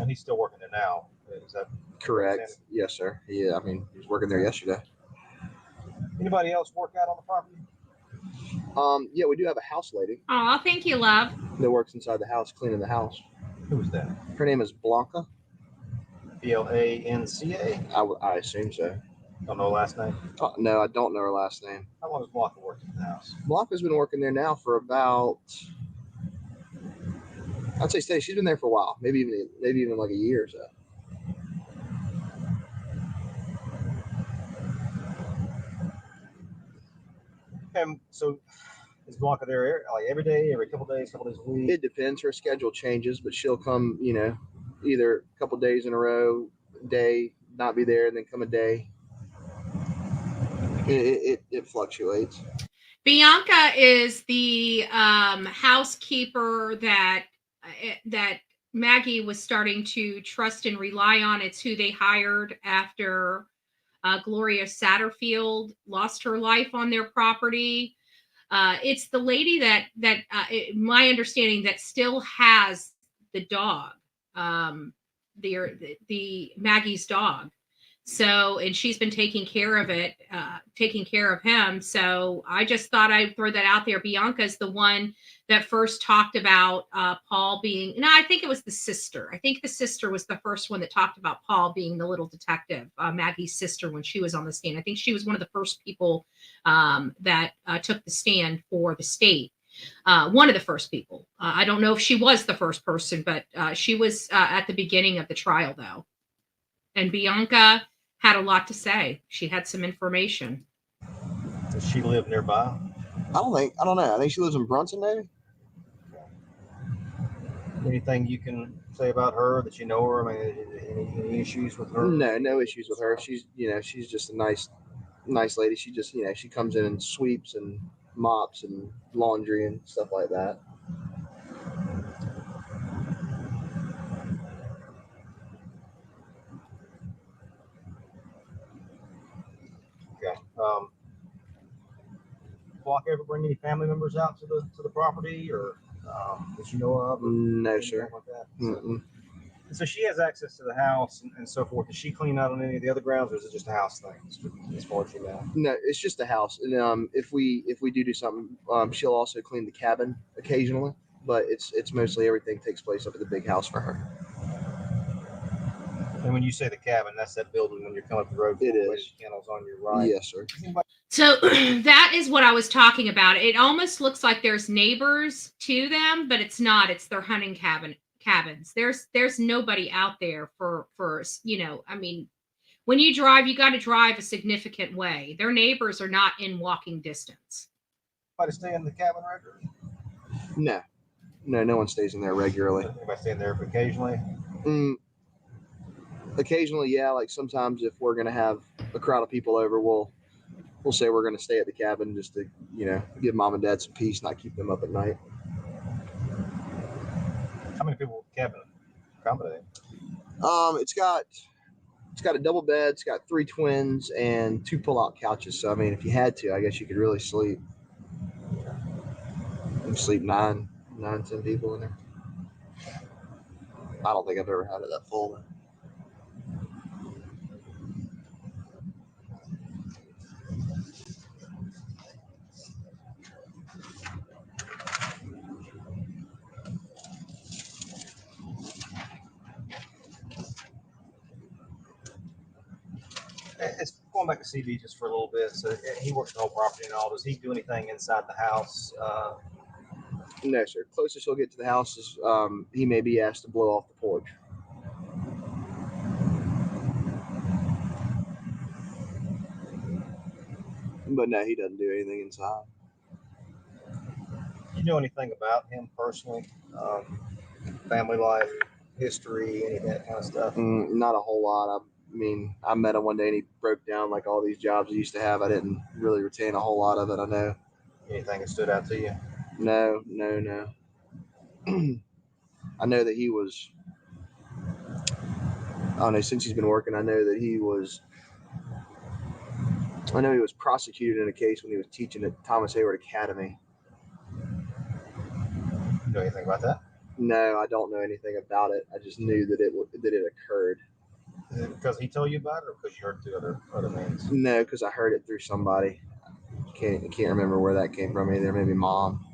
And he's still working there now. Is that correct? Yes, sir. Yeah, I mean, he was working there yesterday. Anybody else work out on the property? Yeah, we do have a house lady. Oh, thank you, love. That works inside the house, cleaning the house. Who is that? Her name is Blanca. Blanca. I assume so. Don't know last name. No, I don't know her last name. How long has Blanca worked at the house? Blanca's been working there now for about, I'd say steady. She's been there for a while, maybe even like a year or so. And so is Blanca there like every day, every couple days a week? It depends. Her schedule changes, but she'll come, either a couple days in a row, day, not be there, and then come a day. It fluctuates. Bianca is the housekeeper that Maggie was starting to trust and rely on. It's who they hired after Gloria Satterfield lost her life on their property. It's the lady that my understanding that still has the dog, the Maggie's dog. So, and she's been taking care of it, taking care of him. So I just thought I'd throw that out there. Bianca's the one that first talked about Paul being, no, I think it was the sister. I think the sister was the first one that talked about Paul being the little detective, Maggie's sister, when she was on the stand. I think she was one of the first people that took the stand for the state. One of the first people. I don't know if she was the first person, but she was at the beginning of the trial, though. And Bianca had a lot to say. She had some information. Does she live nearby? I don't know. I think she lives in Brunson, maybe. Anything you can say about her that you know her? I mean, any issues with her? No issues with her. She's just a nice lady. She just, she comes in and sweeps and mops and laundry and stuff like that. Okay. Block ever bring any family members out to the property, or that you know of? No, sir. Like that? So she has access to the house and so forth. Does she clean out on any of the other grounds, or is it just a house thing, as far as you know? No, it's just a house. And if we do something, she'll also clean the cabin occasionally. But it's mostly everything takes place up at the big house for her. And when you say the cabin, that's that building when you're coming up the road. It is. Kennels on your right. Yes, sir. So that is what I was talking about. It almost looks like there's neighbors to them, but it's not. It's their hunting cabins. There's nobody out there for I mean, when you drive, you got to drive a significant way. Their neighbors are not in walking distance. Anybody stay in the cabin regularly? No one stays in there regularly. Anybody stay in there occasionally? Occasionally, yeah. Like sometimes if we're gonna have a crowd of people over, we'll say we're gonna stay at the cabin just to give mom and dad some peace, not keep them up at night. How many people in the cabin accommodate? It's got a double bed. It's got 3 twins and 2 pull-out couches. So I mean, if you had to, I guess you could really sleep. You can sleep 9, 10 people in there. I don't think I've ever had it that full. It's going back to CB just for a little bit. So he works the whole property and all. Does he do anything inside the house? No, sir. Closest he'll get to the house is he may be asked to blow off the porch. But no, he doesn't do anything inside. You know anything about him personally? Family life, history, any of that kind of stuff? Not a whole lot. I mean, I met him one day and he broke down like all these jobs he used to have. I didn't really retain a whole lot of it, I know. Anything that stood out to you? No. I know that he was, I don't know, since he's been working, I know he was prosecuted in a case when he was teaching at Thomas Hayward Academy. You know anything about that? No, I don't know anything about it. I just knew that it occurred. Is it because he told you about it, or because you heard it through other means? No, because I heard it through somebody. Can't remember where that came from either. Maybe mom.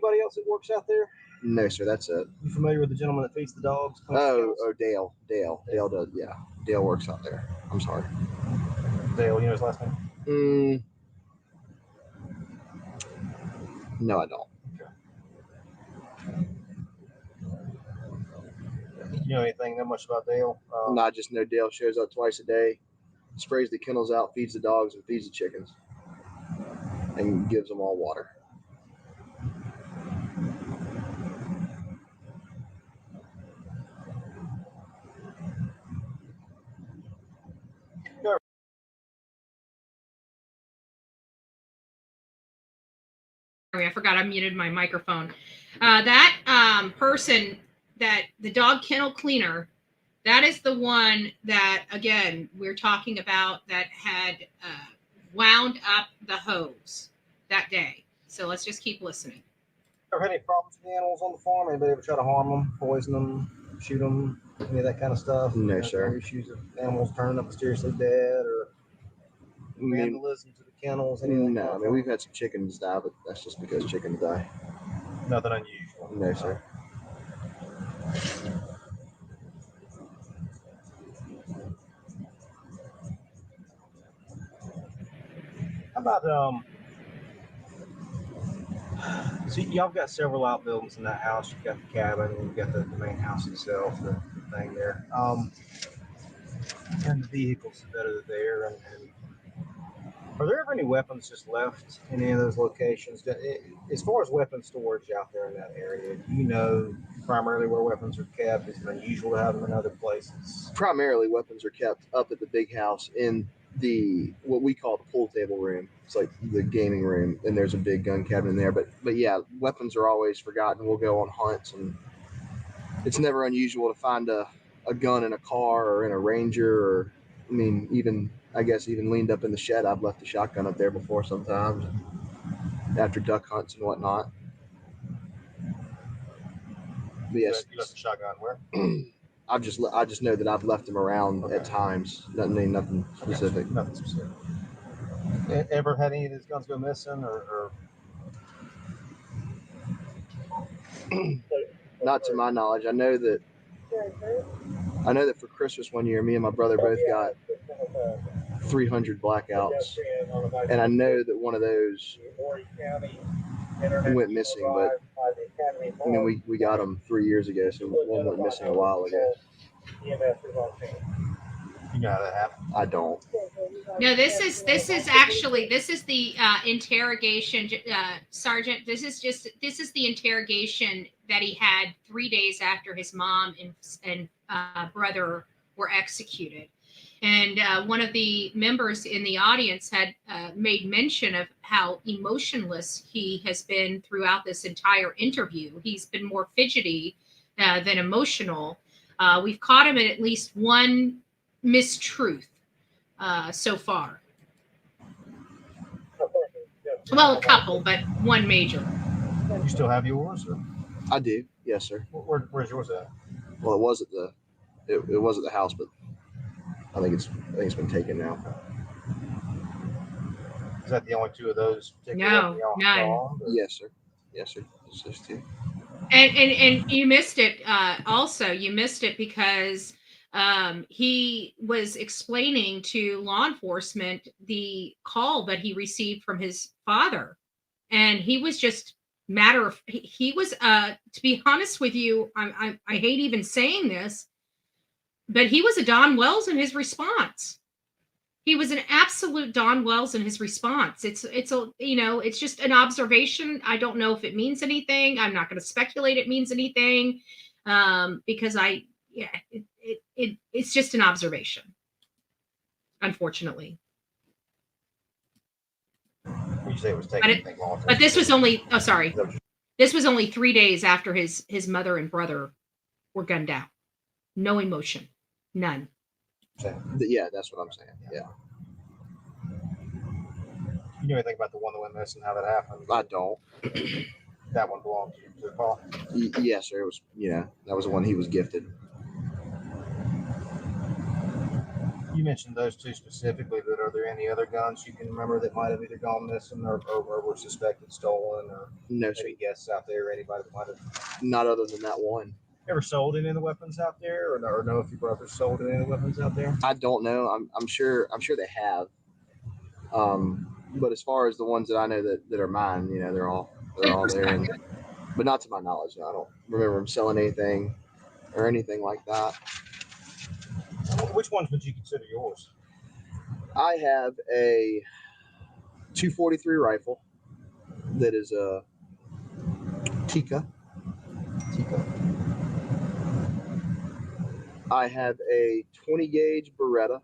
anybody else that works out there? No, sir. That's it. You familiar with the gentleman that feeds the dogs? Oh, Dale. Dale does. Yeah, Dale works out there. I'm sorry. Dale, you know his last name? No, I don't. You know anything that much about Dale? No, I just know Dale shows up twice a day, sprays the kennels out, feeds the dogs, and feeds the chickens, and gives them all water. I forgot I muted my microphone. That person, that the dog kennel cleaner, that is the one that, again, we're talking about that had wound up the hose that day. So let's just keep listening. Ever had any problems with the animals on the farm? Anybody ever try to harm them, poison them, shoot them, any of that kind of stuff? No, sir. Issues of animals turning up mysteriously dead or vandalism to the kennels? Anything? No, I mean, we've had some chickens die, but that's just because chickens die. Nothing unusual. No, sir. How about so y'all got several outbuildings in that house. You've got the cabin, you've got the main house itself, the thing there. And the vehicles that are there. And are there ever any weapons just left in any of those locations? As far as weapon storage out there in that area, do you know primarily where weapons are kept? Is it unusual to have them in other places? Primarily, weapons are kept up at the big house in what we call the pool table room. It's like the gaming room, and there's a big gun cabinet in there. But yeah, weapons are always forgotten. We'll go on hunts, and it's never unusual to find a gun in a car or in a Ranger, or I mean, even leaned up in the shed. I've left a shotgun up there before sometimes after duck hunts and whatnot. But yes, You left the shotgun where? I just know that I've left them around at times. Nothing specific. Okay, nothing specific. Ever had any of these guns go missing or? Not to my knowledge. I know that for Christmas one year, me and my brother both got 300 blackouts, and I know that one of those went missing. But I mean, we got them 3 years ago, so one went missing a while ago. You know how that happened? I don't. No, this is the interrogation, Sergeant. This is the interrogation that he had 3 days after his mom and brother were executed. And one of the members in the audience had made mention of how emotionless he has been throughout this entire interview. He's been more fidgety than emotional. We've caught him in at least one mistruth so far. Well, a couple, but one major. You still have yours? Or? I do. Yes, sir. Where's yours at? Well, it was at the house, but I think it's been taken now. Is that the only two of those? No, none. Yes, sir. Yes, sir. It's just two. And you missed it. Also, you missed it because he was explaining to law enforcement the call that he received from his father, and he was just he was to be honest with you, I hate even saying this, but he was a Don Wells in his response. He was an absolute Don Wells in his response. It's just an observation. I don't know if it means anything. I'm not going to speculate it means anything because it's just an observation, unfortunately. You say it was taking long. But this was only this was only 3 days after his mother and brother were gunned down. No emotion, none. Yeah, that's what I'm saying. Yeah. You know anything about the one that went missing, how that happened? I don't. That one belonged to the car? Yes, sir. It was, that was the one he was gifted. You mentioned those two specifically, but are there any other guns you can remember that might have either gone missing or were suspected stolen, or No, sir. maybe guests out there, or anybody that might have Not other than that one. ever sold any of the weapons out there, or know if your brothers sold any of the weapons out there? I don't know. I'm sure they have. But as far as the ones that I know that are mine, you know, they're all there, but not to my knowledge. No, I don't remember them selling anything or anything like that. Which ones would you consider yours? I have a 243 rifle that is a Tika. I have a 20 gauge Beretta,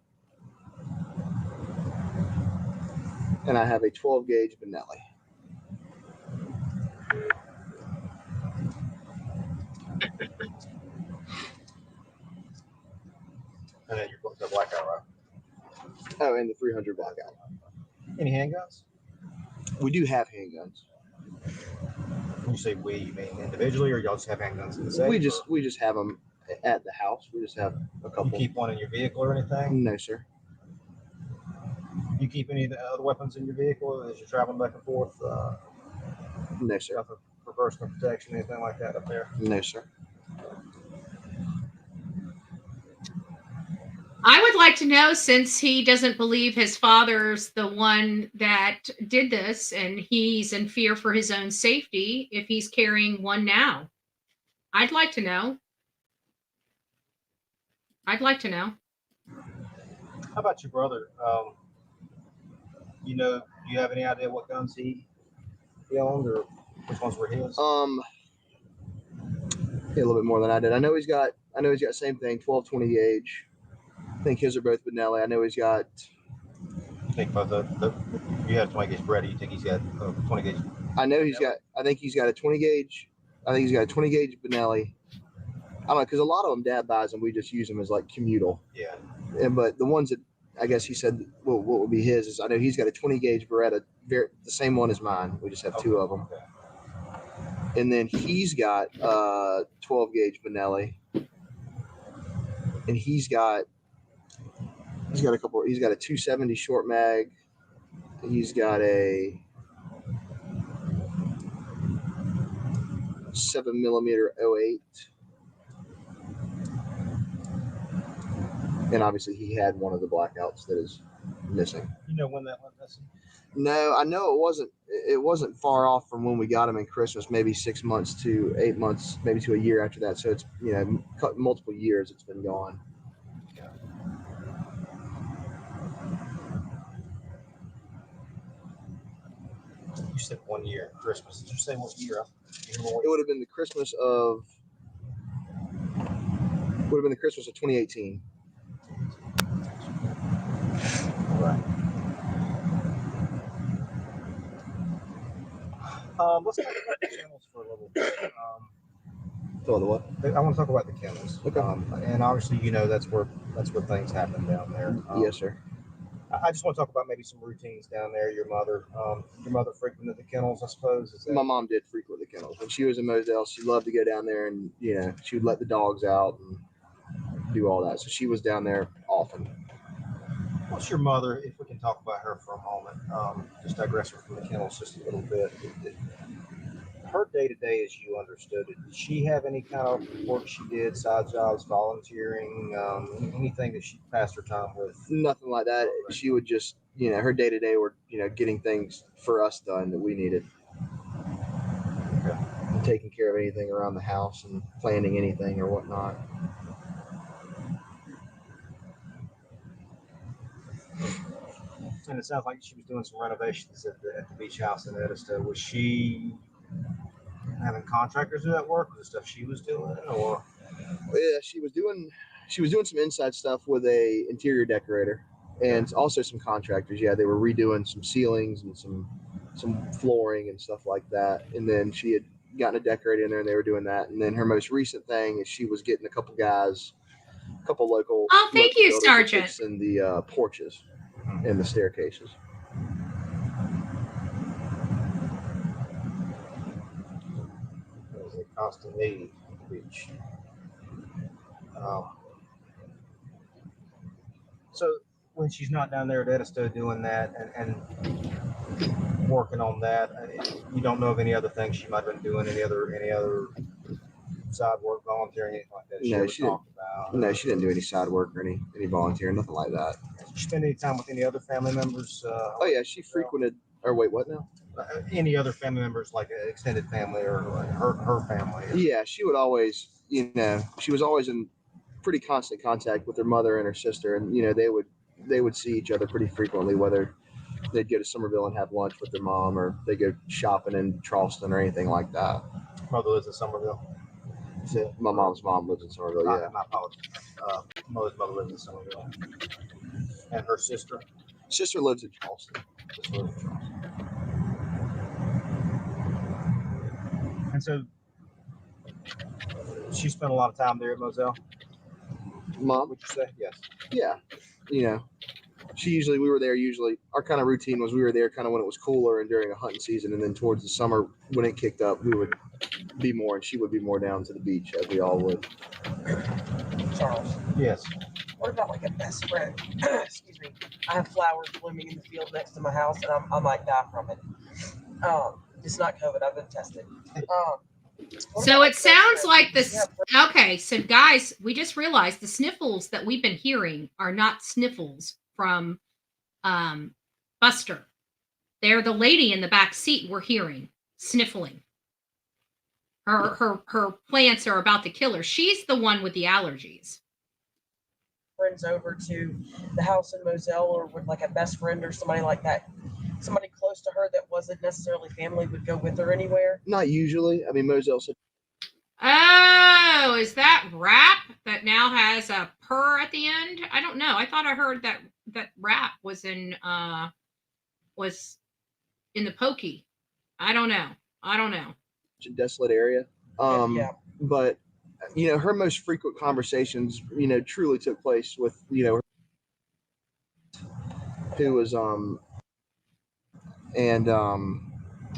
and I have a 12 gauge Benelli. And then the blackout rifle. Oh, and the 300 blackout. Any handguns? We do have handguns. When you say we, you mean individually, or y'all just have handguns in the safe? We just have them at the house. We just have a couple. You keep one in your vehicle or anything? No, sir. You keep any of the other weapons in your vehicle as you're traveling back and forth? No, sir. Nothing for personal protection, anything like that up there? No, sir. I would like to know, since he doesn't believe his father's the one that did this and he's in fear for his own safety, if he's carrying one now. I'd like to know. How about your brother? Do you have any idea what guns he owned, or which ones were his? A little bit more than I did. I know he's got same thing, 12, 20 gauge. I think his are both Benelli. I know he's got. You think about you have 20 gauge Brady, you think he's got 20 gauge? I think he's got a 20 gauge. I think he's got a 20 gauge Benelli. I don't know, because a lot of them Dad buys and we just use them as like commutal. Yeah. But the ones that I guess he said what would be his is, I know he's got a 20 gauge Beretta, the same one as mine. We just have two of them. Okay. And then he's got 12 gauge Benelli, and he's got a 270 short mag. He's got a 7mm 08. And obviously he had one of the blackouts that is missing. You know when that went missing? No, I know it wasn't far off from when we got him in Christmas, maybe 6 months to 8 months, maybe to a year after that. So it's, multiple years it's been gone. You said 1 year, Christmas. Did you say what year? It would have been the Christmas of 2018. Right. Let's talk about the kennels for a little bit. The what? I want to talk about the kennels. Okay. And obviously, that's where things happen down there. Yes, sir. I just want to talk about maybe some routines down there. Your mother frequented the kennels, I suppose. My mom did frequent the kennels when she was in Moselle. She loved to go down there, and she would let the dogs out and do all that. So she was down there often. What's your mother, if we can talk about her for a moment, just digress her from the kennels just a little bit. Her day-to-day as you understood it, did she have any kind of work she did, side jobs, volunteering, anything that she passed her time with? Nothing like that. She would just, her day-to-day were, getting things for us done that we needed. Okay. And taking care of anything around the house and planning anything or whatnot. And it sounds like she was doing some renovations at the beach house in Edison. Was she having contractors do that work? Was it stuff she was doing, or? Yeah, she was doing some inside stuff with a interior decorator, and also some contractors. Yeah, they were redoing some ceilings and some flooring and stuff like that. And then she had gotten a decorator in there, and they were doing that. And then her most recent thing is she was getting a couple local. Oh, thank you, Sergeant. Fixing the porches and the staircases. It was a constant need on the beach. So when she's not down there at Edisto doing that and working on that, you don't know of any other things she might have been doing, any other side work, volunteering, anything like that? No, she didn't. No, she didn't do any side work or any volunteering, nothing like that. Did you spend any time with any other family members? Oh yeah, she frequented. Or wait, what now? Any other family members, like an extended family or like her family? Yeah, she would always, she was always in pretty constant contact with her mother and her sister, and they would see each other pretty frequently, whether they'd go to Somerville and have lunch with their mom, or they go shopping in Charleston or anything like that. Mother lives in Somerville. So my mom's mom lives in Somerville. Yeah. My apologies. Mother's mother lives in Somerville, and her sister. Sister lives in Charleston. And so she spent a lot of time there at Moselle. Mom, would you say? Yes. Yeah. We were there usually. Our kind of routine was we were there kind of when it was cooler and during a hunting season, and then towards the summer when it kicked up, we would be more, and she would be more down to the beach as we all would. Charles. Yes. What about like a best friend? Excuse me. I have flowers blooming in the field next to my house, and I might die from it. It's not COVID. I've been tested. So it sounds like this. Okay, so guys, we just realized the sniffles that we've been hearing are not sniffles from Buster. They're the lady in the back seat we're hearing sniffling. Her plants are about to kill her. She's the one with the allergies. Friends over to the house in Moselle, or with like a best friend or somebody like that, somebody close to her that wasn't necessarily family would go with her anywhere? Not usually. I mean, Moselle said. Oh, is that rap that now has a purr at the end? I don't know. I thought I heard that rap was in the pokey. I don't know. A desolate area. Yeah. But her most frequent conversations, truly took place with, who was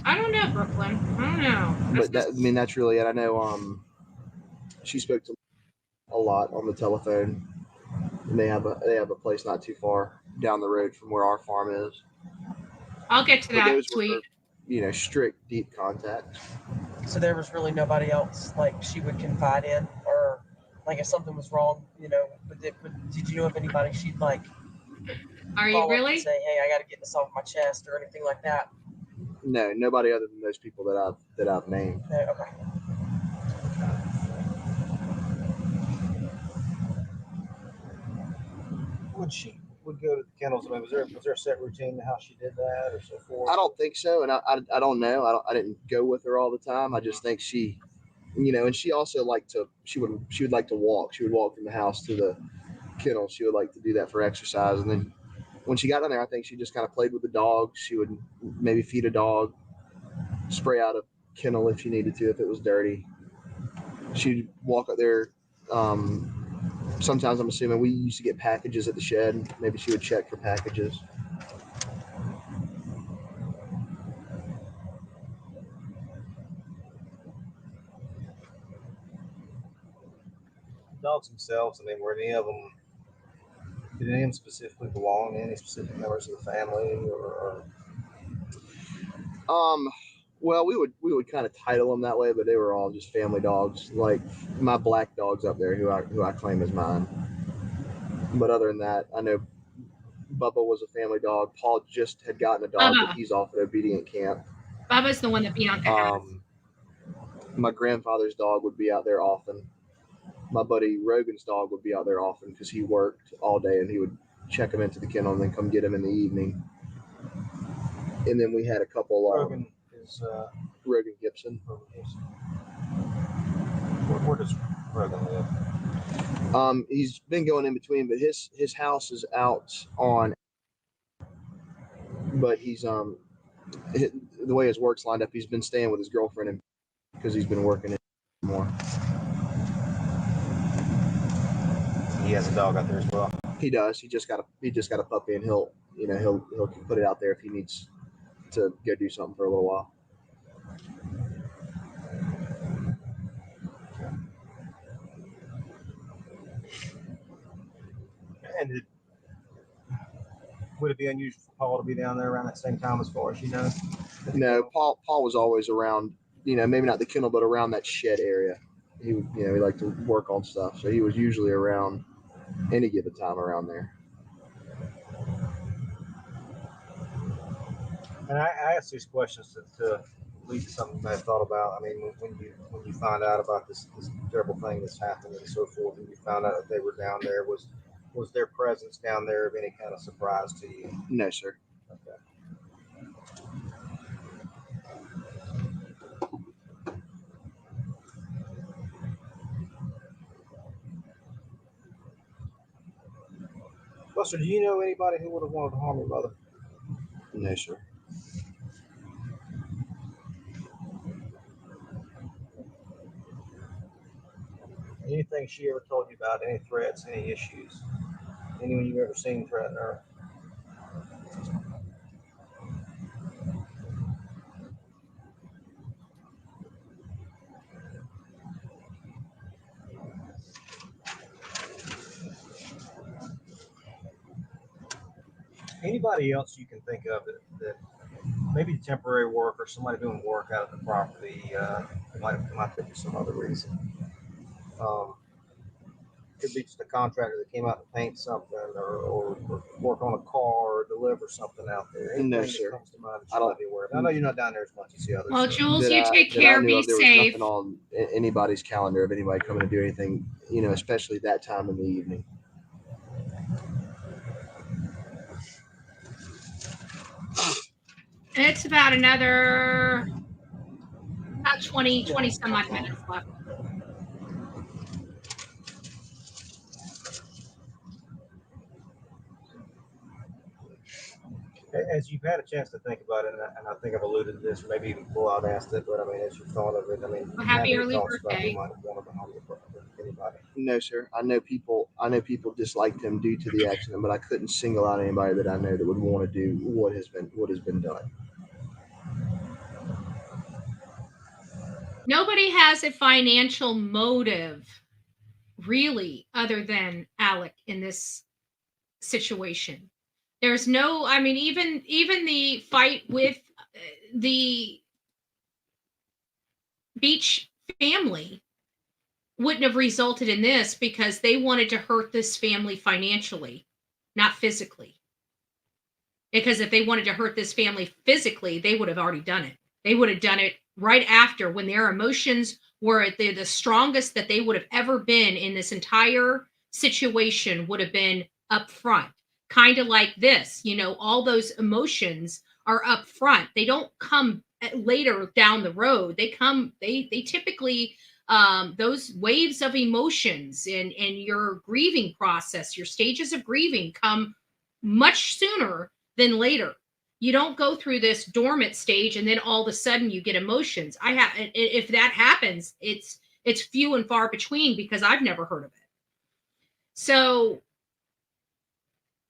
I don't know, Brooklyn. I don't know. That's really it. I know she spoke to a lot on the telephone, and they have a place not too far down the road from where our farm is. I'll get to that tweet. Her, strict, deep contact. So there was really nobody else like she would confide in, or like if something was wrong, did you know of anybody she'd like? Are you really? Say, hey, I got to get this off my chest or anything like that. No, nobody other than those people that I've named. Okay. Would go to the kennels? I mean, was there a set routine to how she did that, or so forth? I don't think so, and I don't know. I didn't go with her all the time. I just think she, and she also she would like to walk. She would walk from the house to the kennel. She would like to do that for exercise, and then when she got down there, I think she just kind of played with the dog. She would maybe feed a dog, spray out a kennel if she needed to, if it was dirty. She'd walk up there. Sometimes I'm assuming we used to get packages at the shed. Maybe she would check for packages. Dogs themselves, I mean, did any of them specifically belong to any specific members of the family, or? Well, we would kind of title them that way, but they were all just family dogs. Like my black dog's up there, who I claim as mine. But other than that, I know Bubba was a family dog. Paul just had gotten a dog, but he's off at obedient camp. Bubba's the one that Bianca has. My grandfather's dog would be out there often. My buddy Rogan's dog would be out there often because he worked all day, and he would check him into the kennel and then come get him in the evening. And then we had a couple. Rogan is Rogan Gibson. Where does Rogan live? He's been going in between, but his house is out on. But he's the way his work's lined up, he's been staying with his girlfriend because he's been working more. He has a dog out there as well. He does. He just got a puppy, and he'll put it out there if he needs to go do something for a little while. And Would it be unusual for Paul to be down there around that same time, as far as you know? No, Paul was always around, maybe not the kennel, but around that shed area. He would, he liked to work on stuff. So he was usually around any given time around there. And I ask these questions to lead to something you may have thought about. I mean, when you find out about this terrible thing that's happened and so forth, and you found out that they were down there, was their presence down there of any kind of surprise to you? No, sir. Okay. Buster, do you know anybody who would have wanted to harm your mother? No, sir. Anything she ever told you about, any threats, any issues? Anyone you've ever seen threaten her? Anybody else you can think of that maybe temporary work or somebody doing work out of the property might be for some other reason. Could be just a contractor that came out to paint something or work on a car or deliver something out there. Anything No, that sir. comes to mind that I you don't. might be aware of. I know you're not down there as much as the others. Well, so. Jules, That you I- take that I care. knew Be of, there was safe. nothing on anybody's calendar of anybody coming to do anything, especially that time in the evening. It's about 20 some odd minutes left. As you've had a chance to think about it, and I think I've alluded to this, or maybe even before I've asked it, but I mean, as you've thought of it, I mean, Well, do you have happy any early thoughts about who birthday. might have wanted to harm anybody? No, sir. I know people disliked him due to the accident, but I couldn't single out anybody that I know that would want to do what has been done. Nobody has a financial motive, really, other than Alec in this situation. There's no, I mean, even the fight with the Beach family wouldn't have resulted in this because they wanted to hurt this family financially, not physically. Because if they wanted to hurt this family physically, they would have already done it. They would have done it right after, when their emotions were at the strongest that they would have ever been in this entire situation, would have been up front. Kind of like this, all those emotions are up front. They don't come later down the road. They typically, those waves of emotions and your grieving process, your stages of grieving come much sooner than later. You don't go through this dormant stage and then all of a sudden you get emotions. If that happens, it's few and far between, because I've never heard of it. So,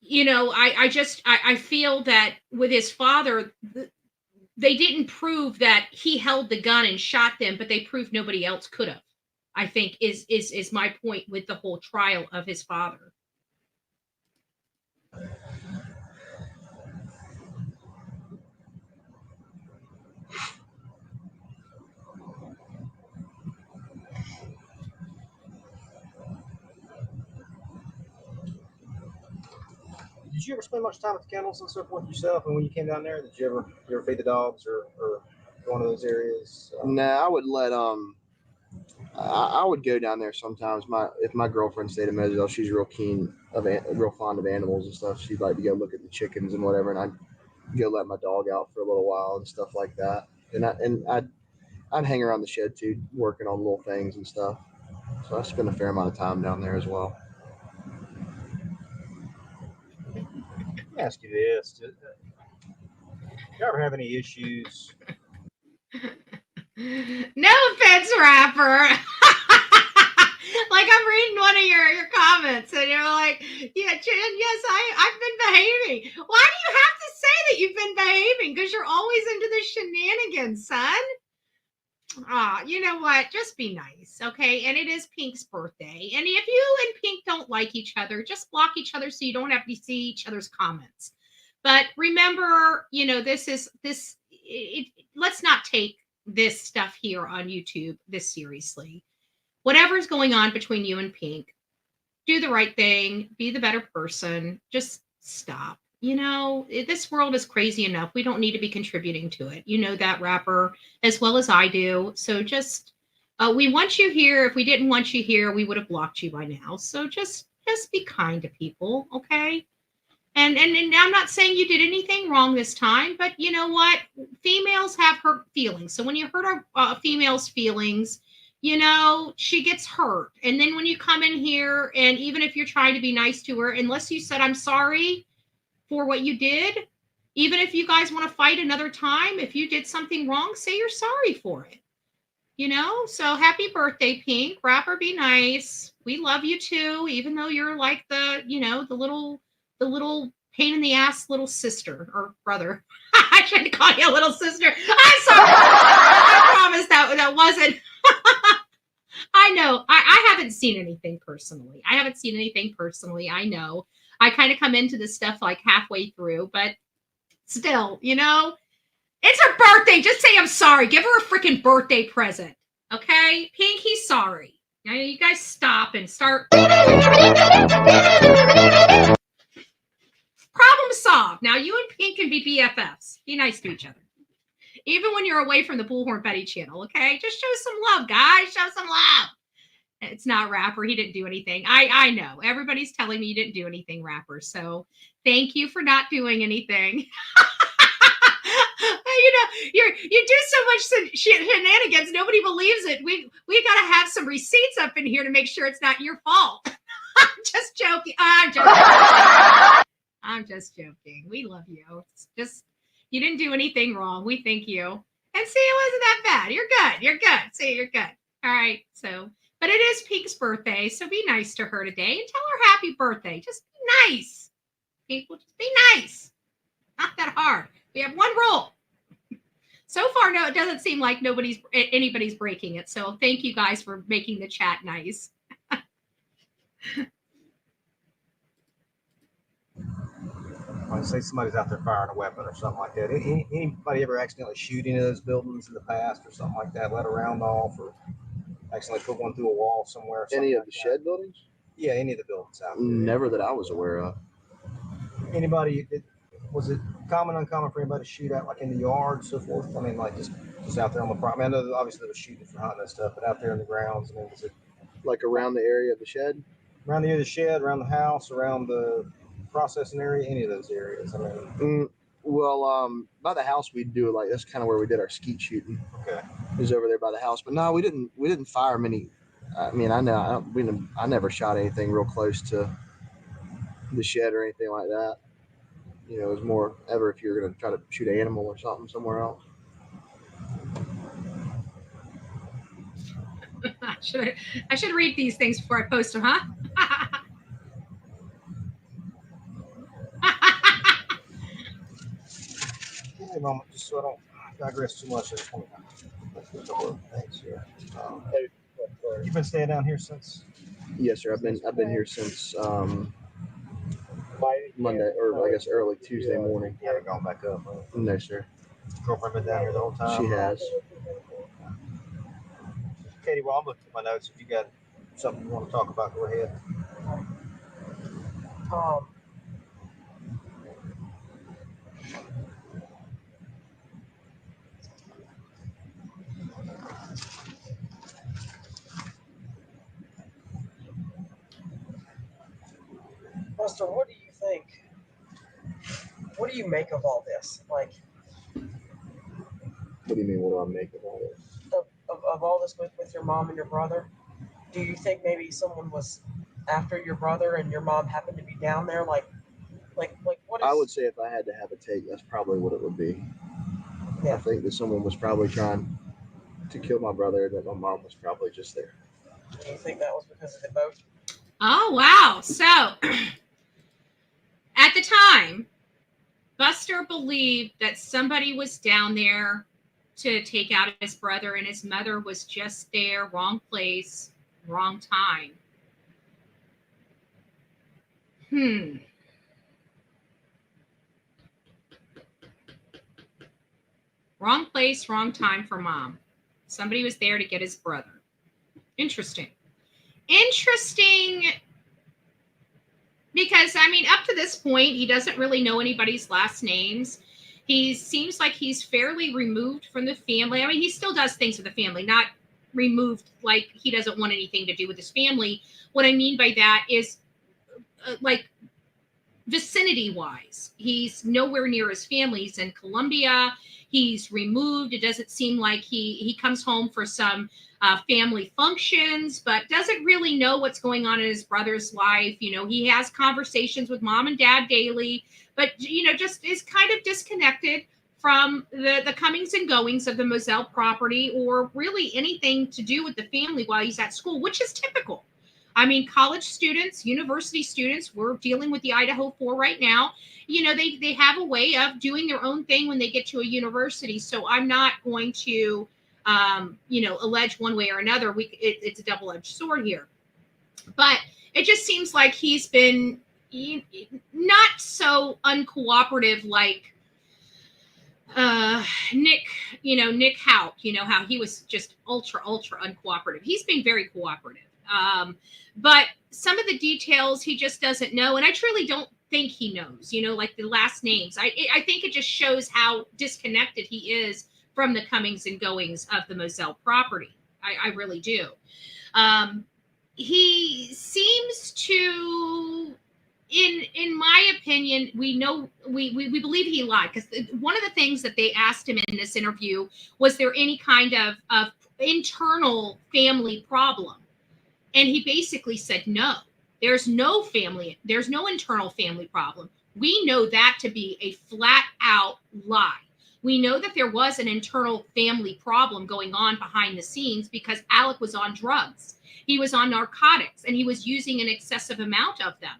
I feel that with his father, they didn't prove that he held the gun and shot them, but they proved nobody else could have. I think is my point with the whole trial of his father. Did you ever spend much time at the kennels and so forth yourself? And when you came down there, did you ever feed the dogs or go into those areas? No, I would let I would go down there sometimes. If my girlfriend stayed in Moselle, she's real fond of animals and stuff. She'd like to go look at the chickens and whatever, and I'd go let my dog out for a little while and stuff like that. And I'd hang around the shed too, working on little things and stuff. So I spent a fair amount of time down there as well. Let me ask you this: do you ever have any issues? No offense, rapper. Like, I'm reading one of your comments and you're like, yeah, Jen, yes, I've been behaving. Why do you have to say that you've been behaving? Because you're always into the shenanigans, son. You know what? Just be nice, okay? And it is Pink's birthday. And if you and Pink don't like each other, just block each other so you don't have to see each other's comments. But remember, let's not take this stuff here on YouTube this seriously. Whatever's going on between you and Pink, do the right thing, be the better person, just stop. This world is crazy enough. We don't need to be contributing to it. You know that, Rapper, as well as I do. So just, we want you here. If we didn't want you here, we would have blocked you by now. So just be kind to people, okay? And I'm not saying you did anything wrong this time, but you know what? Females have hurt feelings. So when you hurt a female's feelings, she gets hurt. And then when you come in here, and even if you're trying to be nice to her, unless you said, I'm sorry for what you did, even if you guys want to fight another time, if you did something wrong, say you're sorry for it. So happy birthday, Pink. Rapper, be nice. We love you too, even though you're like the little pain in the ass little sister or brother. I tried to call you a little sister. I'm sorry. I promise that wasn't. I know. I haven't seen anything personally. I know. I kind of come into this stuff like halfway through, but still, it's her birthday. Just say I'm sorry. Give her a freaking birthday present. Okay? Pink, he's sorry. Now you guys stop and start. Problem solved. Now you and Pink can be BFFs. Be nice to each other. Even when you're away from the Bullhorn Betty channel, okay? Just show some love, guys. Show some love. It's not Rapper. He didn't do anything. I know. Everybody's telling me you didn't do anything, Rapper. So thank you for not doing anything. You do so much shenanigans. Nobody believes it. We got to have some receipts up in here to make sure it's not your fault. I'm just joking. I'm just joking. We love you. It's just, you didn't do anything wrong. We thank you. And see, it wasn't that bad. You're good. You're good. See, you're good. All right. So, but it is Pink's birthday. So be nice to her today and tell her happy birthday. Just be nice. People, just be nice. Not that hard. We have one rule. So far, no, it doesn't seem like anybody's breaking it. So thank you guys for making the chat nice. Like say somebody's out there firing a weapon or something like that. Anybody ever accidentally shoot any of those buildings in the past or something like that? Let a round off or accidentally put one through a wall somewhere? Or Any of like the shed buildings? Yeah, any of the buildings out there. Never that I was aware of. Anybody? Was it uncommon for anybody to shoot out like in the yard, so forth? I mean, like just out there on the property. I know that obviously they were shooting for hunting and stuff, but out there in the grounds. I mean, was it like around the area of the shed? Around the area of the shed, around the house, around the processing area, any of those areas? I mean, by the house we'd do it like that's kind of where we did our skeet shooting. Okay, it was over there by the house, but no, we didn't fire many. I mean, I never shot anything real close to the shed or anything like that. It was more ever if you're going to try to shoot an animal or something somewhere else. I should read these things before I post them, huh? Give me a moment, just so I don't digress too much. I just want to a couple of things here. You've been staying down here since? Yes, sir. I've been here since Monday, or I guess early Tuesday morning. You haven't gone back up? Huh? No, sir. Girlfriend been down here the whole time? She has. Katie, while I'm looking at my notes, if you got something you want to talk about, go ahead. Buster, what do you think? What do you make of all this? Like, what do you mean? What do I make of all this? Of all this with your mom and your brother? Do you think maybe someone was after your brother and your mom happened to be down there? Like what is... I would say if I had to have a take, that's probably what it would be. Yeah. I think that someone was probably trying to kill my brother, that my mom was probably just there. Do you think that was because of the boat? Oh, wow. So, at the time, Buster believed that somebody was down there to take out his brother, and his mother was just there, wrong place, wrong time. Wrong place, wrong time for mom. Somebody was there to get his brother. Interesting. Interesting, because, I mean, up to this point, he doesn't really know anybody's last names. He seems like he's fairly removed from the family. I mean, he still does things with the family, not removed like he doesn't want anything to do with his family. What I mean by that is, like, vicinity-wise, he's nowhere near his family. He's in Colombia. He's removed. It doesn't seem like he comes home for some family functions, but doesn't really know what's going on in his brother's life. You know, he has conversations with mom and dad daily, but, you know, just is kind of disconnected from the comings and goings of the Moselle property, or really anything to do with the family while he's at school, which is typical. I mean, college students, university students, we're dealing with the Idaho 4 right now. You know, they have a way of doing their own thing when they get to a university. So I'm not going to, you know, allege one way or another. It's a double-edged sword here. But it just seems like he's been not so uncooperative like Nick Houck, you know, how he was just ultra uncooperative. He's been very cooperative. But some of the details he just doesn't know. And I truly don't think he knows, you know, like the last names. I think it just shows how disconnected he is from the comings and goings of the Moselle property. I really do. He seems to, in my opinion, we believe he lied, because one of the things that they asked him in this interview was there any kind of internal family problem. And he basically said, no, there's no internal family problem. We know that to be a flat out lie. We know that there was an internal family problem going on behind the scenes because Alec was on drugs. He was on narcotics, and he was using an excessive amount of them.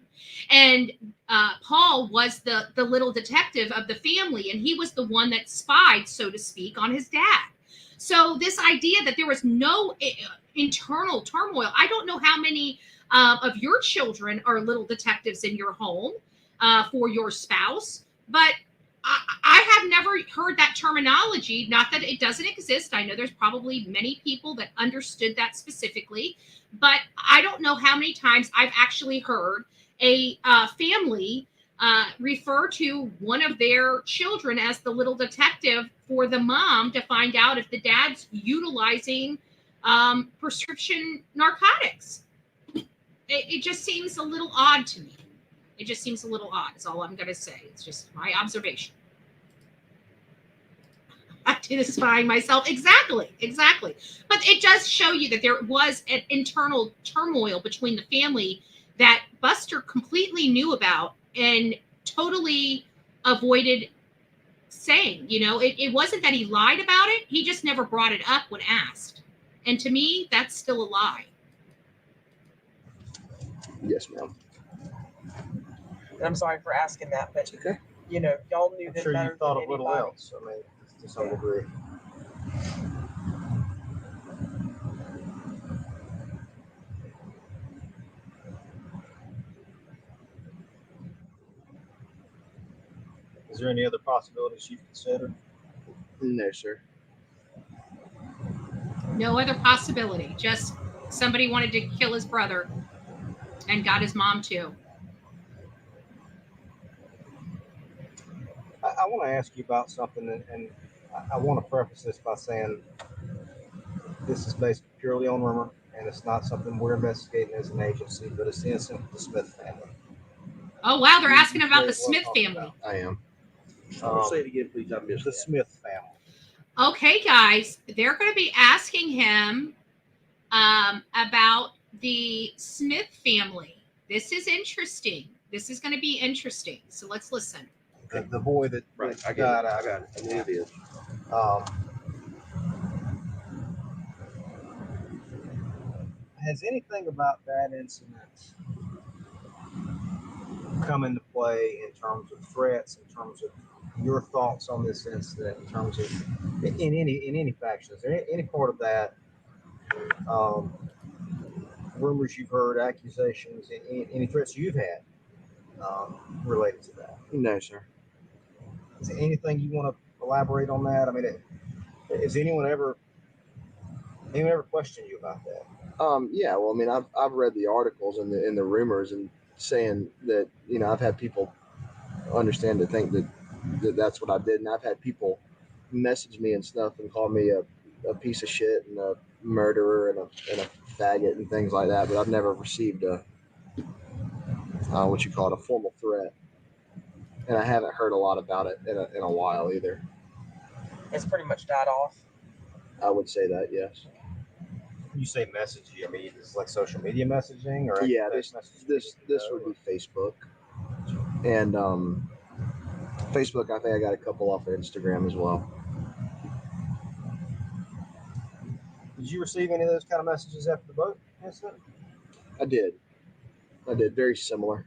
And Paul was the little detective of the family, and he was the one that spied, so to speak, on his dad. So this idea that there was no internal turmoil. I don't know how many of your children are little detectives in your home for your spouse, but I have never heard that terminology. Not that it doesn't exist. I know there's probably many people that understood that specifically, but I don't know how many times I've actually heard a family refer to one of their children as the little detective for the mom to find out if the dad's utilizing prescription narcotics. It just seems a little odd to me. It just seems a little odd, is all I'm going to say. It's just my observation. Satisfying myself. Exactly. But it does show you that there was an internal turmoil between the family that Buster completely knew about and totally avoided saying. You know, it wasn't that he lied about it. He just never brought it up when asked. And to me, that's still a lie. Yes, ma'am. And I'm sorry for asking that, but okay. You know, y'all knew I'm that sure better you thought than of little anybody. else. I mean, to some degree. Is there any other possibilities you've considered? No, sir. No other possibility. Just somebody wanted to kill his brother and got his mom too. I want to ask you about something, and I want to preface this by saying this is based purely on rumor, and it's not something we're investigating as an agency, but it's the incident with the Smith family. Oh, wow. They're asking about the Smith family. I am. Say it again, please. I missed The that. Smith family. Okay, guys. They're going to be asking him about the Smith family. This is interesting. This is going to be interesting. So let's listen. The boy that Right, I got got it. I knew it is. Has anything about that incident come into play in terms of threats, in terms of your thoughts on this incident, in terms of in any faction? Is there any part of that, rumors you've heard, accusations, any threats you've had related to that? No, sir. Is there anything you want to elaborate on that? I mean, has anyone ever questioned you about that? Yeah. Well, I mean, I've read the articles and the rumors and saying that, you know, I've had people understand to think that that's what I did, and I've had people message me and stuff and call me a piece of shit and a murderer and a faggot and things like that. But I've never received a what you call it, a formal threat, and I haven't heard a lot about it in a while either. It's pretty much died off. I would say that, yes. When you say message, I mean, it's like social media messaging, or yeah, this would be Facebook, and Facebook. I think I got a couple off of Instagram as well. Did you receive any of those kind of messages after the boat incident? I did. Very similar,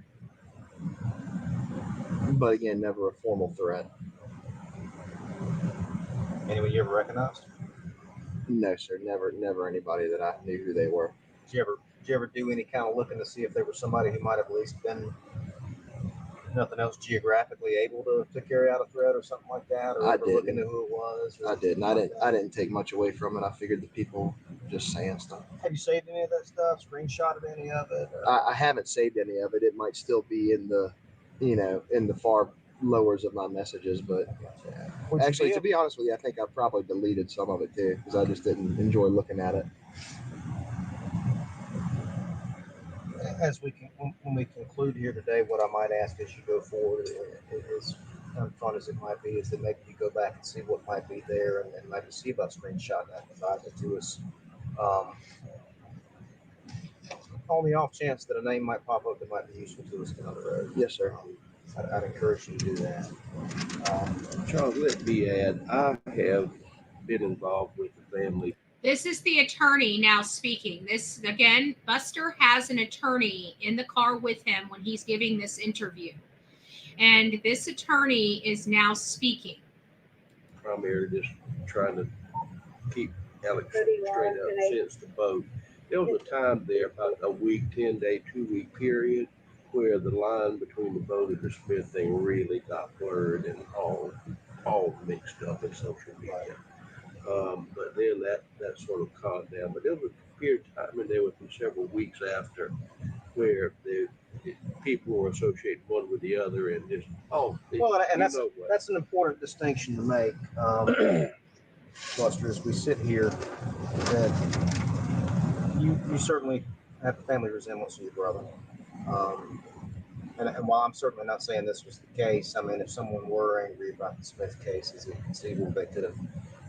but again, never a formal threat. Anyone you ever recognized? No, sir. Never anybody that I knew who they were. Did you ever do any kind of looking to see if there was somebody who might have at least been, nothing else, geographically able to carry out a threat or something like that? Or I ever did. look into who it was? I did, and I didn't take much away from it. I figured the people just saying stuff. Have you saved any of that stuff? Screenshotted any of it? I haven't saved any of it. It might still be in the, in the far lowers of my messages, but actually, to be honest with you, I think I probably deleted some of it too because I just didn't enjoy looking at it. As when we conclude here today, what I might ask as you go forward is, fun as it might be, is that maybe you go back and see what might be there, and maybe see about screenshotting that and providing it to us. On the off chance that a name might pop up that might be useful to us down the road. Yes, sir. I'd encourage you to do that. Charles, let me add, I have been involved with the family. This is the attorney now speaking. This, again, Buster has an attorney in the car with him when he's giving this interview. And this attorney is now speaking. Primarily just trying to keep Alex straight up since the boat. There was a time there, about a week, 10-day, 2-week period, where the line between the boat and the Smith thing really got blurred and all mixed up in social media. But then that sort of calmed down. But there was a period of time, and there was several weeks after, where people were associating one with the other, and just that's an important distinction to make, Buster. As we sit here, that you certainly have a family resemblance to your brother, and while I'm certainly not saying this was the case, I mean, if someone were angry about the Smith case, is it conceivable they could have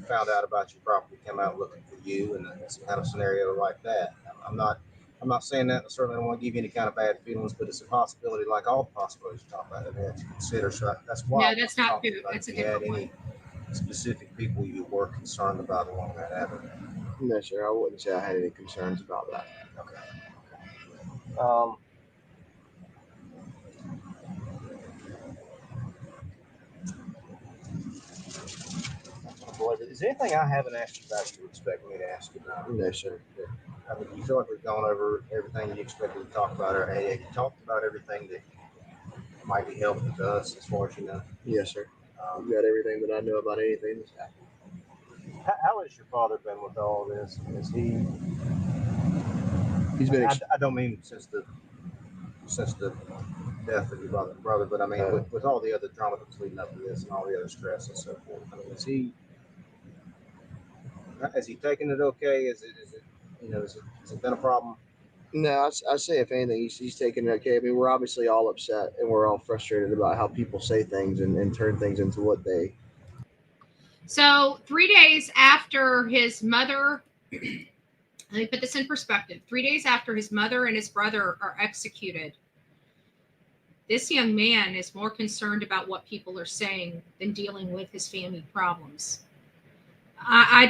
found out about your property, come out looking for you, and some kind of scenario like that? I'm not saying that. I certainly don't want to give you any kind of bad feelings, but it's a possibility, like all the possibilities you talk about, that we have to consider. So that's why. No, that's not true. That's a different one. Specific people you were concerned about along that avenue? No, sir. I wouldn't say I had any concerns about that. Okay. Is there anything I haven't asked you about you would expect me to ask you about? No, sir. I mean, you feel like we've gone over everything you expected to talk about, or hey, you talked about everything that might be helpful to us as far as you know? Yes, sir. You got everything that I know about anything that's happened. How has your father been with all this? Is he? He's been. I don't mean since the death of your brother, but I mean with all the other drama that's leading up to this and all the other stress and so forth. I mean, has he taken it okay? Is it been a problem? No, I say if anything, he's taking it okay. I mean, we're obviously all upset and we're all frustrated about how people say things and turn things into what they. So 3 days after his mother, let me put this in perspective. 3 days after his mother and his brother are executed, this young man is more concerned about what people are saying than dealing with his family problems. I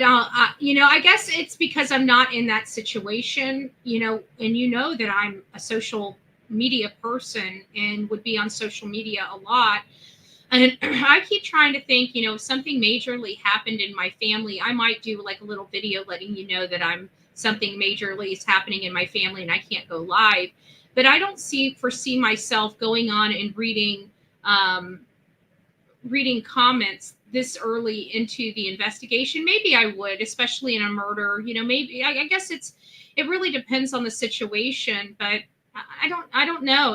guess it's because I'm not in that situation, and that I'm a social media person and would be on social media a lot. And I keep trying to think, if something majorly happened in my family, I might do like a little video letting you know that something majorly is happening in my family and I can't go live. But I don't foresee myself going on and reading comments this early into the investigation. Maybe I would, especially in a murder. Maybe I guess it really depends on the situation, but I don't know.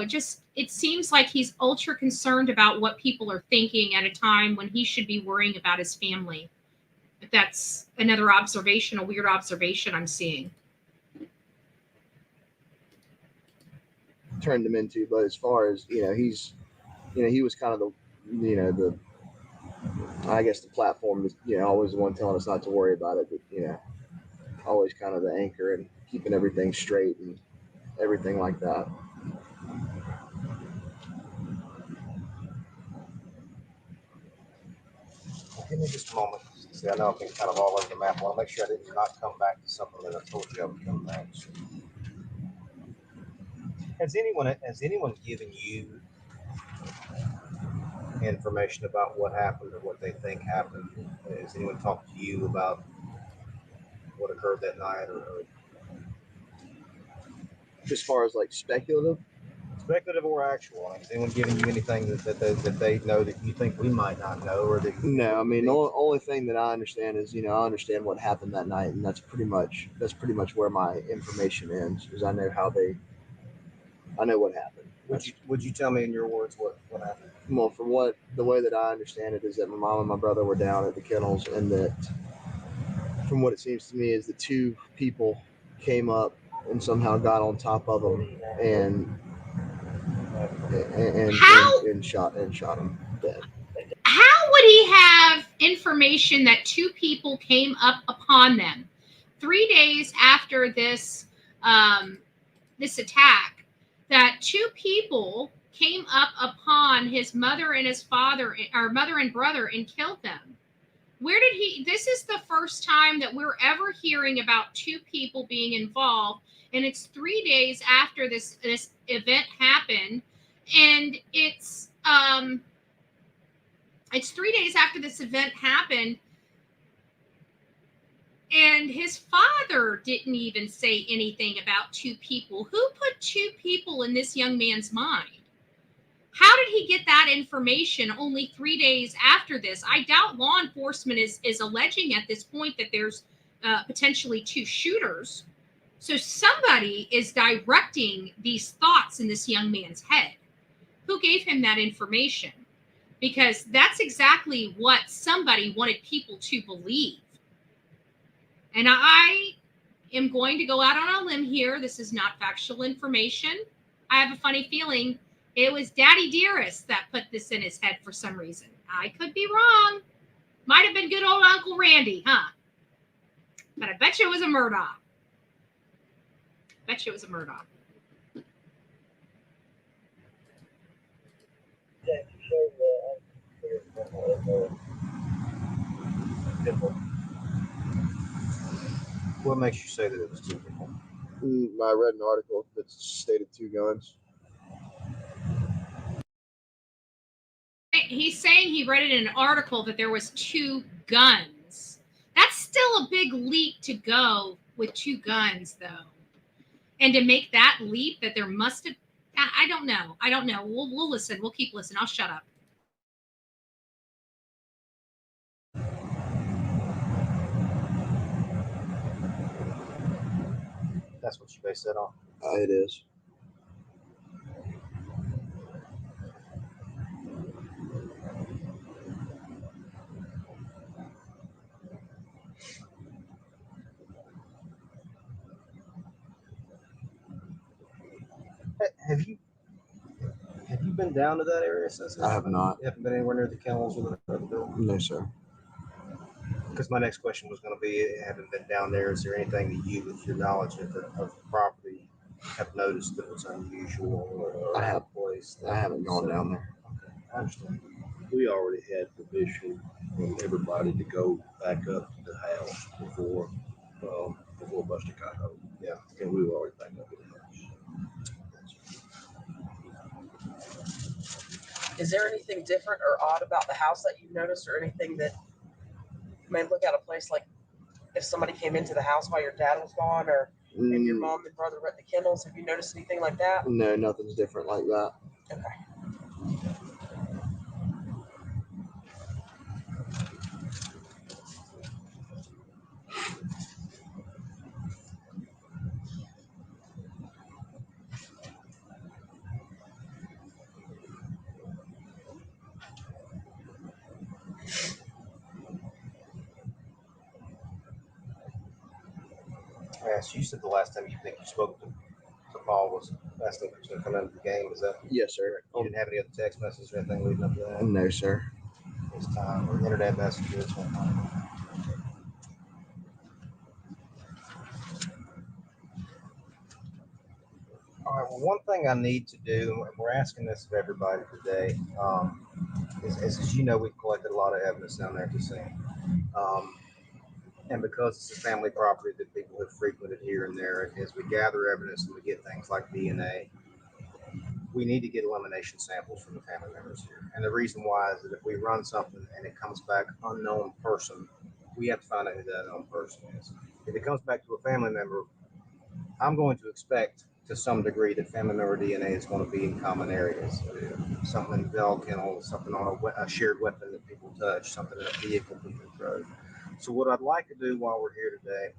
It seems like he's ultra concerned about what people are thinking at a time when he should be worrying about his family. But that's another observation, a weird observation I'm seeing. Turned him into, but as far as he's he was kind of the I guess the platform is always the one telling us not to worry about it, but always kind of the anchor and keeping everything straight and everything like that. Give me just a moment. See, I know I've been kind of all over the map. I want to make sure I did not come back to something that I told you I would come back to. Has anyone given you information about what happened or what they think happened? Has anyone talked to you about what occurred that night, or as far as like speculative or actual? Has anyone given you anything that they know that you think we might not know, or that? No, I mean the only thing that I understand is I understand what happened that night, and that's pretty much where my information ends, because I know what happened. Would you tell me in your words what happened? Well, from the way that I understand it is that my mom and my brother were down at the kennels, and that from what it seems to me is the two people came up and somehow got on top of them and shot him dead. How would he have information that two people came up upon them 3 days after this this attack, that two people came up upon his mother and his father, or mother and brother, and killed them? Where did he? This is the first time that we're ever hearing about two people being involved, and it's 3 days after this event happened, and it's 3 days after this event happened, and his father didn't even say anything about two people. Who put two people in this young man's mind? How did he get that information only 3 days after this? I doubt law enforcement is alleging at this point that there's potentially two shooters. So somebody is directing these thoughts in this young man's head. Who gave him that information? Because that's exactly what somebody wanted people to believe. And I am going to go out on a limb here. This is not factual information. I have a funny feeling it was Daddy Dearest that put this in his head for some reason. I could be wrong. Might have been good old Uncle Randy, huh? But I bet you it was a Murdaugh. What makes you say that it was two people? I read an article that stated two guns. He's saying he read it in an article that there was two guns. That's still a big leap to go with two guns, though. And to make that leap that there must have, I don't know. We'll listen. We'll keep listening. I'll shut up. That's what you base that on? It is. Have you been down to that area since? I have not. You haven't been anywhere near the kennels or the building? No, sir. Because my next question was going to be, having been down there, is there anything that you, with your knowledge of the property, have noticed that was unusual or I out of place? I haven't gone down there. Okay, I understand. We already had permission from everybody to go back up to the house before Buster got home. Yeah. And we were already back up to the house. Is there anything different or odd about the house that you've noticed, or anything that may look at a place like if somebody came into the house while your dad was gone, or if your mom and brother were at the kennels? Have you noticed anything like that? No, nothing's different like that. Okay. asked you said the last time you think you spoke to Paul was last thing was going to come into the game. Is that? Yes, sir. You didn't have any other text messages or anything leading up to that? No, sir. This time or internet messages. All right. Well, one thing I need to do, and we're asking this of everybody today, is you know we've collected a lot of evidence down there at the scene, and because it's a family property that people have frequented here and there, as we gather evidence and we get things like DNA, we need to get elimination samples from the family members here. And the reason why is that if we run something and it comes back unknown person, we have to find out who that unknown person is. If it comes back to a family member, I'm going to expect to some degree that family member DNA is going to be in common areas. Something in the dog kennel, something on a shared weapon that people touch, something in a vehicle people drove. So what I'd like to do while we're here today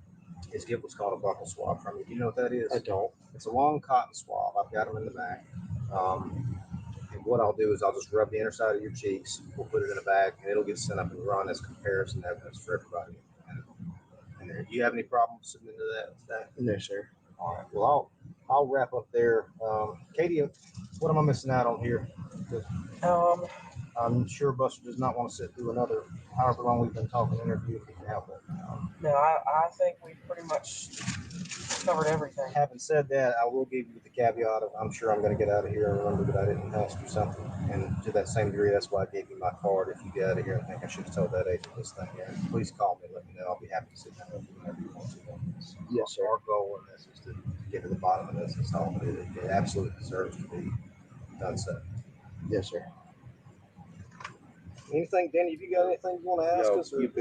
is get what's called a buckle swab from you. Do you know what that is? I don't. It's a long cotton swab. I've got them in the back. And what I'll do is I'll just rub the inner side of your cheeks. We'll put it in a bag, and it'll get sent up and run as comparison evidence for everybody. And do you have any problems submitting to that today? No, sir. All right. Well, I'll wrap up there. Katie, what am I missing out on here? I'm sure Buster does not want to sit through another however long we've been talking interview if he can help it. No, I think we pretty much covered everything. Having said that, I will give you the caveat of I'm sure I'm going to get out of here and remember that I didn't ask you something. And to that same degree, that's why I gave you my card. If you get out of here and think I should have told that agent this thing here, please call me. Let me know. I'll be happy to sit down with you whenever you want to. Yes, sir. Our goal in this is to get to the bottom of this. It's all it absolutely deserves to be done. So, yes, sir. Anything, Danny? Have you got anything you want to ask us? Or You've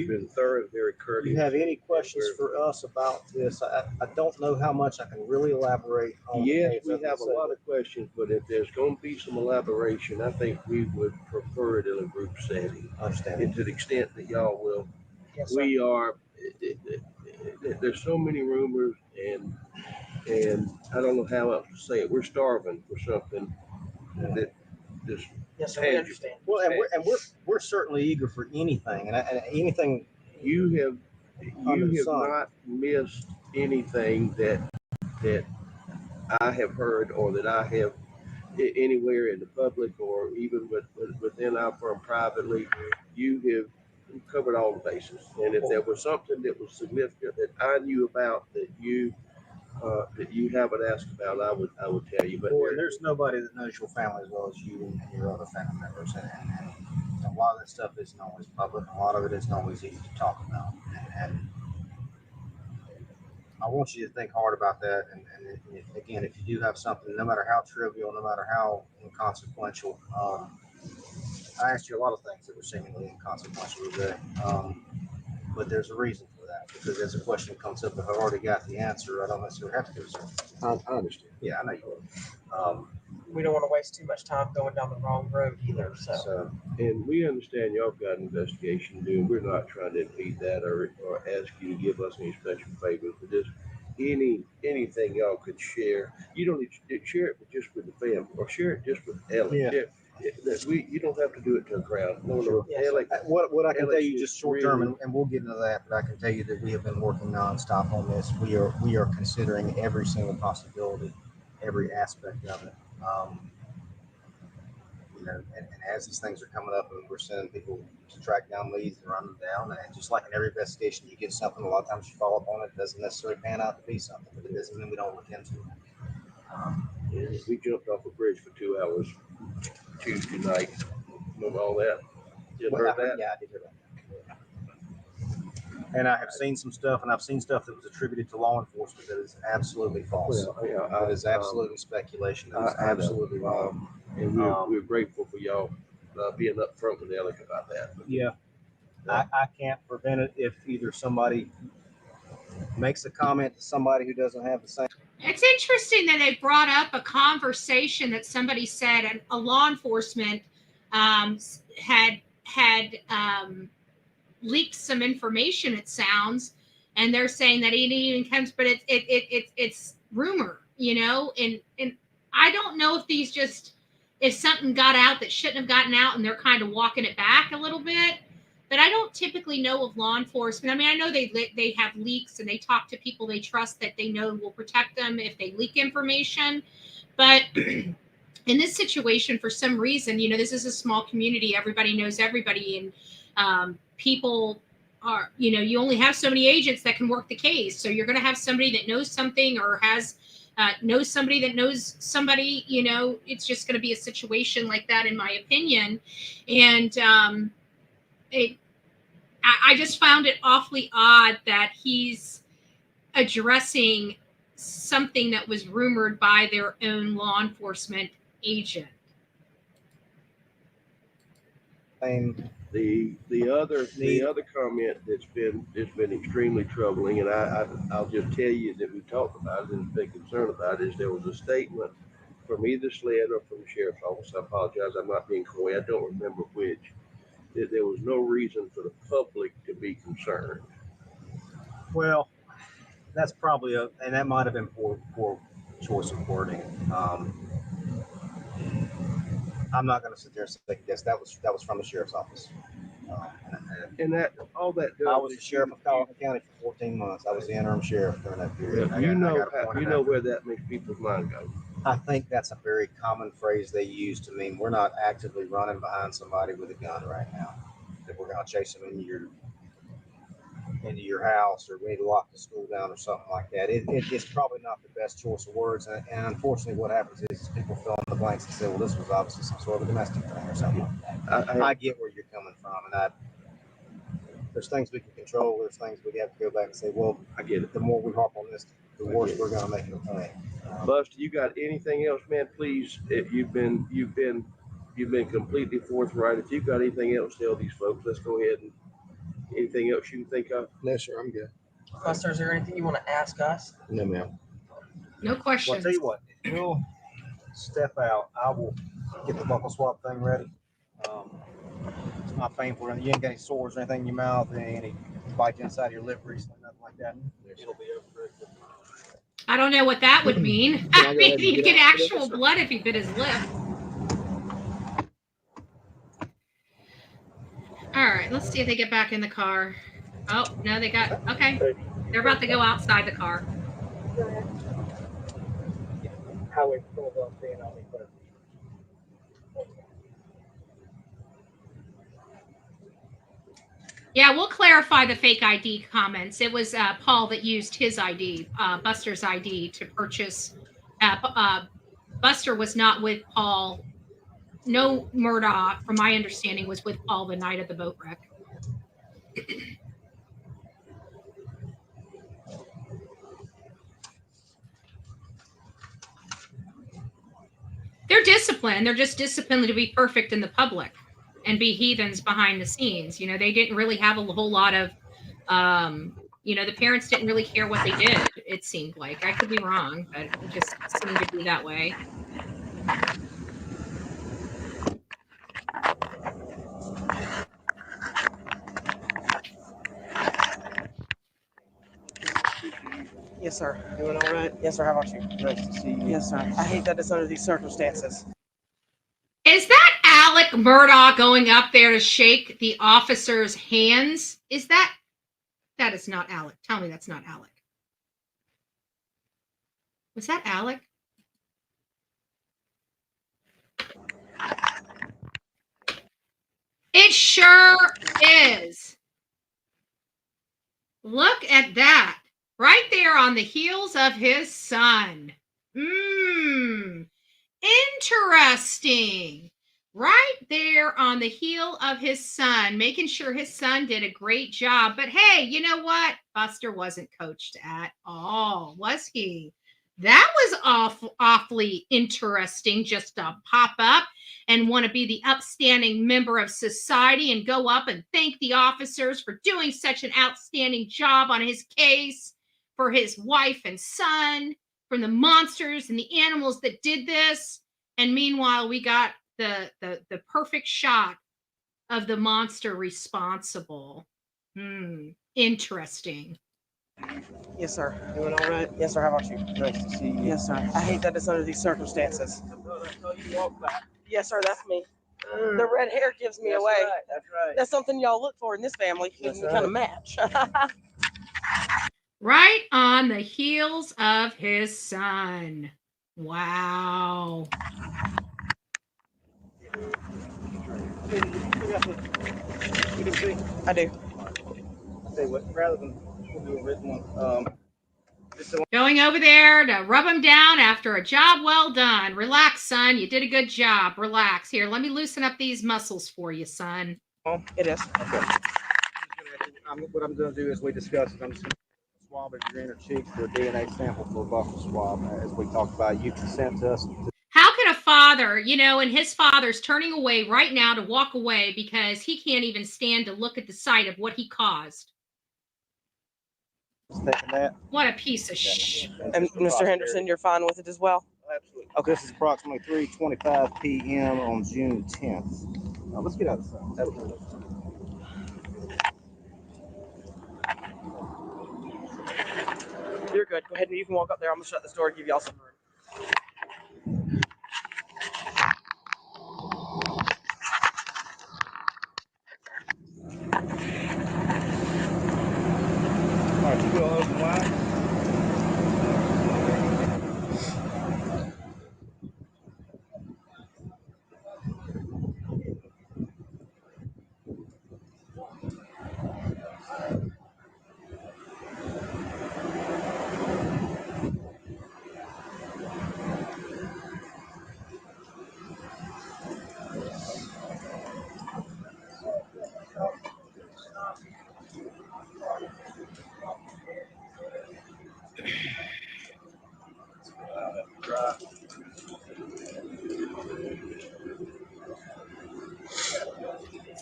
been thorough, very courteous. you have any questions for us about this? I don't know how much I can really elaborate on. Yes, we have a lot of questions, but if there's going to be some elaboration, I think we would prefer it in a group setting. Understand. And to the extent that y'all will, Yes, we are. There's so many rumors, and I don't know how else to say it. We're starving for something that just. Yes, sir, we understand. Well, and we're certainly eager for anything, and anything. You have not missed anything that I have heard or that I have anywhere in the public or even within our firm privately. You have covered all the bases, and if there was something that was significant that I knew about that you haven't asked about, I would tell you. But there's nobody that knows your family as well as you and your other family members, and a lot of that stuff isn't always public. A lot of it isn't always easy to talk about, and I want you to think hard about that. And if you do have something, no matter how trivial, no matter how inconsequential, I asked you a lot of things that were seemingly inconsequential today, but there's a reason for that, because as a question comes up, if I've already got the answer, I don't necessarily have to do something. I understand. Yeah, I know you will. We don't want to waste too much time going down the wrong road either. So and we understand y'all got an investigation to do. We're not trying to impede that or ask you to give us any special favors, but just anything y'all could share. You don't need to share it just with the family, or share it just with Ellie. Yeah. You don't have to do it to a crowd. No, Yes. Ellie. What I can tell you Ellie just short term, really- and we'll get into that, but I can tell you that we have been working nonstop on this. We are considering every single possibility, every aspect of it. And as these things are coming up, and we're sending people to track down leads and run them down, and just like in every investigation, you get something. A lot of times you follow up on it, it doesn't necessarily pan out to be something, but it doesn't mean we don't look into it. We jumped off a bridge for 2 hours Tuesday night. Remember all that? You heard that? Yeah, I did hear that. And I have seen some stuff, and I've seen stuff that was attributed to law enforcement that is absolutely false. Well, yeah, That is absolutely speculation. That is absolutely wrong. And we're grateful for y'all being upfront with Alec about that. Yeah, I can't prevent it if either somebody makes a comment to somebody who doesn't have the same. It's interesting that they brought up a conversation that somebody said, and a law enforcement had leaked some information. It sounds, and they're saying that it even comes, but it's rumor, and I don't know if something got out that shouldn't have gotten out, and they're kind of walking it back a little bit. but I don't typically know of law enforcement. I mean, I know they have leaks and they talk to people they trust that they know will protect them if they leak information. But in this situation, for some reason, you know, this is a small community. Everybody knows everybody, and people are, you know, you only have so many agents that can work the case. So you're going to have somebody that knows something or has knows somebody that knows somebody. You know, it's just going to be a situation like that, in my opinion. And I just found it awfully odd that he's addressing something that was rumored by their own law enforcement agent. The other comment that's been extremely troubling, and I'll just tell you that we talked about it and been concerned about it, is there was a statement from either SLED or from the sheriff's office. I apologize, I'm not being coy. I don't remember which. That there was no reason for the public to be concerned. Well, that's probably and that might have been poor choice of wording. I'm not going to sit there and say yes. That was from the sheriff's office. And that all that does. I was the sheriff of Colleton County for 14 months. I was the interim sheriff during that period. You know where that makes people's mind go. I think that's a very common phrase they use to mean we're not actively running behind somebody with a gun right now. That we're going to chase them into your house, or we need to lock the school down or something like that. It's probably not the best choice of words. And unfortunately, what happens is people fill in the blanks and say, well, this was obviously some sort of a domestic thing or something like that. I get where you're coming from. And there's things we can control. There's things we have to go back and say, well, I get it. The more we harp on this, the worse we're going to make it a thing. Buster, you got anything else, man? Please, if you've been completely forthright. If you've got anything else to tell these folks, let's go ahead and anything else you can think of. No, sir, I'm good. Buster, is there anything you want to ask us? No, ma'am. No questions. Well, I'll tell you what, if you'll step out, I will get the buckle swab thing ready. It's not painful. You ain't got any sores or anything in your mouth, any bites inside of your lip recently, nothing like that. It'll be over. I don't know what that would mean. I mean, he'd get actual blood if he bit his lip. All right, let's see if they get back in the car. Oh, no, they got, okay. They're about to go outside the car. Highway patrol on me. Yeah, we'll clarify the fake ID comments. It was Paul that used his ID, Buster's ID, to purchase. Buster was not with Paul. No, Murdaugh, from my understanding, was with Paul the night of the boat wreck. They're disciplined. They're just disciplined to be perfect in the public and be heathens behind the scenes. You know, they didn't really have a whole lot of, you know, the parents didn't really care what they did, it seemed like. I could be wrong, but it just seemed to be that way. Yes, sir. Doing all right? Yes, sir. How about you? Nice to see you. Yes, sir. I hate that it's under these circumstances. Is that Alec Murdaugh going up there to shake the officer's hands? Is that is not Alec. Tell me that's not Alec. Was that Alec? It sure is. Look at that. Right there on the heels of his son. Interesting. Right there on the heel of his son, making sure his son did a great job. But hey, you know what? Buster wasn't coached at all, was he? That was awfully interesting, just to pop up and want to be the upstanding member of society and go up and thank the officers for doing such an outstanding job on his case, for his wife and son, from the monsters and the animals that did this. And meanwhile, we got the perfect shot of the monster responsible. Interesting. Yes, sir. Doing all right? Yes, sir. How about you? Nice to see you. Yes, sir. I hate that it's under these circumstances. Yes, sir. That's me. The red hair gives me away. Right, that's right. That's something y'all look for in this family. That's We kind of right. match. Right on the heels of his son. Wow. You can see. I do. I'll tell you what, rather than do a written one, Going over there to rub him down after a job well done. Relax, son. You did a good job. Relax. Here, let me loosen up these muscles for you, son. It is. Okay. What I'm going to do is we discussed. I'm just going to swab of your inner cheeks for a DNA sample for a buccal swab, as we talked about. You consent to us. How can a father, and his father's turning away right now to walk away because he can't even stand to look at the sight of what he caused? That. What a piece of shit. And Mr. Henderson, you're fine with it as well? Absolutely. Okay. This is approximately 3:25 p.m. on June 10th. Let's get out of the sun. You're good. Go ahead and you can walk up there. I'm going to shut this door and give y'all some room. All right, you go open wide.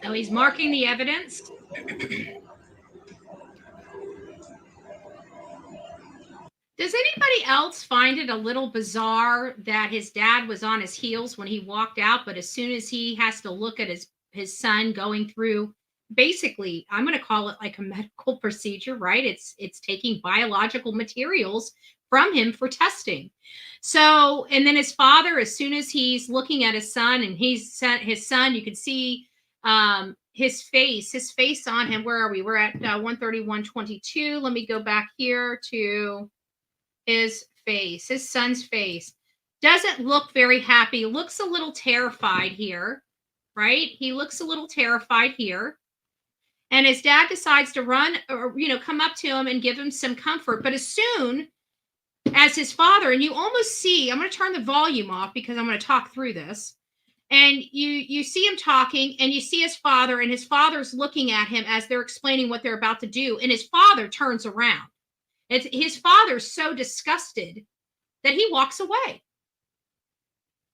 So he's marking the evidence. Does anybody else find it a little bizarre that his dad was on his heels when he walked out, but as soon as he has to look at his son going through, basically, I'm going to call it like a medical procedure, right? It's taking biological materials from him for testing. So, and then his father, as soon as he's looking at his son and his son, you can see his face on him. Where are we? We're at 131:22. Let me go back here to his face, his son's face. Doesn't look very happy, looks a little terrified here, right? He looks a little terrified here. And his dad decides to run or, come up to him and give him some comfort. But as soon as his father, and you almost see, I'm going to turn the volume off because I'm going to talk through this. And you see him talking and you see his father, and his father's looking at him as they're explaining what they're about to do. And his father turns around. His father's so disgusted that he walks away.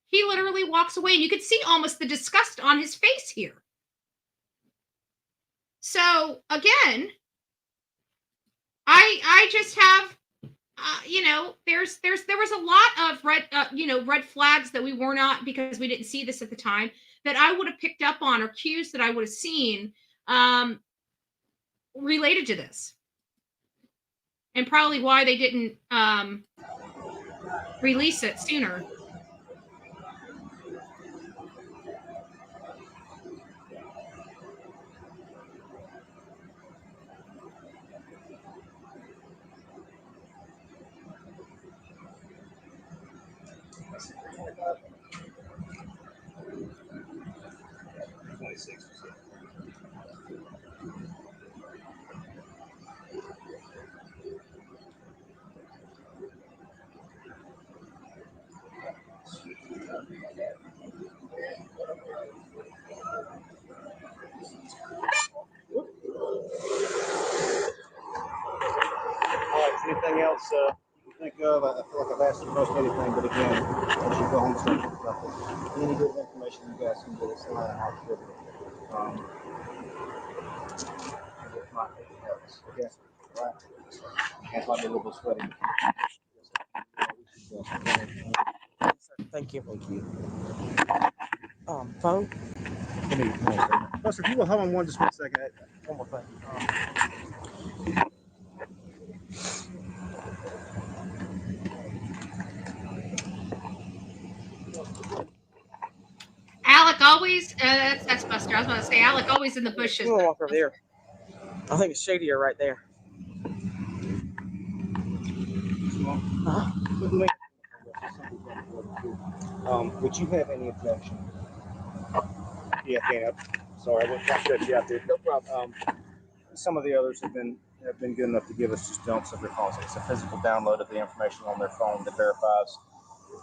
He literally walks away, and you can see almost the disgust on his face here. So again, I just have, there was a lot of red flags that we were not, because we didn't see this at the time, that I would have picked up on, or cues that I would have seen related to this. And probably why they didn't release it sooner. Anything else you can think of? I feel like I've asked you most anything, but again, as you go home, start thinking about this. Any good information you guys can get us, and I'll give it. If not, it helps. Okay. All right. That's why I'm a little bit sweaty. Thank you. Thank you. Phone? Buster, if you will hold on just one second. One more thing. Alec, always, that's Buster. I was going to say Alec always in the bushes. You want to walk over there? I think it's shadier right there. Would you have any objection? Yeah, Dan. Sorry, I wouldn't shut you out there. No problem. Some of the others have been good enough to give us just dumps of their calls. It's a physical download of the information on their phone that verifies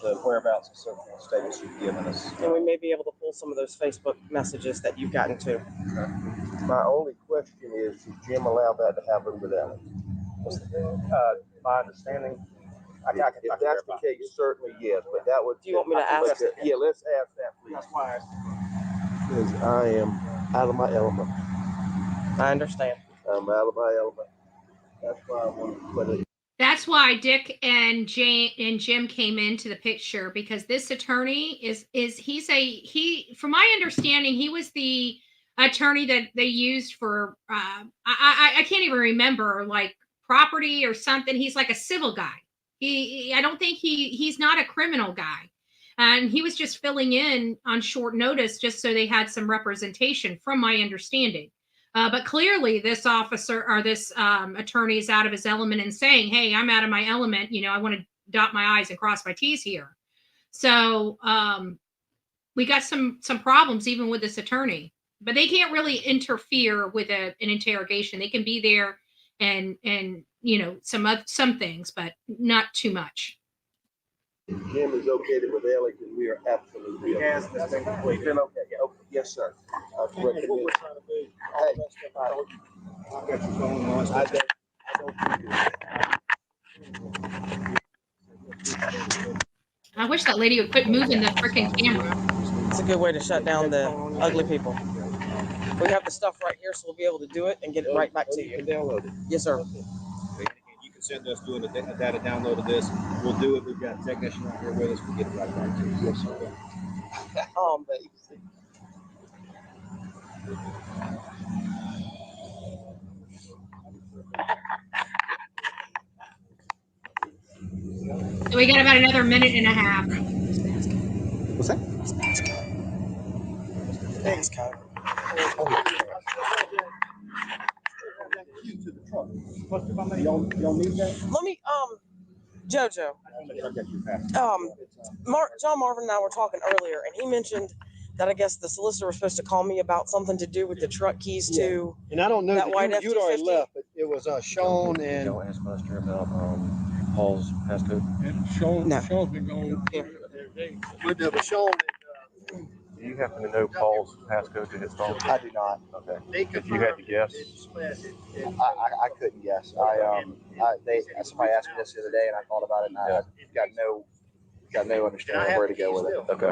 the whereabouts and so forth statements you've given us. And we may be able to pull some of those Facebook messages that you've gotten to. My only question is, should Jim allow that to happen without it? My understanding, If that's the case, certainly yes, but that would. Do you want me to ask? Yeah, let's ask that, please. That's why I asked. Because I am out of my element. I understand. I'm out of my element. That's why I want to put it. That's why Dick and Jim came into the picture, because this attorney from my understanding, he was the attorney that they used for I can't even remember, like property or something. He's like a civil guy. I don't think he's not a criminal guy. And he was just filling in on short notice just so they had some representation, from my understanding. But clearly this officer or this attorney is out of his element and saying, hey, I'm out of my element. I want to dot my I's and cross my T's here. So we got some problems even with this attorney, but they can't really interfere with an interrogation. They can be there and some things, but not too much. Jim is okay with Alec, and we are absolutely. He has this thing completed. Okay. Yeah, okay. Yes, sir. What we're trying to do. I've got your phone on. I wish that lady would quit moving the freaking camera. It's a good way to shut down the ugly people. We have the stuff right here, so we'll be able to do it and get it right back to you. You can download it. Yes, sir. You can send us doing a data download of this. We'll do it. We've got a technician right here with us. We'll get it right back to you. Yes, sir. So we got about another minute and a half. What's that? Thanks, Kyle. Y'all need that? Let me, Jojo. John Marvin and I were talking earlier, and he mentioned that I guess the solicitor was supposed to call me about something to do with the truck keys to. And I don't know that white you'd already F-250. left, but it was Sean and. Y'all ask Buster about Paul's passcode. Sean's been going. Yeah. But Sean. Do you happen to know Paul's passcode to his phone? I do not. Okay. If you had to guess. I couldn't guess. Somebody asked me this the other day, and I thought about it, and I got no understanding of where to go with it. Okay.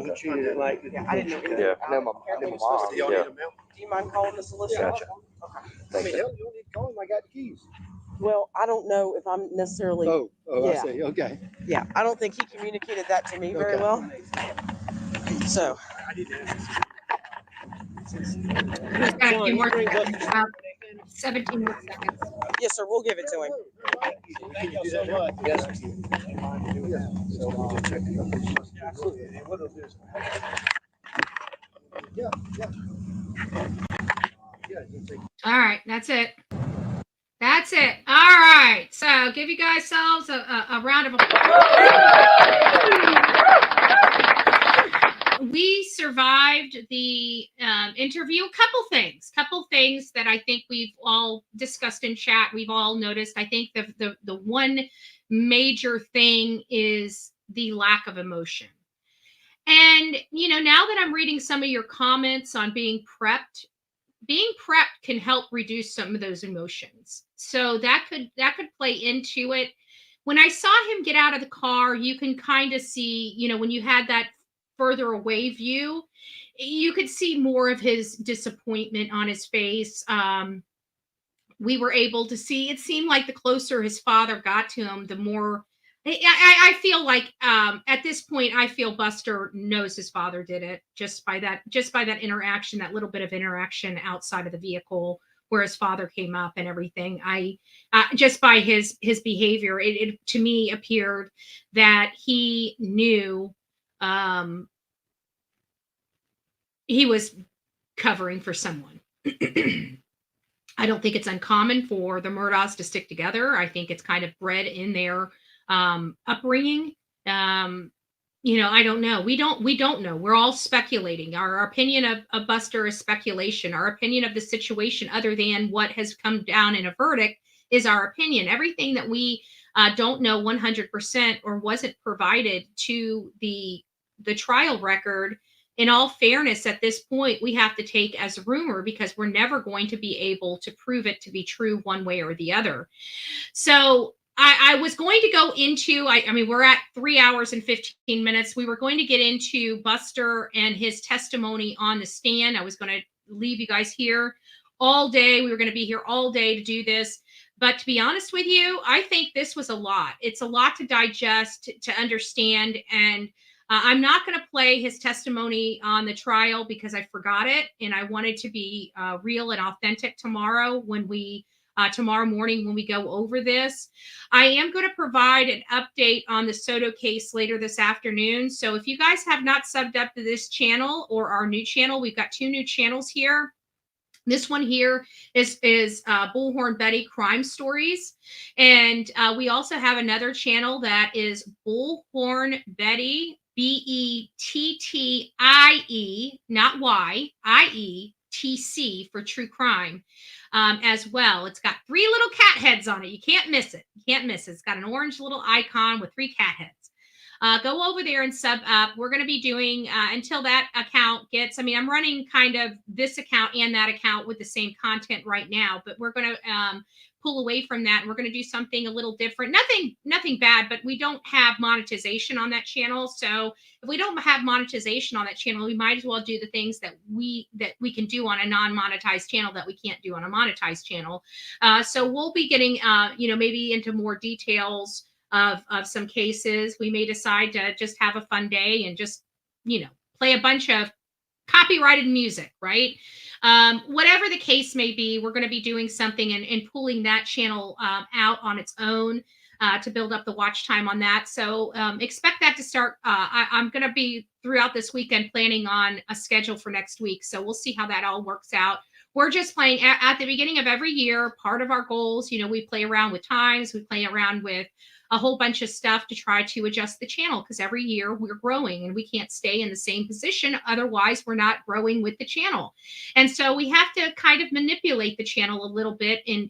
He treated it like. I didn't know. Yeah. I know my mom. Yeah. Do you mind calling the solicitor? Gotcha. I mean, you don't need to call him. I got the keys. Well, I don't know if I'm necessarily. Oh, yeah. I see. Okay. Yeah, I don't think he communicated that to me very well. So. We've got a few more seconds. 17 more seconds. Yes, sir. We'll give it to him. Thank you so much. Yes. All right, that's it. That's it. All right. So give you guys selves a round of applause. We survived the interview. Couple things that I think we've all discussed in chat. We've all noticed. I think the one major thing is the lack of emotion. And, now that I'm reading some of your comments on being prepped can help reduce some of those emotions. So that could play into it. When I saw him get out of the car, you can kind of see, when you had that further away view, you could see more of his disappointment on his face. We were able to see, it seemed like the closer his father got to him, the more I feel like at this point, I feel Buster knows his father did it just by that interaction, that little bit of interaction outside of the vehicle where his father came up and everything. Just by his behavior, it to me appeared that he knew he was covering for someone. I don't think it's uncommon for the Murdaughs to stick together. I think it's kind of bred in their upbringing. I don't know. We don't know. We're all speculating. Our opinion of Buster is speculation. Our opinion of the situation, other than what has come down in a verdict, is our opinion. Everything that we don't know 100% or wasn't provided to the trial record, in all fairness, at this point, we have to take as a rumor, because we're never going to be able to prove it to be true one way or the other. So I was going to go into, I mean, we're at 3 hours and 15 minutes. We were going to get into Buster and his testimony on the stand. I was going to leave you guys here all day. We were going to be here all day to do this. But to be honest with you, I think this was a lot. It's a lot to digest, to understand. And I'm not going to play his testimony on the trial because I forgot it. And I wanted to be real and authentic tomorrow tomorrow morning when we go over this. I am going to provide an update on the Soto case later this afternoon. So if you guys have not subbed up to this channel or our new channel, we've got 2 new channels here. This one here is Bullhorn Betty Crime Stories. And we also have another channel that is Bullhorn Betty, Bettie, not Y, IETC for true crime as well. It's got 3 little cat heads on it. You can't miss it. You can't miss it. It's got an orange little icon with 3 cat heads. Go over there and sub up. We're going to be doing until that account gets, I'm running kind of this account and that account with the same content right now, but we're going to pull away from that. And we're going to do something a little different. Nothing bad, but we don't have monetization on that channel. So if we don't have monetization on that channel, we might as well do the things that we can do on a non-monetized channel that we can't do on a monetized channel. So we'll be getting, maybe into more details of some cases. We may decide to just have a fun day and just, play a bunch of copyrighted music, right? Whatever the case may be, we're going to be doing something and pulling that channel out on its own to build up the watch time on that. So expect that to start. I'm going to be throughout this weekend planning on a schedule for next week. So we'll see how that all works out. We're just playing at the beginning of every year. Part of our goals, we play around with times. We play around with a whole bunch of stuff to try to adjust the channel, because every year we're growing and we can't stay in the same position. Otherwise, we're not growing with the channel. And so we have to kind of manipulate the channel a little bit in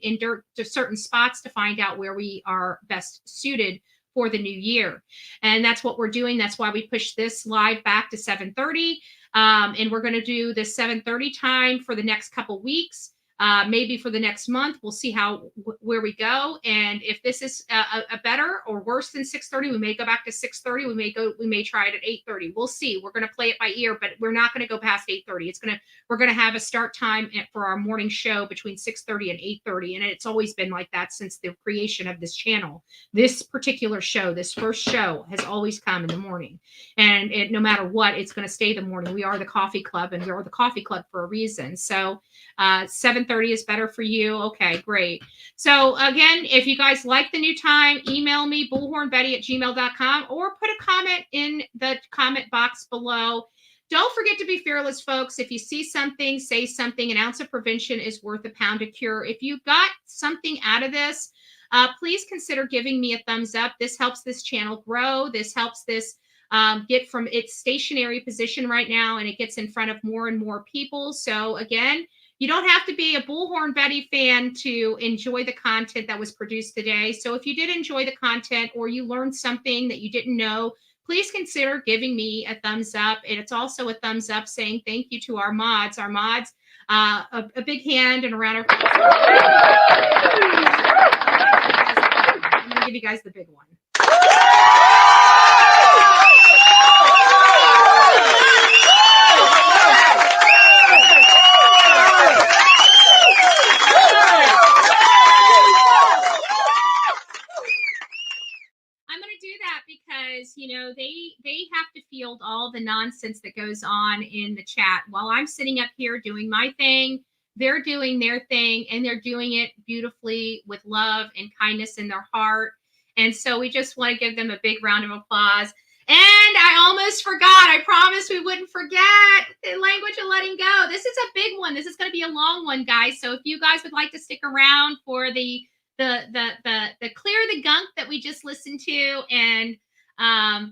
certain spots to find out where we are best suited for the new year. And that's what we're doing. That's why we push this live back to 7:30. And we're going to do the 7:30 time for the next couple weeks. Maybe for the next month. We'll see where we go. And if this is a better or worse than 6:30, we may go back to 6:30. We may try it at 8:30. We'll see. We're going to play it by ear, but we're not going to go past 8:30. We're going to have a start time for our morning show between 6:30 and 8:30. And it's always been like that since the creation of this channel. This particular show, this first show, has always come in the morning. And no matter what, it's going to stay the morning. We are the coffee club, and we are the coffee club for a reason. So 7:30 is better for you. Okay, great. So again, if you guys like the new time, email me, bullhornbetty@gmail.com, or put a comment in the comment box below. Don't forget to be fearless, folks. If you see something, say something. An ounce of prevention is worth a pound of cure. If you got something out of this, please consider giving me a thumbs up. This helps this channel grow. This helps this get from its stationary position right now, and it gets in front of more and more people. So again, you don't have to be a Bullhorn Betty fan to enjoy the content that was produced today. So if you did enjoy the content, or you learned something that you didn't know, please consider giving me a thumbs up. And it's also a thumbs up saying thank you to our mods. Our mods, a big hand and a round of applause. I'm going to give you guys the big one. Because they have to field all the nonsense that goes on in the chat while I'm sitting up here doing my thing. They're doing their thing, and they're doing it beautifully with love and kindness in their heart. And so we just want to give them a big round of applause. And I almost forgot, I promised we wouldn't forget the language of letting go. This is a big one. This is going to be a long one, guys. So if you guys would like to stick around for the clear the gunk that we just listened to and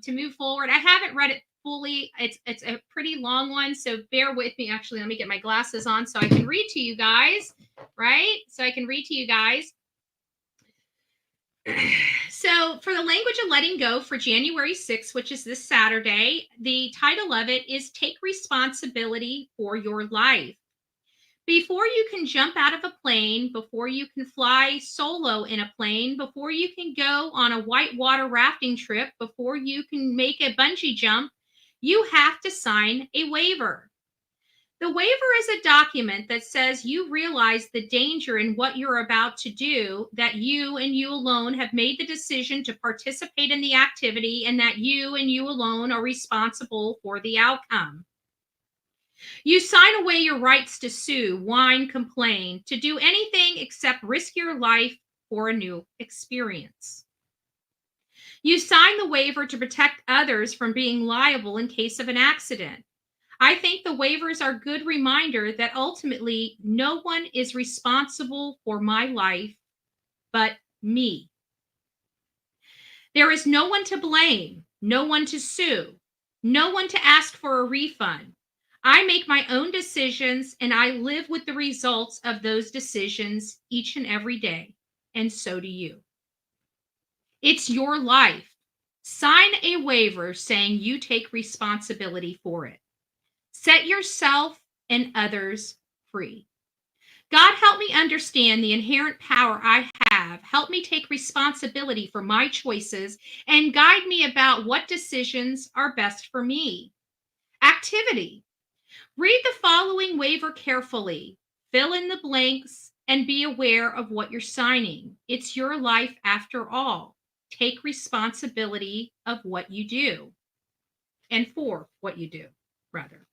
to move forward, I haven't read it fully. It's a pretty long one, so bear with me. Actually, let me get my glasses on so I can read to you guys. Right? So I can read to you guys. So for the language of letting go for January 6th, which is this Saturday, the title of it is Take Responsibility for Your Life. Before you can jump out of a plane, before you can fly solo in a plane, before you can go on a whitewater rafting trip, before you can make a bungee jump, you have to sign a waiver. The waiver is a document that says you realize the danger in what you're about to do, that you and you alone have made the decision to participate in the activity, and that you and you alone are responsible for the outcome. You sign away your rights to sue, whine, complain, to do anything except risk your life for a new experience. You sign the waiver to protect others from being liable in case of an accident. I think the waivers are a good reminder that ultimately no one is responsible for my life but me. There is no one to blame, no one to sue, no one to ask for a refund. I make my own decisions and I live with the results of those decisions each and every day, and so do you. It's your life. Sign a waiver saying you take responsibility for it. Set yourself and others free. God, help me understand the inherent power I have. Help me take responsibility for my choices and guide me about what decisions are best for me. Activity. Read the following waiver carefully. Fill in the blanks and be aware of what you're signing. It's your life after all. Take responsibility of what you do and for what you do, rather.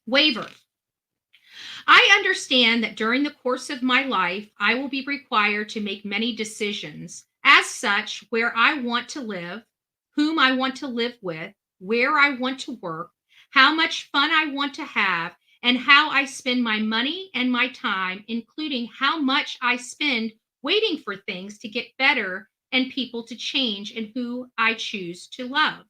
Waiver. I understand that during the course of my life, I will be required to make many decisions. As such, where I want to live, whom I want to live with, where I want to work, how much fun I want to have, and how I spend my money and my time, including how much I spend waiting for things to get better and people to change and who I choose to love.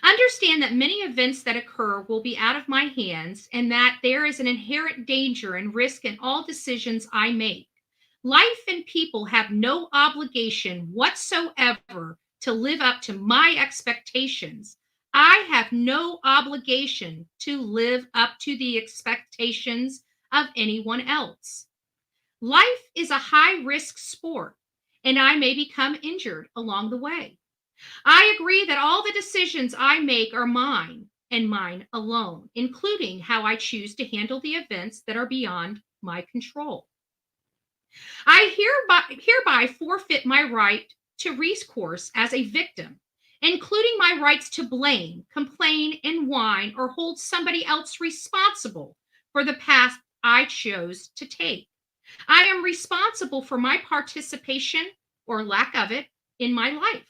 Understand that many events that occur will be out of my hands and that there is an inherent danger and risk in all decisions I make. Life and people have no obligation whatsoever to live up to my expectations. I have no obligation to live up to the expectations of anyone else. Life is a high-risk sport, and I may become injured along the way. I agree that all the decisions I make are mine and mine alone, including how I choose to handle the events that are beyond my control. I hereby forfeit my right to recourse as a victim, including my rights to blame, complain, and whine, or hold somebody else responsible for the path I chose to take. I am responsible for my participation or lack of it in my life.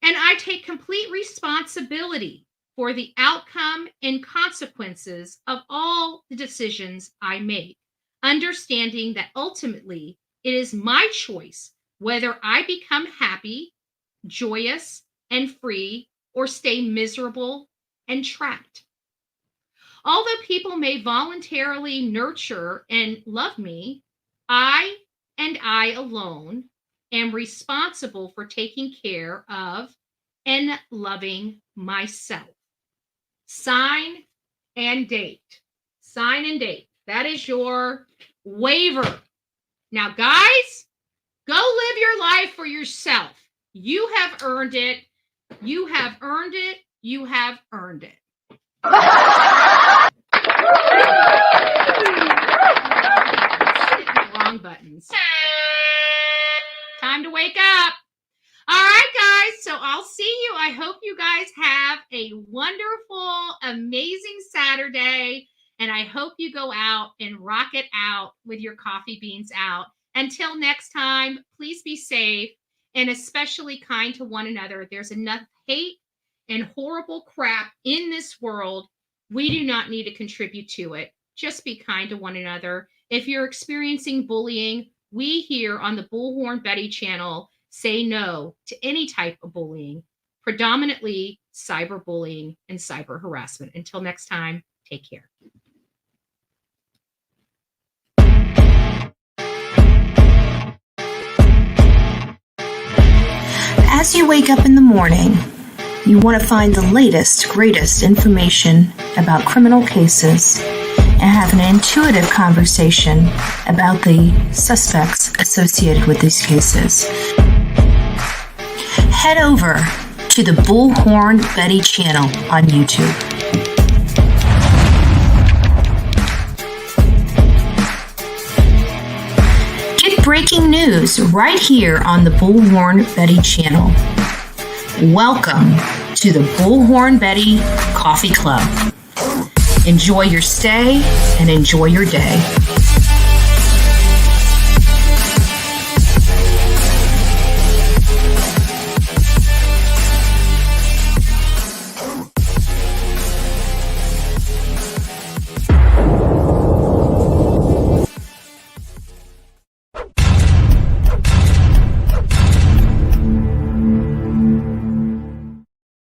And I take complete responsibility for the outcome and consequences of all the decisions I make, understanding that ultimately it is my choice whether I become happy, joyous, and free, or stay miserable and trapped. Although people may voluntarily nurture and love me, I and I alone am responsible for taking care of and loving myself. Sign and date. Sign and date. That is your waiver. Now, guys, go live your life for yourself. You have earned it. You have earned it. You have earned it. Wrong buttons. Time to wake up. All right, guys. So I'll see you. I hope you guys have a wonderful, amazing Saturday. And I hope you go out and rock it out with your coffee beans out. Until next time, please be safe and especially kind to one another. There's enough hate and horrible crap in this world, we do not need to contribute to it. Just be kind to one another. If you're experiencing bullying, we here on the Bullhorn Betty channel say no to any type of bullying, predominantly cyberbullying and cyber harassment. Until next time, take care. As you wake up in the morning, you want to find the latest, greatest information about criminal cases and have an intuitive conversation about the suspects associated with these cases. Head over to the Bullhorn Betty channel on YouTube. Get breaking news right here on the Bullhorn Betty channel. Welcome to the Bullhorn Betty Coffee Club. Enjoy your stay and enjoy your day.